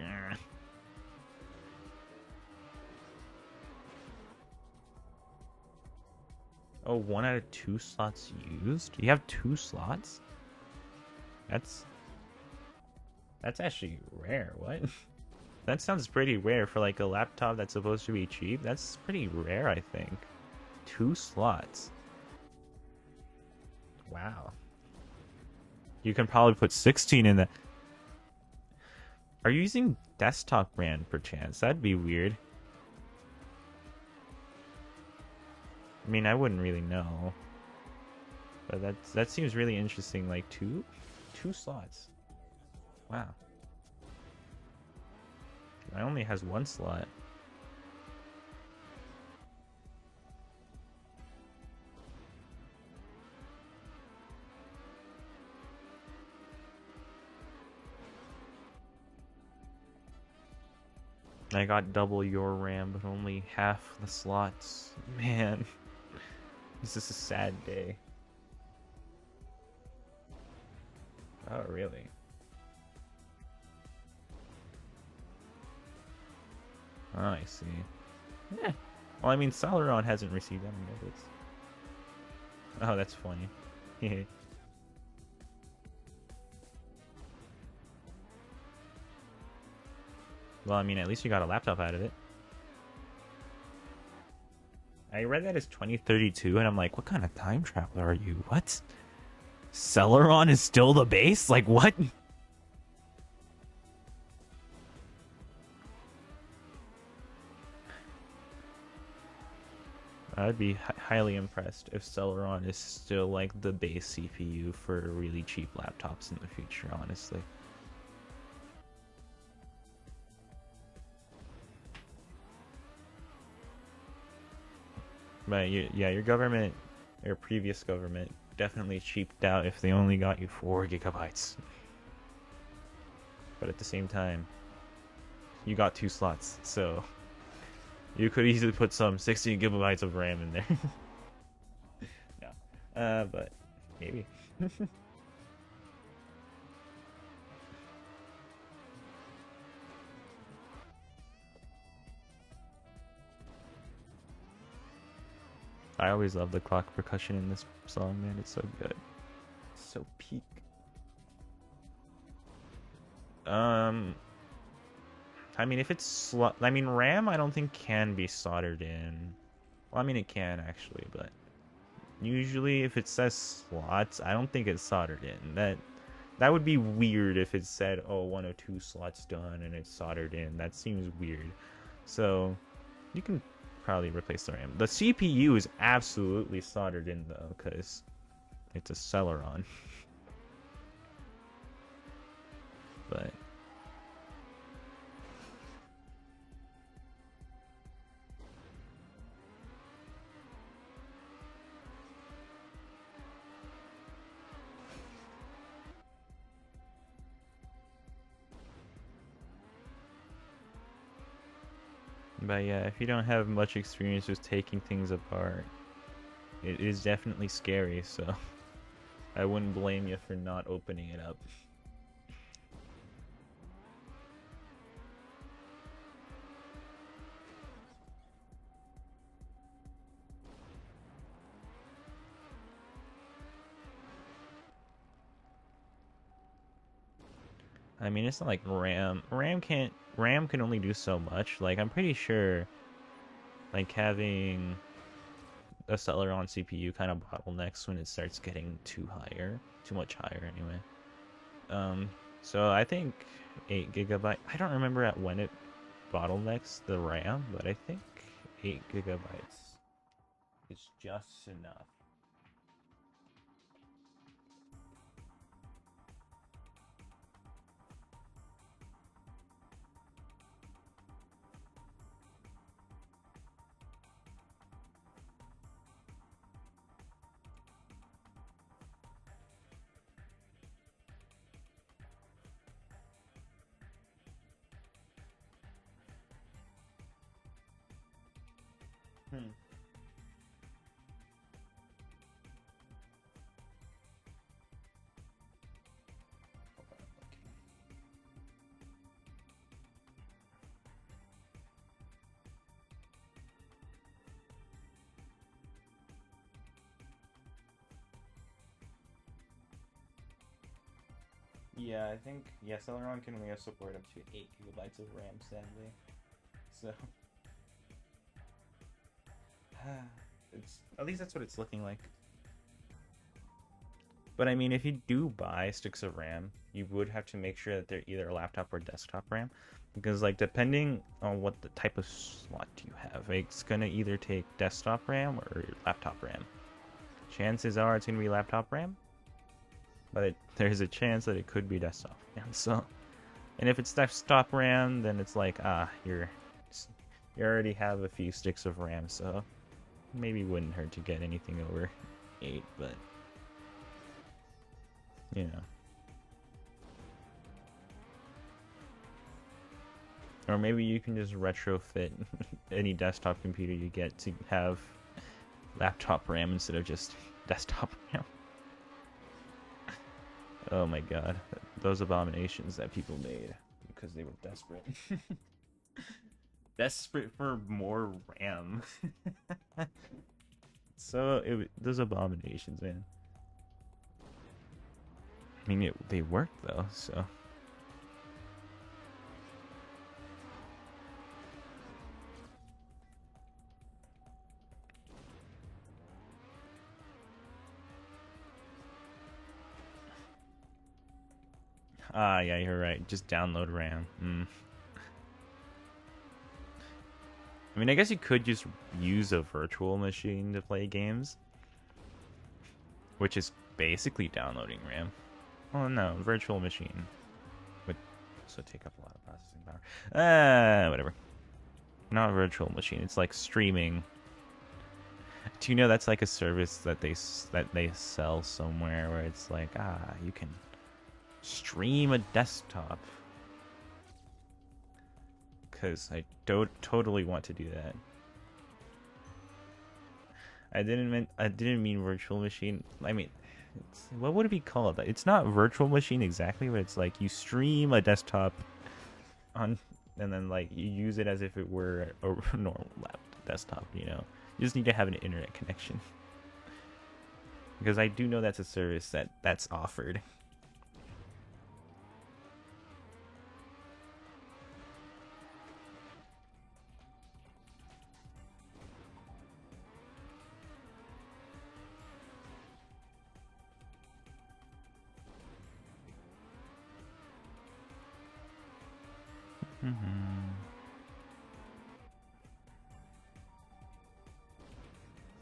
Oh, 1 out of 2 slots used? You have 2 slots? That's actually rare. What? That sounds pretty rare for like a laptop that's supposed to be cheap. That's pretty rare, I think. 2 slots. Wow. You can probably put 16 in that. Are you using desktop RAM perchance? That'd be weird. I mean, I wouldn't really know. But that seems really interesting. Like two slots. Wow. Mine only has 1 slot. I got double your RAM, but only half the slots. Man, this is a sad day. Oh, really? Oh, I see. Yeah. Well, I mean, Celeron hasn't received any notice. Oh, that's funny. Well, I mean, at least you got a laptop out of it. I read that as 2032, and I'm like, what kind of time traveler are you? What? Celeron is still the base? Like, what? I'd be highly impressed if Celeron is still like the base CPU for really cheap laptops in the future, honestly. But yeah, your government, your previous government, definitely cheaped out if they only got you 4 gigabytes. But at the same time, you got 2 slots, so you could easily put some 16 gigabytes of RAM in there. No. But maybe. I always love the clock percussion in this song, man. It's so good. It's so peak. I mean, if it's I mean, RAM, I don't think can be soldered in. Well, I mean, it can actually, but usually if it says slots, I don't think it's soldered in. That would be weird if it said, oh, 102 slots done and it's soldered in. That seems weird. So you can probably replace the RAM. The CPU is absolutely soldered in though, because it's a Celeron. But yeah, if you don't have much experience with taking things apart, it is definitely scary, so I wouldn't blame you for not opening it up. I mean, it's not like RAM. RAM can only do so much. Like, I'm pretty sure Like having a Celeron CPU kind of bottlenecks when it starts getting too much higher anyway. So I think 8 GB. I don't remember at when it bottlenecks the RAM, but I think 8 GB is just enough. Hmm. Yeah, I think Celeron can only support up to 8 GB of RAM, sadly. So it's at least that's what it's looking like. But I mean, if you do buy sticks of RAM, you would have to make sure that they're either laptop or desktop RAM, because like depending on what the type of slot you have, it's gonna either take desktop RAM or laptop RAM. Chances are it's gonna be laptop RAM, but there's a chance that it could be desktop RAM. So, and if it's desktop RAM, then it's like you already have a few sticks of RAM, so maybe it wouldn't hurt to get anything over 8, but you know. Or maybe you can just retrofit any desktop computer you get to have laptop RAM instead of just desktop RAM. Oh my god, those abominations that people made because they were desperate. Desperate for more RAM. So, those abominations, man. I mean, they worked though, so. Ah, yeah, you're right. Just download RAM. I mean, I guess you could just use a virtual machine to play games, which is basically downloading RAM. Oh no, virtual machine would also take up a lot of processing power. Whatever. Not virtual machine. It's like streaming. Do you know that's like a service that they sell somewhere where it's like you can stream a desktop? Because I don't totally want to do that. I didn't mean virtual machine. I mean, what would it be called? It's not virtual machine exactly, but it's like you stream a desktop on, and then like you use it as if it were a normal desktop. You know, you just need to have an internet connection. Because I do know that's a service that's offered.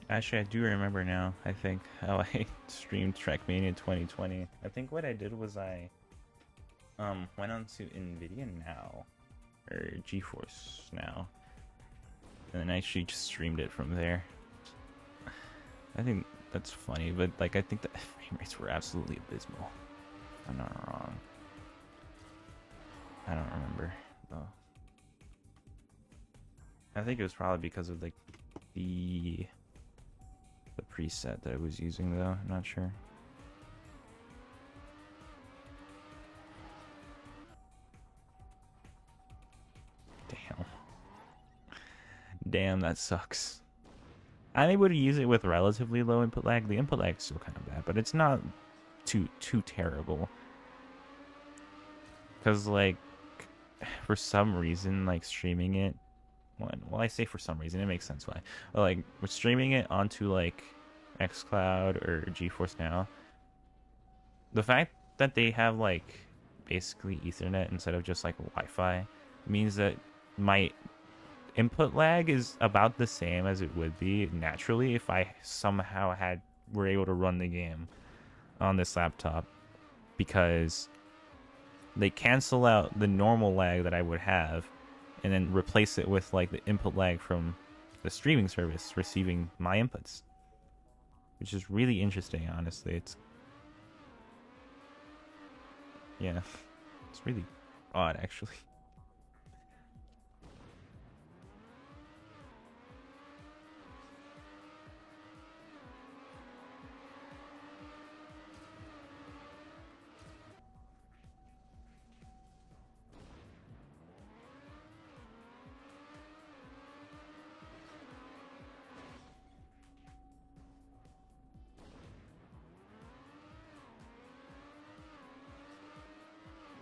Actually, I do remember now, I think, how I streamed Trackmania 2020. I think what I did was I went onto NVIDIA Now, or GeForce Now, and then I actually just streamed it from there. I think that's funny, but like I think the frame rates were absolutely abysmal. If I'm not wrong. I don't remember though. I think it was probably because of like the preset that I was using though. I'm not sure. Damn, that sucks. I'm able to use it with relatively low input lag. The input lag is still kind of bad, but it's not too terrible. Because like for some reason, like streaming it Well, I say for some reason, it makes sense why. Like, we're streaming it onto like xCloud or GeForce Now. The fact that they have like basically Ethernet instead of just like Wi-Fi means that my input lag is about the same as it would be naturally if I somehow were able to run the game on this laptop, because they cancel out the normal lag that I would have and then replace it with like the input lag from the streaming service receiving my inputs, which is really interesting. Honestly, yeah, it's really odd actually.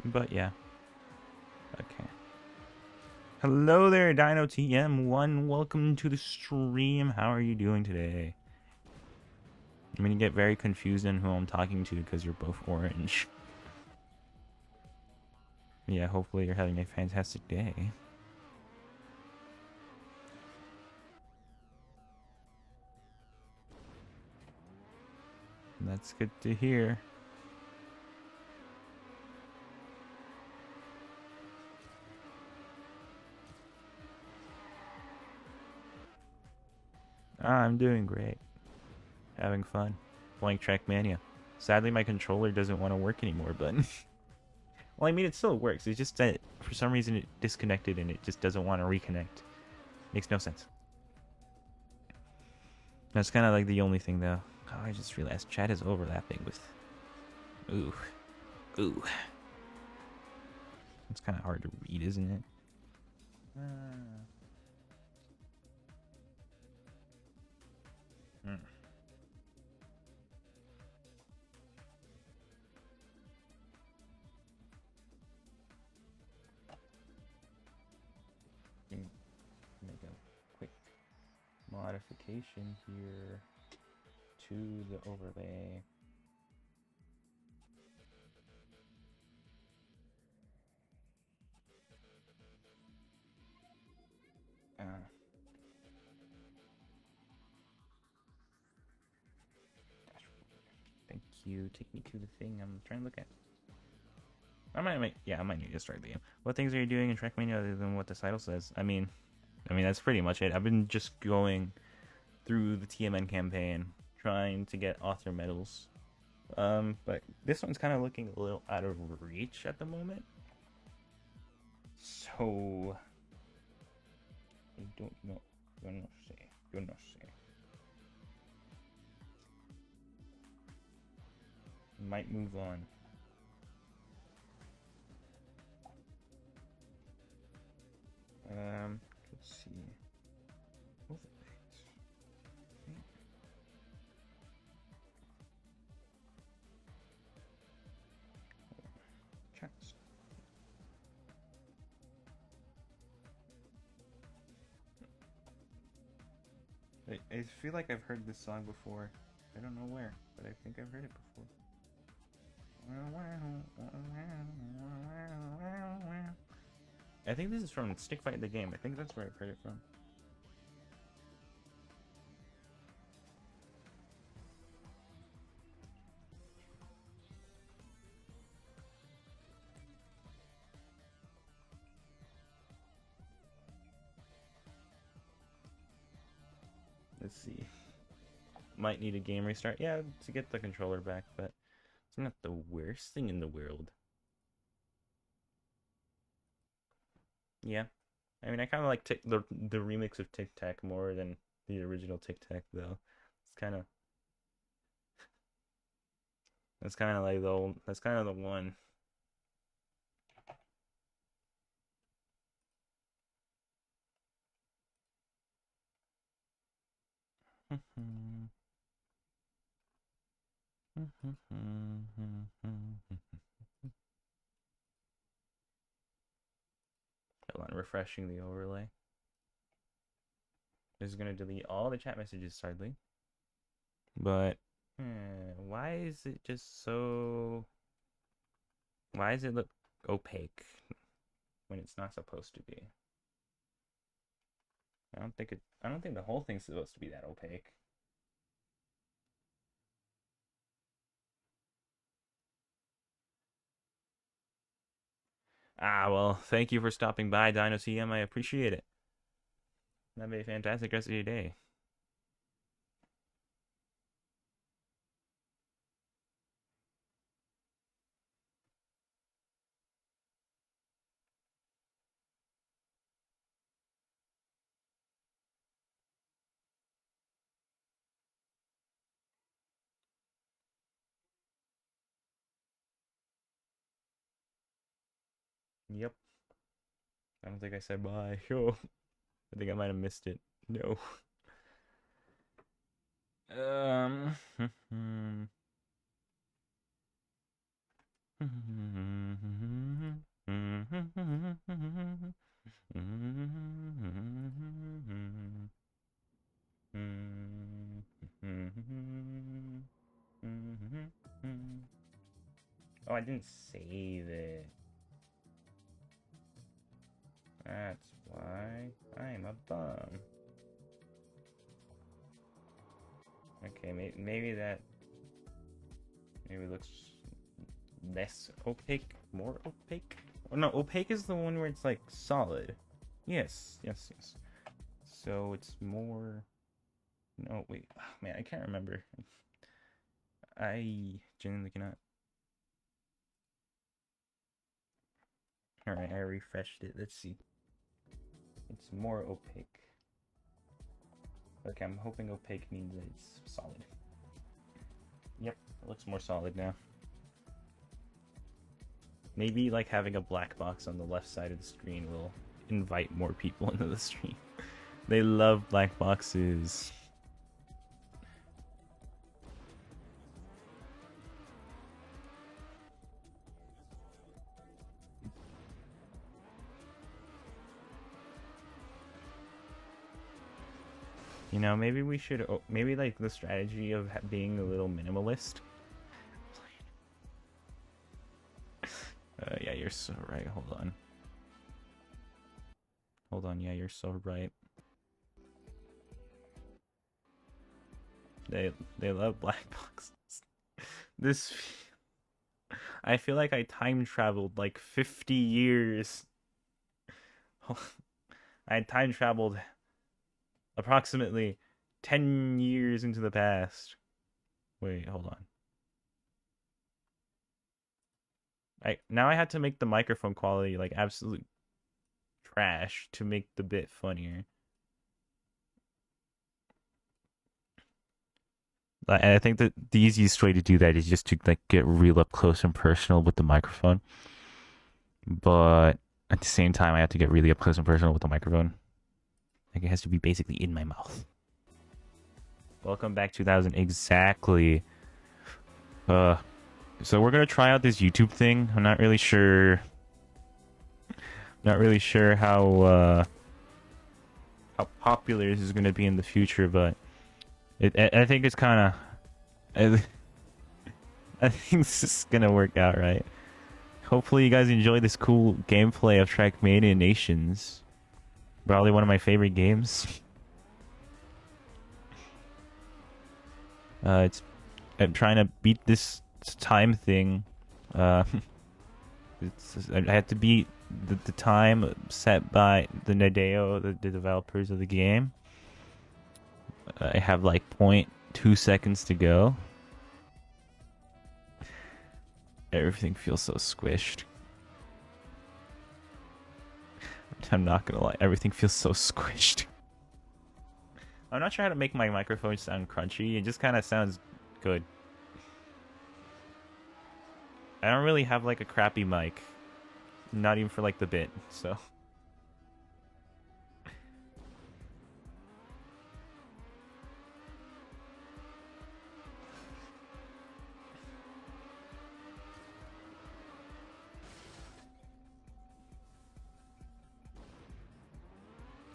But yeah, okay. Hello there, Dino TM1. Welcome to the stream. How are you doing today? I'm gonna get very confused in who I'm talking to because you're both orange. Yeah, hopefully you're having a fantastic day. That's good to hear. I'm doing great. Having fun. Playing Trackmania. Sadly, my controller doesn't want to work anymore, but... well, I mean, it still works. It's just that for some reason it disconnected and it just doesn't want to reconnect. Makes no sense. That's kind of like the only thing, though. Oh, I just realized chat is overlapping with... Ooh. Ooh. It's kind of hard to read, isn't it? Mm. Make a quick modification here to the overlay. Thank you. Take me to the thing I'm trying to look at. I might need to start the game. What things are you doing in Trackmania other than what the title says? I mean that's pretty much it. I've been just going through the TMN campaign, trying to get author medals. But this one's kind of looking a little out of reach at the moment. So I don't know. Yo no sé. Might move on. Let's see. Overlays. Chats. I feel like I've heard this song before. I don't know where, but I think I've heard it before. I think this is from Stick Fight the Game. I think that's where I've heard it from. Let's see. Might need a game restart. Yeah, to get the controller back, but it's not the worst thing in the world. Yeah. I mean, I kind of like the remix of Tic Tac more than the original Tic Tac, though. It's kind of that's kind of like the old. That's kind of the one. Hold on, refreshing the overlay. This is gonna delete all the chat messages, sadly. But why is it just so? Why does it look opaque when it's not supposed to be? I don't think the whole thing's supposed to be that opaque. Ah, well, thank you for stopping by, Dino CM. I appreciate it. Have a fantastic rest of your day. Yep. I don't think I said bye. Oh, I think I might have missed it. No. Oh, I didn't save it. That's why I'm a bum. Okay, maybe maybe looks less opaque, more opaque. Oh no, opaque is the one where it's like solid. Yes. So it's more. No, wait, oh, man, I can't remember. I genuinely cannot. All right, I refreshed it. Let's see. It's more opaque. Okay, I'm hoping opaque means that it's solid. Yep, it looks more solid now. Maybe like having a black box on the left side of the screen will invite more people into the stream. They love black boxes. You know, maybe we should, maybe like the strategy of being a little minimalist. Yeah, you're so right. Hold on. Yeah, you're so right. They love black boxes. This, I feel like I time traveled like 50 years. I time traveled approximately 10 years into the past. Wait, hold on. Now I had to make the microphone quality like absolute trash to make the bit funnier. And I think that the easiest way to do that is just to like get real up close and personal with the microphone. But at the same time, I have to get really up close and personal with the microphone. Like it has to be basically in my mouth. Welcome back, 2000. Exactly. So we're gonna try out this YouTube thing. I'm not really sure. How popular this is gonna be in the future, but I think it's kind of. I think this is gonna work out right. Hopefully you guys enjoy this cool gameplay of Trackmania Nations. Probably one of my favorite games. I'm trying to beat this time thing. I had to beat the time set by the Nadeo, the developers of the game. I have like 0.2 seconds to go. Everything feels so squished. I'm not gonna lie, everything feels so squished. I'm not sure how to make my microphone sound crunchy. It just kind of sounds good. I don't really have like a crappy mic. Not even for like the bit, so.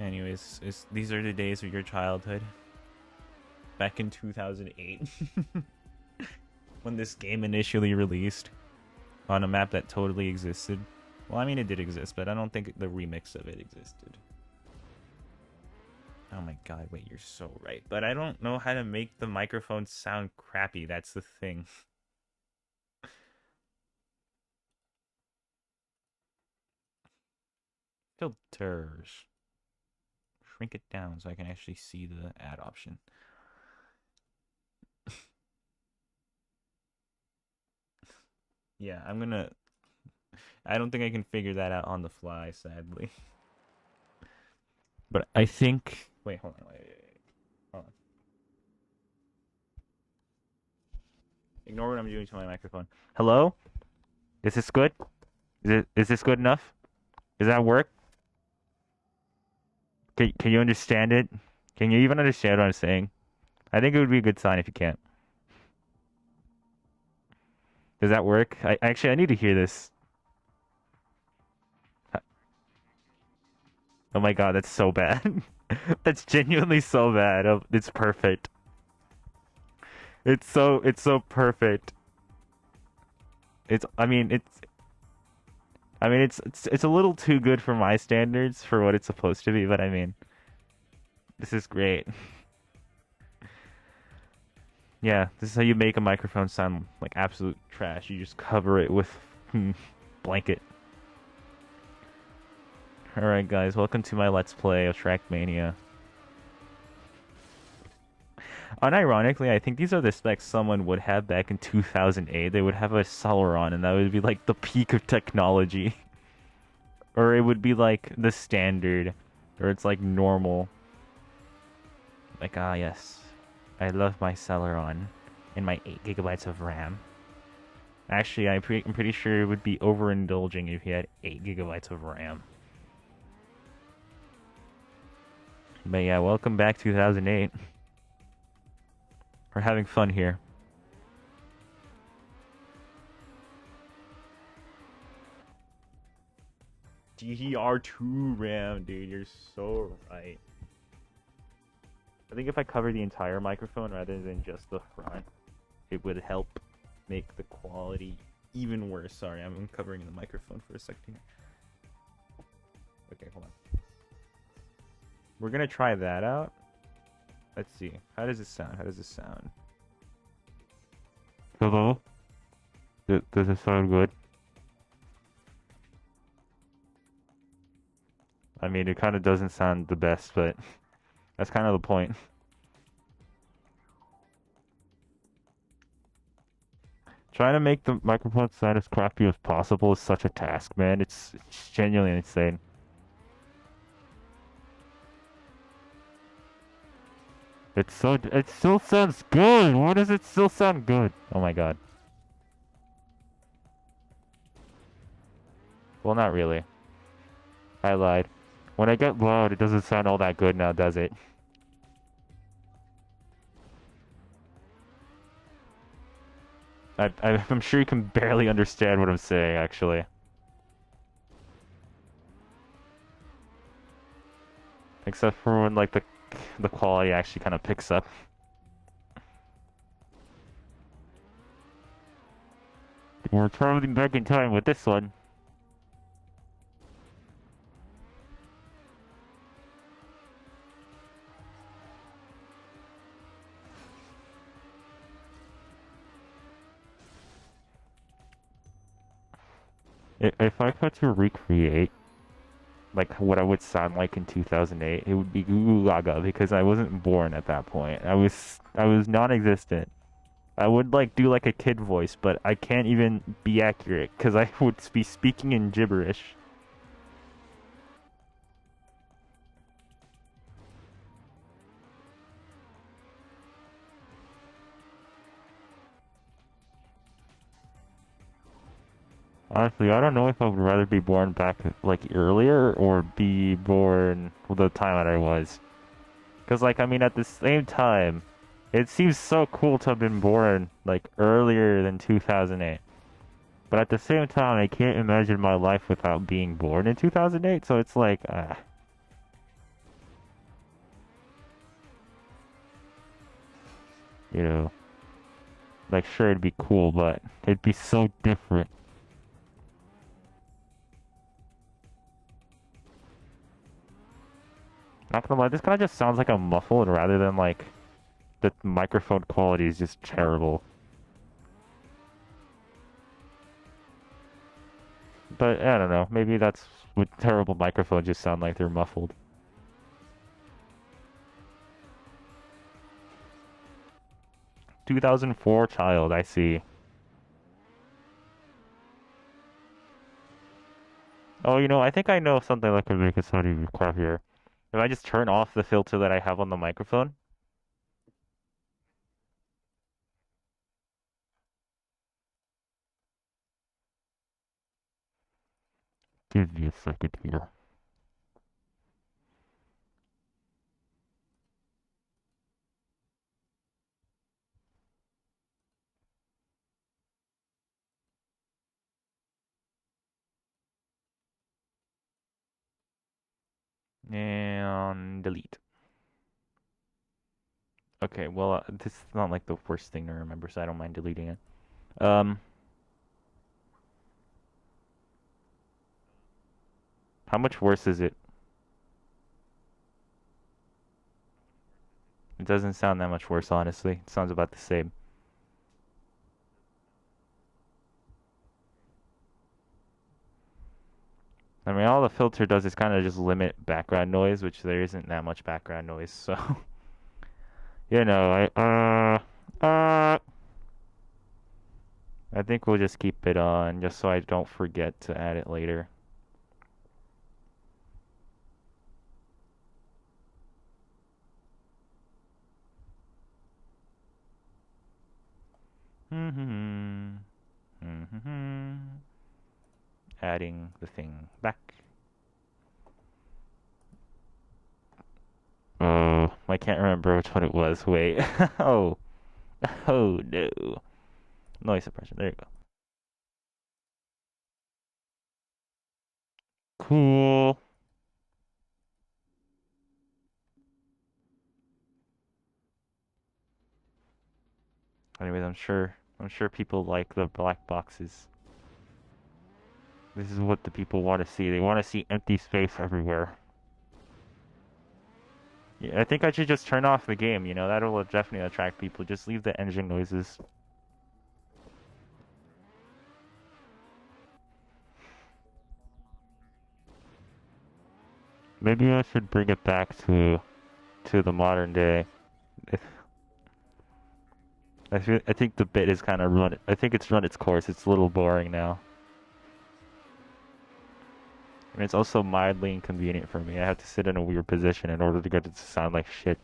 Anyways, these are the days of your childhood. Back in 2008. When this game initially released. On a map that totally existed. Well, I mean, it did exist, but I don't think the remix of it existed. Oh my god, wait, you're so right. But I don't know how to make the microphone sound crappy. That's the thing. Filters. Shrink it down so I can actually see the add option. Yeah, I don't think I can figure that out on the fly, sadly. But I think... Wait, hold on. Wait. Hold on. Ignore what I'm doing to my microphone. Hello? Is this good? Is this good enough? Does that work? Can you understand it? Can you even understand what I'm saying? I think it would be a good sign if you can't. Does that work? I need to hear this. Oh my god, that's so bad. That's genuinely so bad. It's perfect. It's so perfect. It's a little too good for my standards for what it's supposed to be, but I mean, this is great. Yeah, this is how you make a microphone sound like absolute trash. You just cover it with blanket. Alright guys, welcome to my Let's Play of Trackmania. Unironically, I think these are the specs someone would have back in 2008. They would have a Celeron, and that would be like the peak of technology. Or it would be like the standard, or it's like normal. Like, ah yes, I love my Celeron and my 8 gigabytes of RAM. Actually, I'm pretty sure it would be overindulging if you had 8 gigabytes of RAM. But yeah, welcome back 2008. We're having fun here. DDR2 RAM, dude, you're so right. I think if I cover the entire microphone rather than just the front, it would help make the quality even worse. Sorry, I'm covering the microphone for a second here. Okay, hold on. We're gonna try that out. Let's see. How does it sound? Hello? Does it sound good? I mean, it kind of doesn't sound the best, but that's kind of the point. Trying to make the microphone sound as crappy as possible is such a task, man. It's genuinely insane. It still sounds good. Why does it still sound good? Oh my god. Well, not really. I lied. When I get loud, it doesn't sound all that good now, does it? I'm sure you can barely understand what I'm saying, actually. Except for when, like, the quality actually kind of picks up. We're traveling back in time with this one. If I had to recreate like what I would sound like in 2008, it would be Goo Goo Gaga because I wasn't born at that point. I was non-existent. I would like do like a kid voice, but I can't even be accurate because I would be speaking in gibberish. Honestly, I don't know if I would rather be born back like earlier or be born the time that I was. Because like I mean at the same time, it seems so cool to have been born like earlier than 2008. But at the same time, I can't imagine my life without being born in 2008, so it's like, You know, like sure it'd be cool, but it'd be so different. Not gonna lie, this kind of just sounds like a muffled rather than like the microphone quality is just terrible. But I don't know, maybe that's what terrible microphones just sound like they're muffled. 2004 child, I see. Oh, I think I know something that could make it sound even crappier. If I just turn off the filter that I have on the microphone, give me a second here. And delete. Okay, well, this is not like the worst thing to remember, so I don't mind deleting it. Um, how much worse is it? It doesn't sound that much worse, honestly. It sounds about the same. I mean, all the filter does is kind of just limit background noise, which there isn't that much background noise, so I think we'll just keep it on just so I don't forget to add it later. Adding the thing back. Oh, I can't remember which one it was. Wait. Oh. Oh no. Noise suppression. There you go. Cool. Anyways, I'm sure people like the black boxes. This is what the people want to see. They want to see empty space everywhere. Yeah, I think I should just turn off the game, that'll definitely attract people. Just leave the engine noises. Maybe I should bring it back to the modern day. I think the bit is kind of run. I think it's run its course. It's a little boring now. And it's also mildly inconvenient for me. I have to sit in a weird position in order to get it to sound like shit.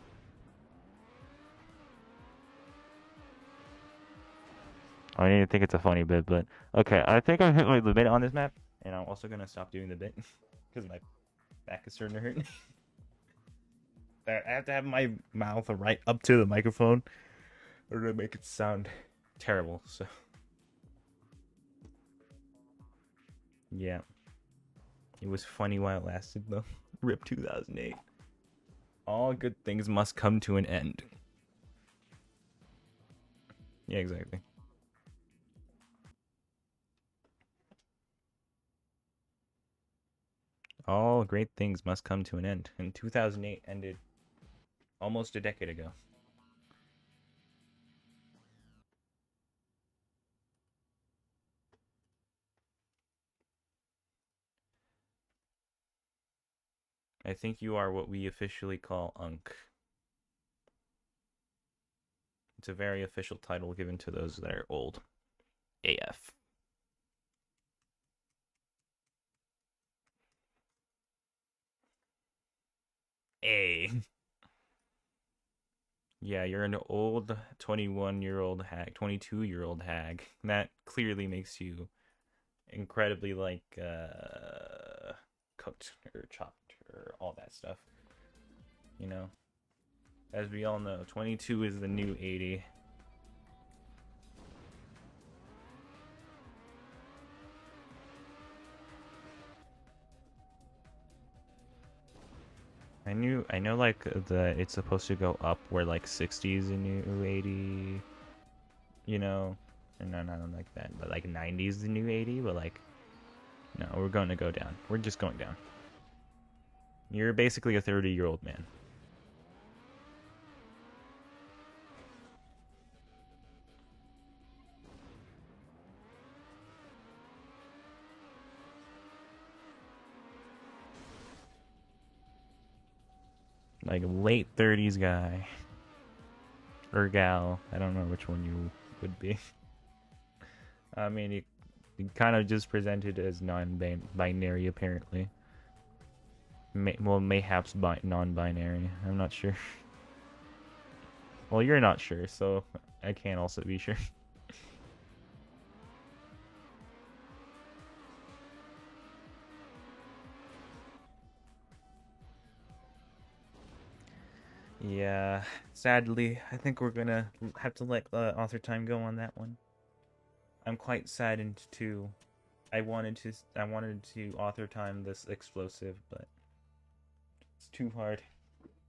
I don't even think it's a funny bit, but okay. I think I hit my limit on this map, and I'm also gonna stop doing the bit because my back is starting to hurt. I have to have my mouth right up to the microphone or to make it sound terrible. So yeah, it was funny while it lasted though. Rip 2008. All good things must come to an end. Yeah, exactly. All great things must come to an end. And 2008 ended almost a decade ago. I think you are what we officially call Unk. It's a very official title given to those that are old. AF. A. Yeah, you're an old 21-year-old hag, 22-year-old hag. That clearly makes you incredibly cooked or chopped or all that stuff. You know, as we all know, 22 is the new 80. I know like it's supposed to go up where like 60 is the new 80, you know, and no, not like that, but like 90 is the new 80, but like no, we're going to go down. We're just going down. You're basically a 30-year-old man. Like late 30s guy or gal. I don't know which one you would be. I mean, you kind of just presented as non-binary apparently. Well, mayhaps non-binary. I'm not sure. Well, you're not sure, so I can't also be sure. Yeah, sadly, I think we're gonna have to let author time go on that one. I'm quite saddened too. I wanted to author time this explosive, but it's too hard.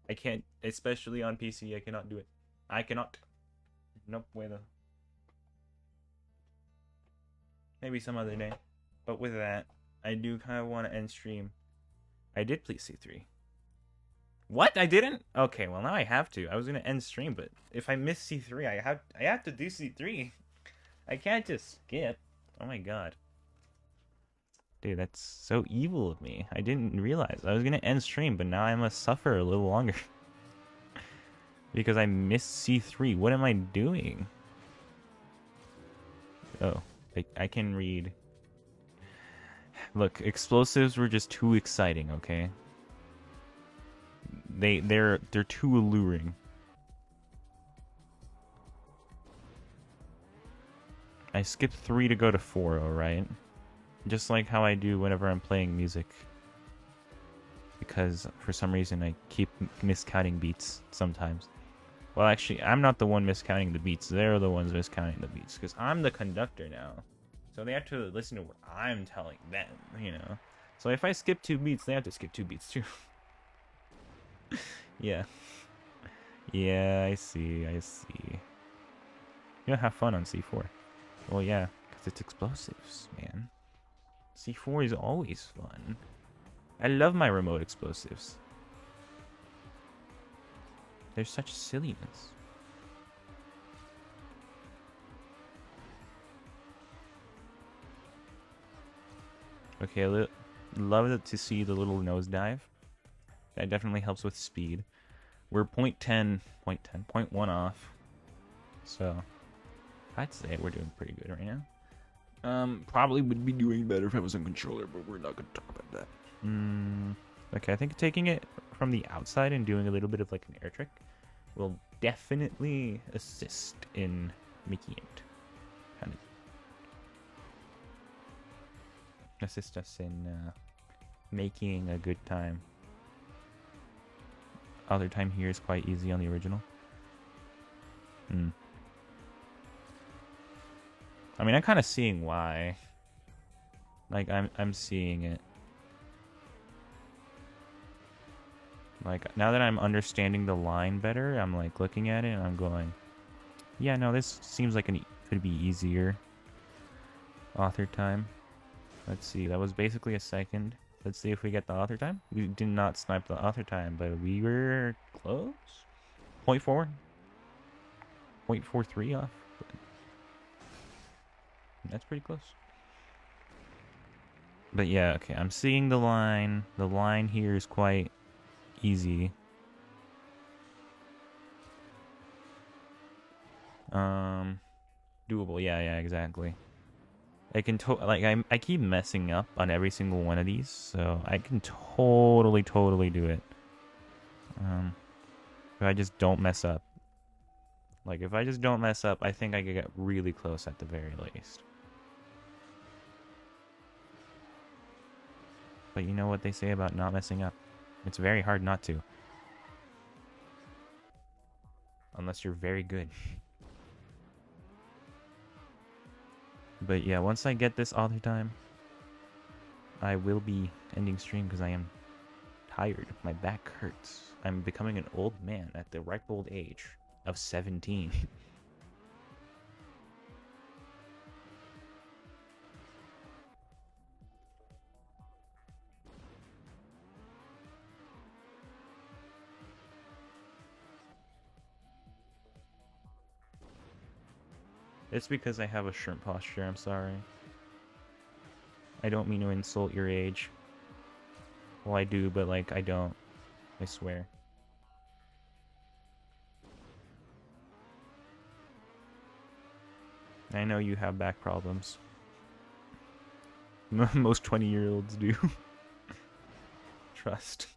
I can't, especially on PC. I cannot do it. I cannot. Nope. Puedo. Maybe some other day. But with that, I do kind of want to end stream. I did please C3. What? I didn't? Okay, well now I have to. I was gonna end stream, but if I miss C3, I have to do C3. I can't just skip. Oh my god. Dude, that's so evil of me. I didn't realize. I was gonna end stream, but now I must suffer a little longer. Because I missed C3. What am I doing? Oh, I can read. Look, explosives were just too exciting, okay? They're too alluring. I skipped 3 to go to 4, alright? Just like how I do whenever I'm playing music. Because for some reason I keep miscounting beats sometimes. Well, actually, I'm not the one miscounting the beats. They're the ones miscounting the beats. Because I'm the conductor now. So they have to listen to what I'm telling them, you know? So if I skip 2 beats, they have to skip 2 beats too. Yeah. Yeah, I see. You don't have fun on C4. Well, yeah, because it's explosives, man. C4 is always fun. I love my remote explosives. They're such silliness. Okay, love to see the little nosedive. That definitely helps with speed. We're 0.1 off. So, I'd say we're doing pretty good right now. Probably would be doing better if I was on controller, but we're not going to talk about that. Okay, I think taking it from the outside and doing a little bit of like an air trick will definitely assist in making it kind of assist us in making a good time. Other time here is quite easy on the original. I mean, I'm kind of seeing why. Like, I'm seeing it. Like, now that I'm understanding the line better, I'm like looking at it and I'm going, yeah, no, this seems like could be easier. Author time. Let's see, that was basically a second. Let's see if we get the author time. We did not snipe the author time, but we were close. 0.4. 0.43 off. But that's pretty close. But yeah, okay, I'm seeing the line. The line here is quite easy. Doable. Yeah, exactly. I can I keep messing up on every single one of these, so I can totally do it. If I just don't mess up. Like, if I just don't mess up, I think I could get really close at the very least. But you know what they say about not messing up? It's very hard not to. Unless you're very good. But yeah, once I get this author time, I will be ending stream because I am tired. My back hurts. I'm becoming an old man at the ripe old age of 17. It's because I have a shrimp posture, I'm sorry. I don't mean to insult your age. Well, I do, but like, I don't. I swear. I know you have back problems. Most 20-year-olds do. Trust.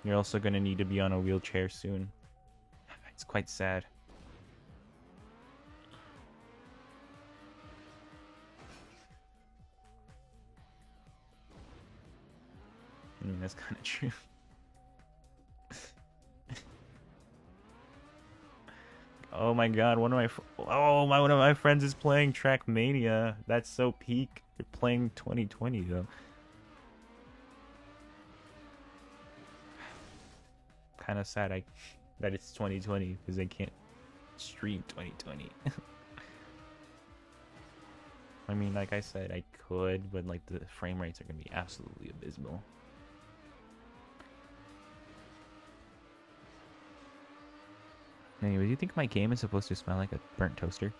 You're also gonna need to be on a wheelchair soon. It's quite sad. I mean, that's kind of true. Oh my god, one of my friends is playing Trackmania. That's so peak. They're playing 2020 though. Kind of sad that it's 2020 because they can't stream 2020. I mean, like I said, I could, but like the frame rates are gonna be absolutely abysmal. Anyway, do you think my game is supposed to smell like a burnt toaster?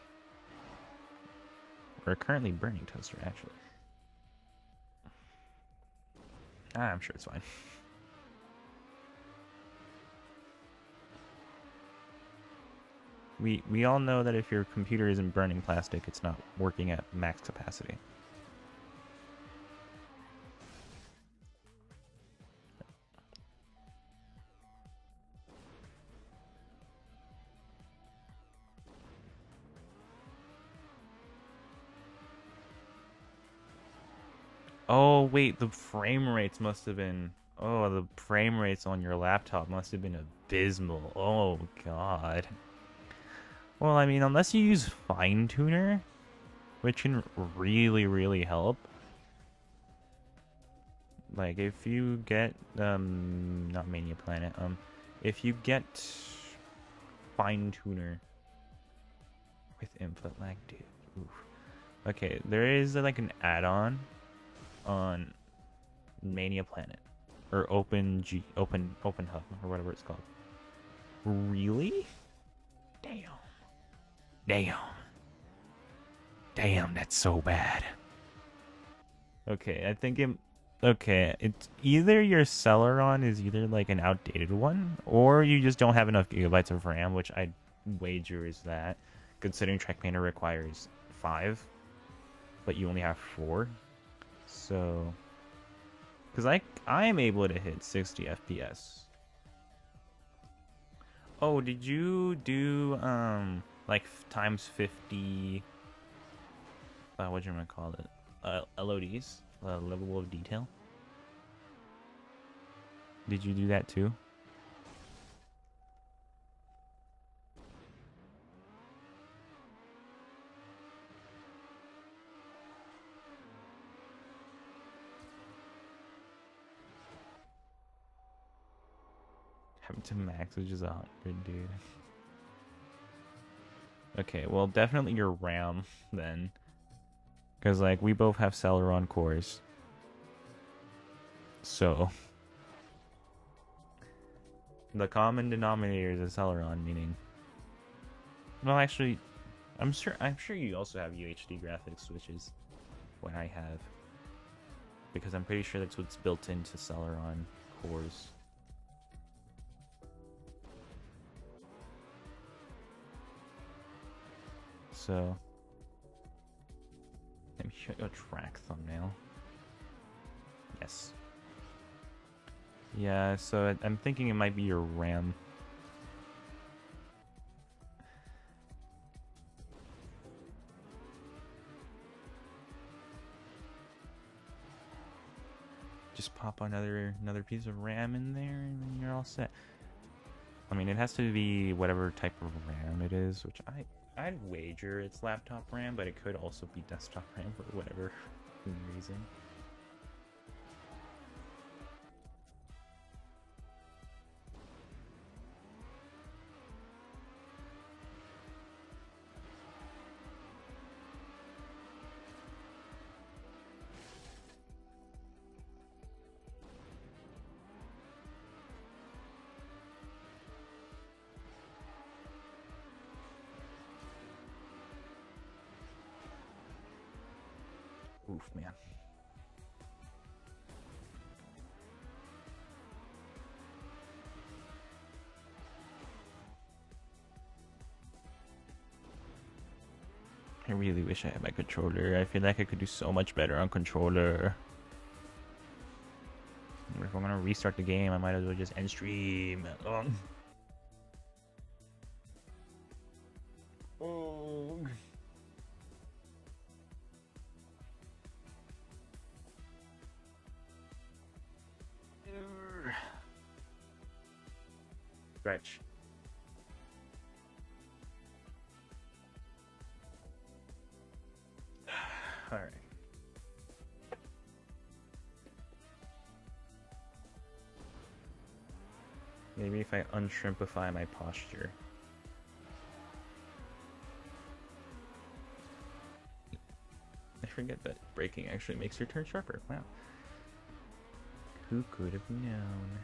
Or a currently burning toaster, actually. I'm sure it's fine. We all know that if your computer isn't burning plastic, it's not working at max capacity. Oh, wait, the frame rates must have been... Oh, the frame rates on your laptop must have been abysmal. Oh, God. Well, I mean, unless you use Fine Tuner, which can really, really help. Like, if you get, not Mania Planet, if you get Fine Tuner with input lag, dude, oof. Okay, there is, like, an add-on on Mania Planet, or Open Hub, or whatever it's called. Really? Damn, that's so bad. Okay, I think it's either your Celeron is either like an outdated one, or you just don't have enough gigabytes of RAM, which I'd wager is that, considering Trackmania requires 5, but you only have 4. So, because I am able to hit 60 FPS. Oh, did you do like times 50? What do you want to call it? LODs, level of detail. Did you do that too? Having to max, which is 100, dude. Okay, well, definitely your RAM then. Because, like, we both have Celeron cores. So, the common denominator is a Celeron, meaning... Well, actually, I'm sure you also have UHD graphics, which is what I have. Because I'm pretty sure that's what's built into Celeron cores. So, let me show you a track thumbnail. Yes. Yeah, so I'm thinking it might be your RAM. Just pop another piece of RAM in there and you're all set. I mean, it has to be whatever type of RAM it is, which I'd wager it's laptop RAM, but it could also be desktop RAM for whatever reason. Oof, man. I really wish I had my controller. I feel like I could do so much better on controller. If I'm gonna restart the game, I might as well just end stream. Oh. Stretch. All right. Maybe if I unshrimpify my posture. I forget that braking actually makes your turn sharper. Wow. Who could have known?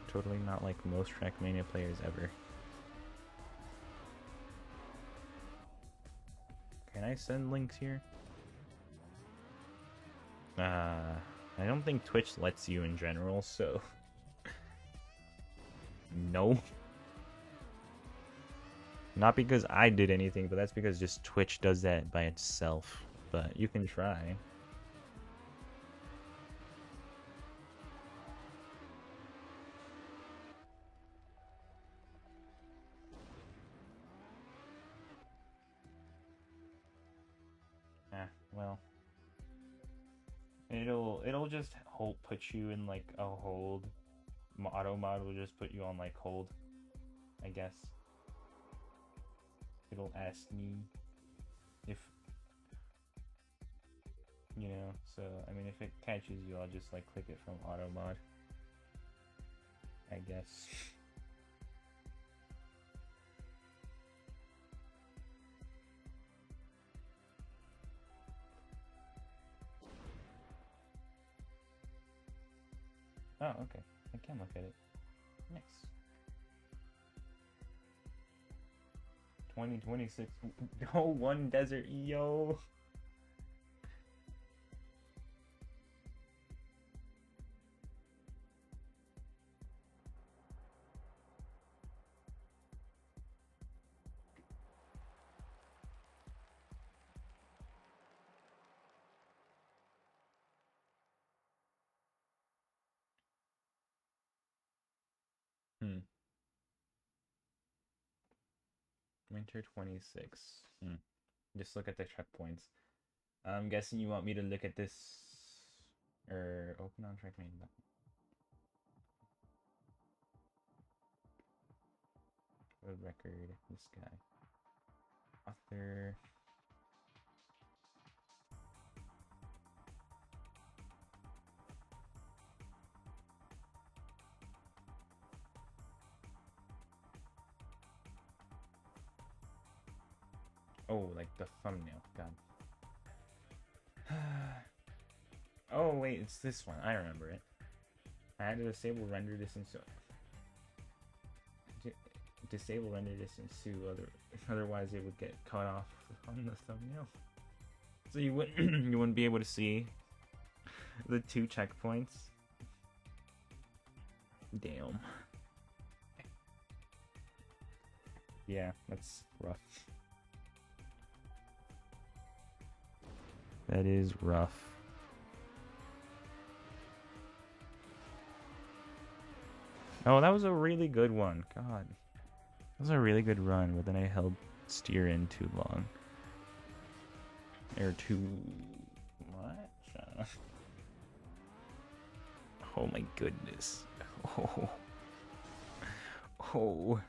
Totally not like most Trackmania players ever. Can I send links here? I don't think Twitch lets you in general, so... No. Not because I did anything, but that's because just Twitch does that by itself. But you can try. Well, it'll just put you in like a hold. Auto mod will just put you on like hold, I guess. It'll ask me if, you know, so I mean if it catches you, I'll just like click it from auto mod, I guess. Oh, okay. I can look at it. Nice. 2026. Oh, one desert. Yo. Winter 26. Just look at the checkpoints. I'm guessing you want me to look at this, or open on track main button. Road record, this guy. Author. Oh, like the thumbnail. God. Oh, wait, it's this one. I remember it. I had to disable render distance. Disable render distance too, otherwise it would get cut off on the thumbnail. So you wouldn't you wouldn't be able to see the 2 checkpoints. Damn. Yeah, that's rough. That is rough. Oh, that was a really good one. God. That was a really good run, but then I held steer in too long. Or too much? Oh my goodness. Oh. Oh.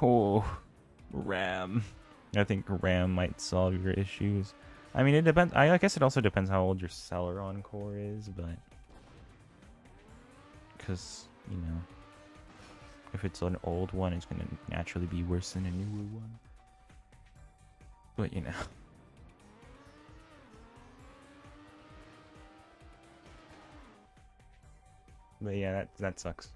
Oh. RAM. I think RAM might solve your issues. I mean, it depends. I guess it also depends how old your Celeron core is, but because you know, if it's an old one, it's gonna naturally be worse than a newer one. But you know. But yeah, that sucks.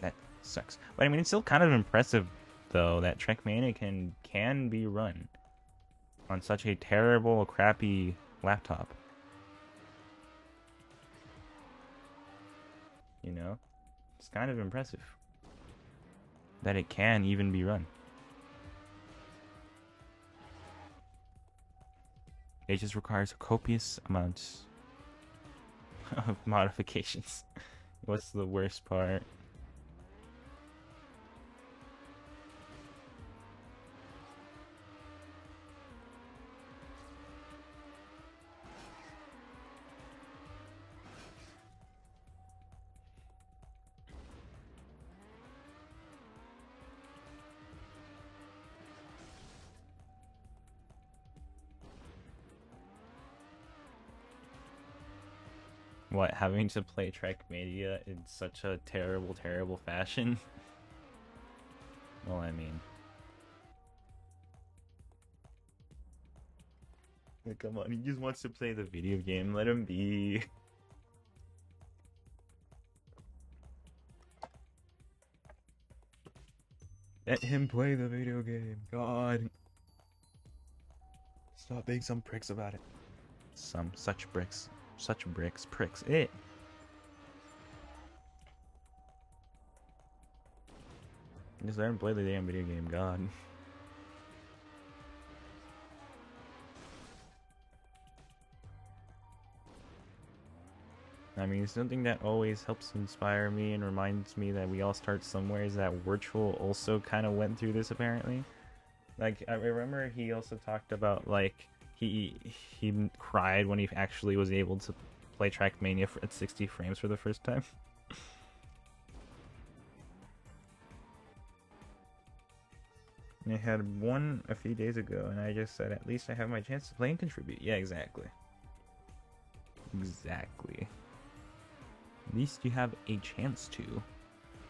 That sucks. But I mean, it's still kind of impressive, though, that Trackmania can be run on such a terrible, crappy laptop. You know, it's kind of impressive that it can even be run. It just requires copious amounts of modifications. What's the worst part? What, having to play Trackmania in such a terrible, terrible fashion? Well, I mean... Come on, he just wants to play the video game. Let him be. Let him play the video game. God. Stop being some pricks about it. Such bricks. Such bricks. Pricks. Just let him play the damn video game. God. I mean, something that always helps inspire me and reminds me that we all start somewhere is that Virtual also kind of went through this, apparently. Like, I remember he also talked about, like, he cried when he actually was able to play Trackmania at 60 frames for the first time. And I had one a few days ago, and I just said, at least I have my chance to play and contribute. Yeah, exactly. Exactly. At least you have a chance to.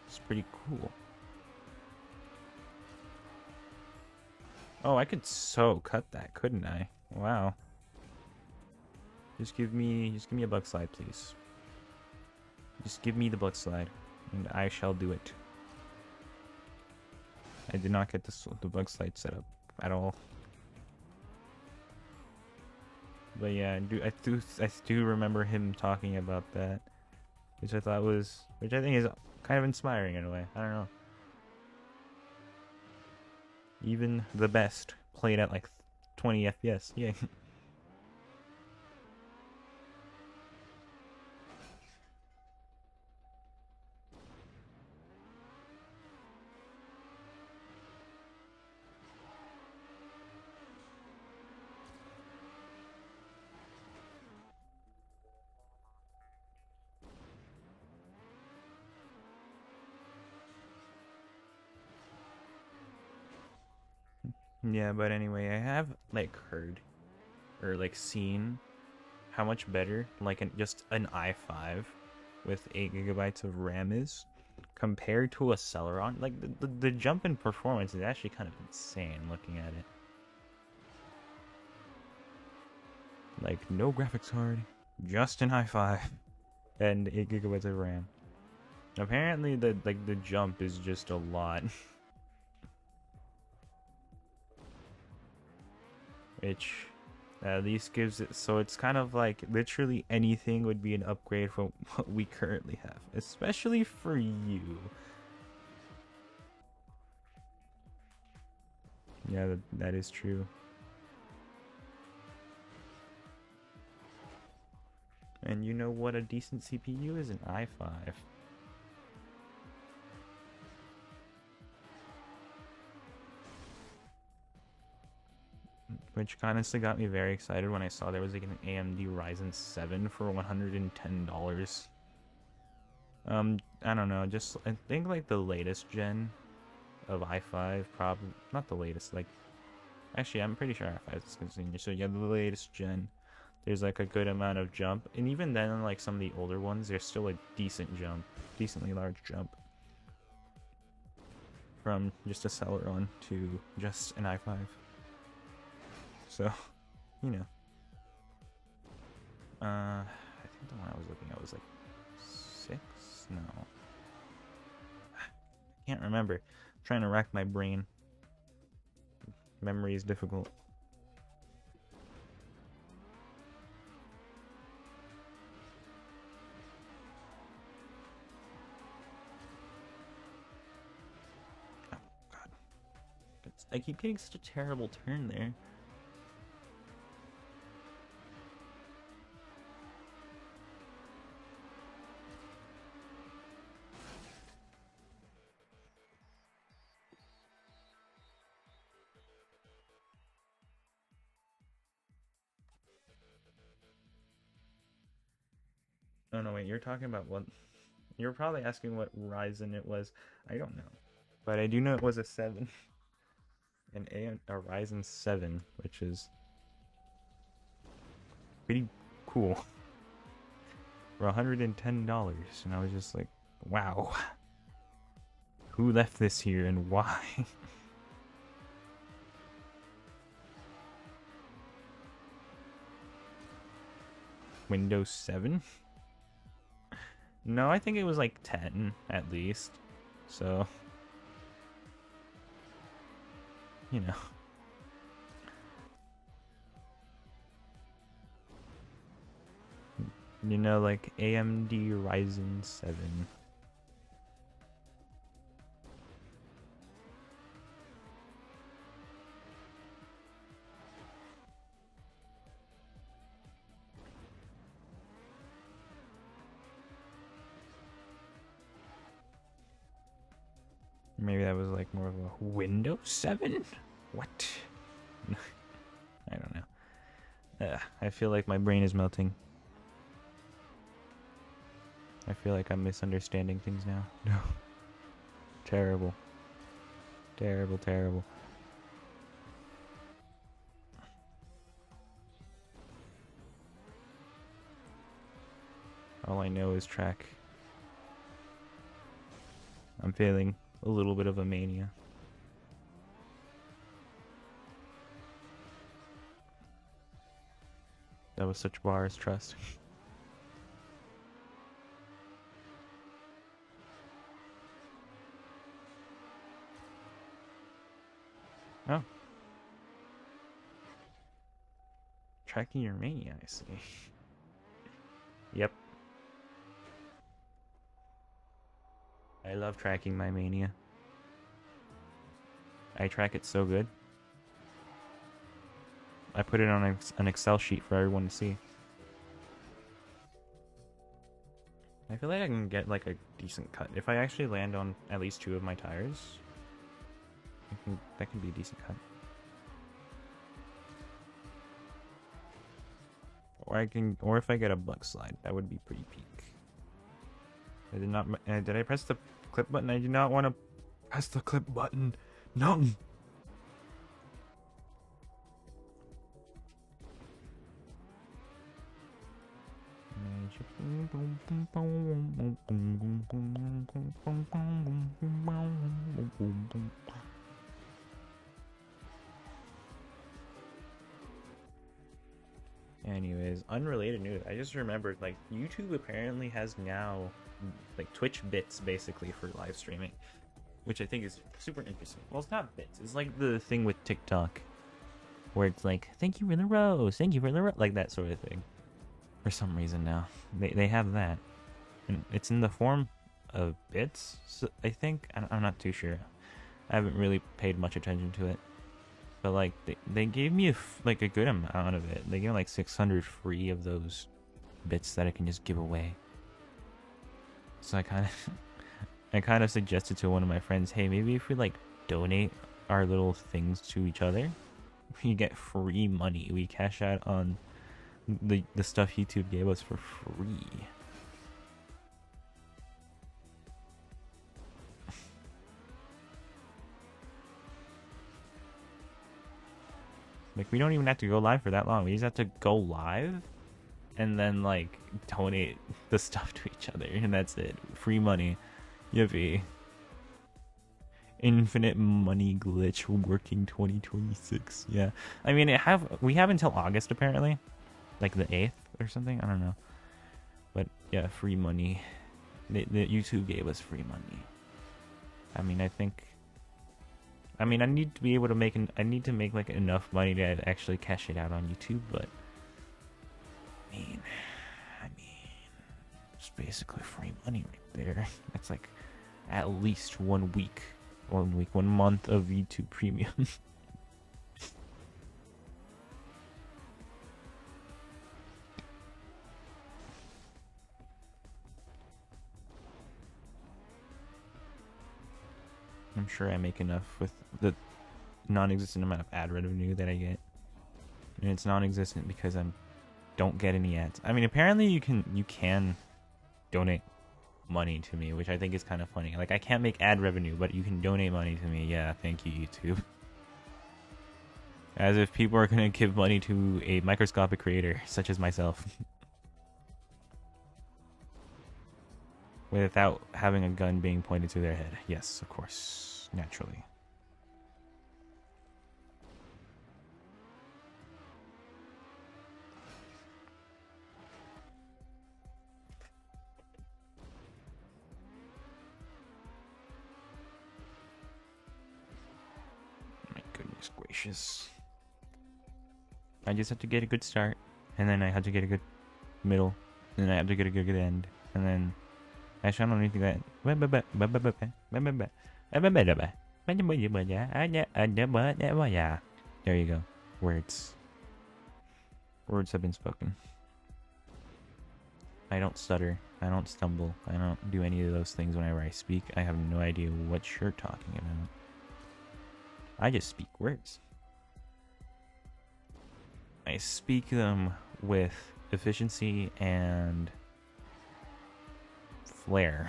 It's pretty cool. Oh, I could so cut that, couldn't I? Wow. Just give me a bug slide, please. Just give me the bug slide, and I shall do it. I did not get the bug slide set up at all. But yeah, I do remember him talking about that, which I think is kind of inspiring in a way. I don't know. Even the best played at like 20 FPS. Yeah. Yeah, but anyway, I have like heard or like seen how much better like just an i5 with 8 gigabytes of RAM is compared to a Celeron. Like the jump in performance is actually kind of insane looking at it. Like no graphics card, just an i5 and 8 gigabytes of RAM. Apparently the jump is just a lot. Which at least gives it, so it's kind of like literally anything would be an upgrade from what we currently have, especially for you. Yeah, that is true. And you know what a decent CPU is? An i5. Which honestly got me very excited when I saw there was like an AMD Ryzen 7 for $110. I don't know, just I think like the latest gen of i5, probably not the latest. Like, actually, I'm pretty sure i5 is continuous. So yeah, the latest gen, there's like a good amount of jump, and even then, like some of the older ones, there's still a decent jump, decently large jump from just a Celeron to just an i5. So, you know, I think the one I was looking at was like 6. No, I can't remember. I'm trying to rack my brain. Memory is difficult. I keep getting such a terrible turn there. Oh no, wait, you're talking about what? You're probably asking what Ryzen it was. I don't know. But I do know it was a 7. A Ryzen 7, which is pretty cool. For $110. And I was just like, wow. Who left this here and why? Windows 7? No, I think it was like 10 at least. So, you know. You know, like AMD Ryzen 7. Maybe that was like more of a Windows 7? What? I don't know. I feel like my brain is melting. I feel like I'm misunderstanding things now. No. Terrible. Terrible, terrible. All I know is track. I'm feeling a little bit of a mania. That was such bars, trust. Oh. Tracking your mania, I see. Yep. I love tracking my mania. I track it so good. I put it on an Excel sheet for everyone to see. I feel like I can get like a decent cut. If I actually land on at least 2 of my tires, that can be a decent cut. Or if I get a buck slide, that would be pretty peak. I did not. Did I press the clip button? I do not want to press the clip button. No. Anyways, unrelated news. I just remembered, like, YouTube apparently has now, like, Twitch bits, basically, for live streaming. Which I think is super interesting. Well, it's not bits. It's like the thing with TikTok. Where it's like, thank you for the rose, thank you for the rose. Like, that sort of thing. For some reason now. They have that. And it's in the form of bits, so I think. I'm not too sure. I haven't really paid much attention to it. But like they gave me like a good amount of it. They gave me like 600 free of those bits that I can just give away. So I kind of suggested to one of my friends, hey, maybe if we like donate our little things to each other, we get free money. We cash out on the stuff YouTube gave us for free. Like, we don't even have to go live for that long. We just have to go live and then, like, donate the stuff to each other. And that's it. Free money. Yippee. Infinite money glitch working 2026. Yeah. I mean, we have until August, apparently. Like the 8th or something. I don't know. But, yeah, free money. The YouTube gave us free money. I mean, I need to be able to make I need to make like enough money to actually cash it out on YouTube, but I mean, it's basically free money right there. That's like at least 1 week, 1 month of YouTube Premium. I'm sure I make enough with the non-existent amount of ad revenue that I get, and it's non-existent because I don't get any ads. I mean, apparently you can donate money to me, which I think is kind of funny. Like, I can't make ad revenue, but you can donate money to me. Yeah, thank you, YouTube. As if people are gonna give money to a microscopic creator such as myself without having a gun being pointed to their head. Yes, of course, naturally. My goodness gracious. I just have to get a good start, and then I have to get a good middle, and then I have to get a good end, and then actually I don't even think that. There you go. Words. Words have been spoken. I don't stutter. I don't stumble. I don't do any of those things whenever I speak. I have no idea what you're talking about. I just speak words. I speak them with efficiency and flair.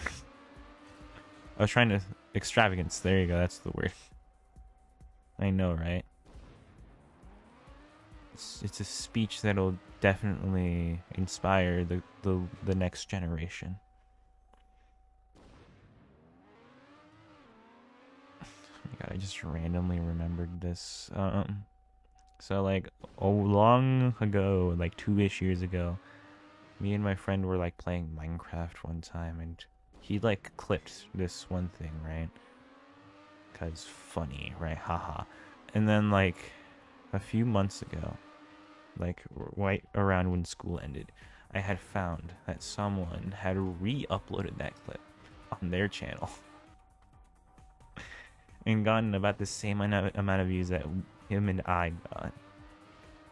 I was trying to... Extravagance. There you go. That's the word. I know, right? It's a speech that'll definitely inspire the next generation. Oh my god, I just randomly remembered this. So like long ago, like 2-ish years ago, me and my friend were like playing Minecraft one time, and he like clipped this one thing, right? Cause funny, right? Haha. And then like a few months ago, like right around when school ended, I had found that someone had re-uploaded that clip on their channel and gotten about the same amount of views that him and I got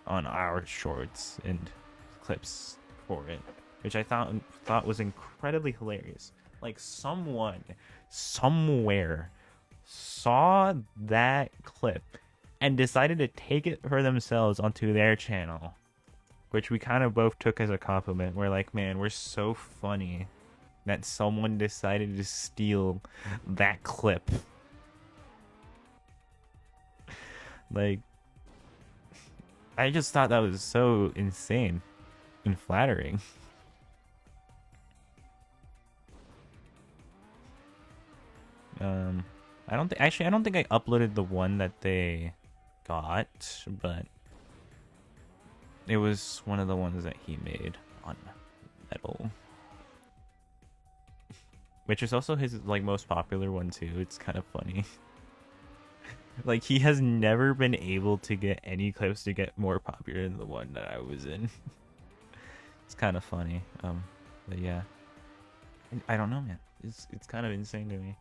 on our shorts and clips for it, which I thought was incredibly hilarious. Like, someone somewhere saw that clip and decided to take it for themselves onto their channel, which we kind of both took as a compliment. We're like, man, we're so funny that someone decided to steal that clip. Like, I just thought that was so insane and flattering. I don't think I uploaded the one that they got, but it was one of the ones that he made on metal, which is also his like most popular one too. It's kind of funny. Like, he has never been able to get any clips to get more popular than the one that I was in. It's kind of funny. But yeah, I don't know, man. It's kind of insane to me.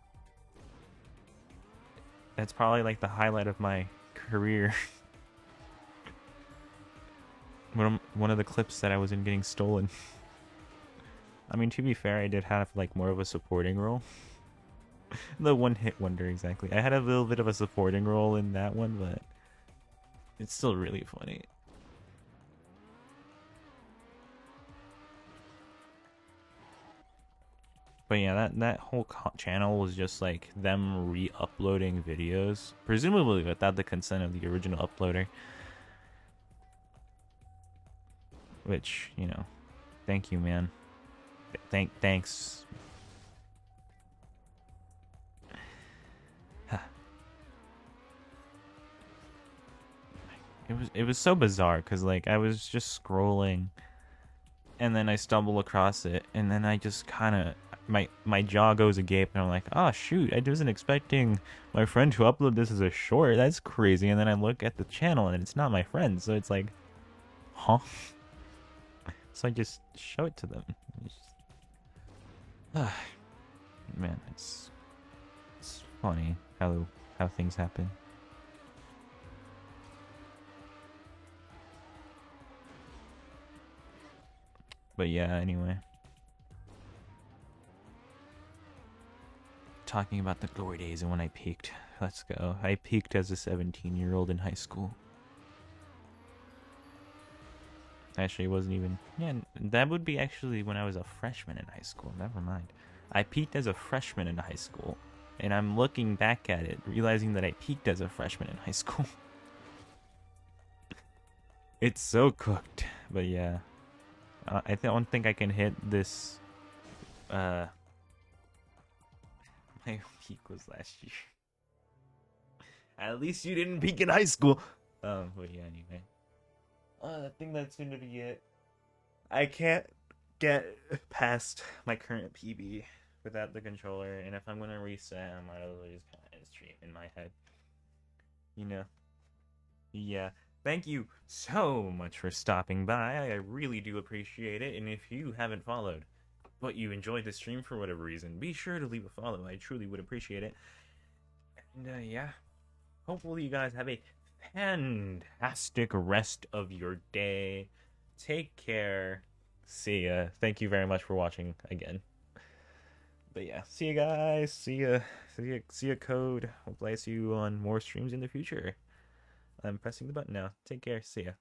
That's probably like the highlight of my career. One of the clips that I was in getting stolen. I mean, to be fair, I did have like more of a supporting role. The one-hit wonder, exactly. I had a little bit of a supporting role in that one, but it's still really funny. But yeah, that whole channel was just like them re-uploading videos, presumably without the consent of the original uploader. which, you know, thank you, man. Thanks. It was so bizarre because like I was just scrolling and then I stumble across it, and then I just kind of my jaw goes agape, and I'm like, oh shoot, I wasn't expecting my friend to upload this as a short. That's crazy. And then I look at the channel, and it's not my friend, so it's like, huh? So I just show it to them. It's just, man, it's funny how things happen. But yeah, anyway. Talking about the glory days and when I peaked. Let's go. I peaked as a 17-year-old in high school. Actually, it wasn't even... Yeah, that would be actually when I was a freshman in high school. Never mind. I peaked as a freshman in high school. And I'm looking back at it, realizing that I peaked as a freshman in high school. It's so cooked. But yeah. I don't think I can hit this... My peak was last year. At least you didn't peak in high school. But yeah, anyway. I think that's gonna be it. I can't get past my current PB without the controller, and if I'm gonna reset, I might as well just kind of stream in my head. You know? Yeah. Thank you so much for stopping by. I really do appreciate it, and if you haven't followed, but you enjoyed the stream for whatever reason, be sure to leave a follow. I truly would appreciate it. And yeah, hopefully you guys have a fantastic rest of your day. Take care. See ya. Thank you very much for watching again. But yeah, see you guys. See ya, Code. Hopefully I see you on more streams in the future. I'm pressing the button now. Take care. See ya.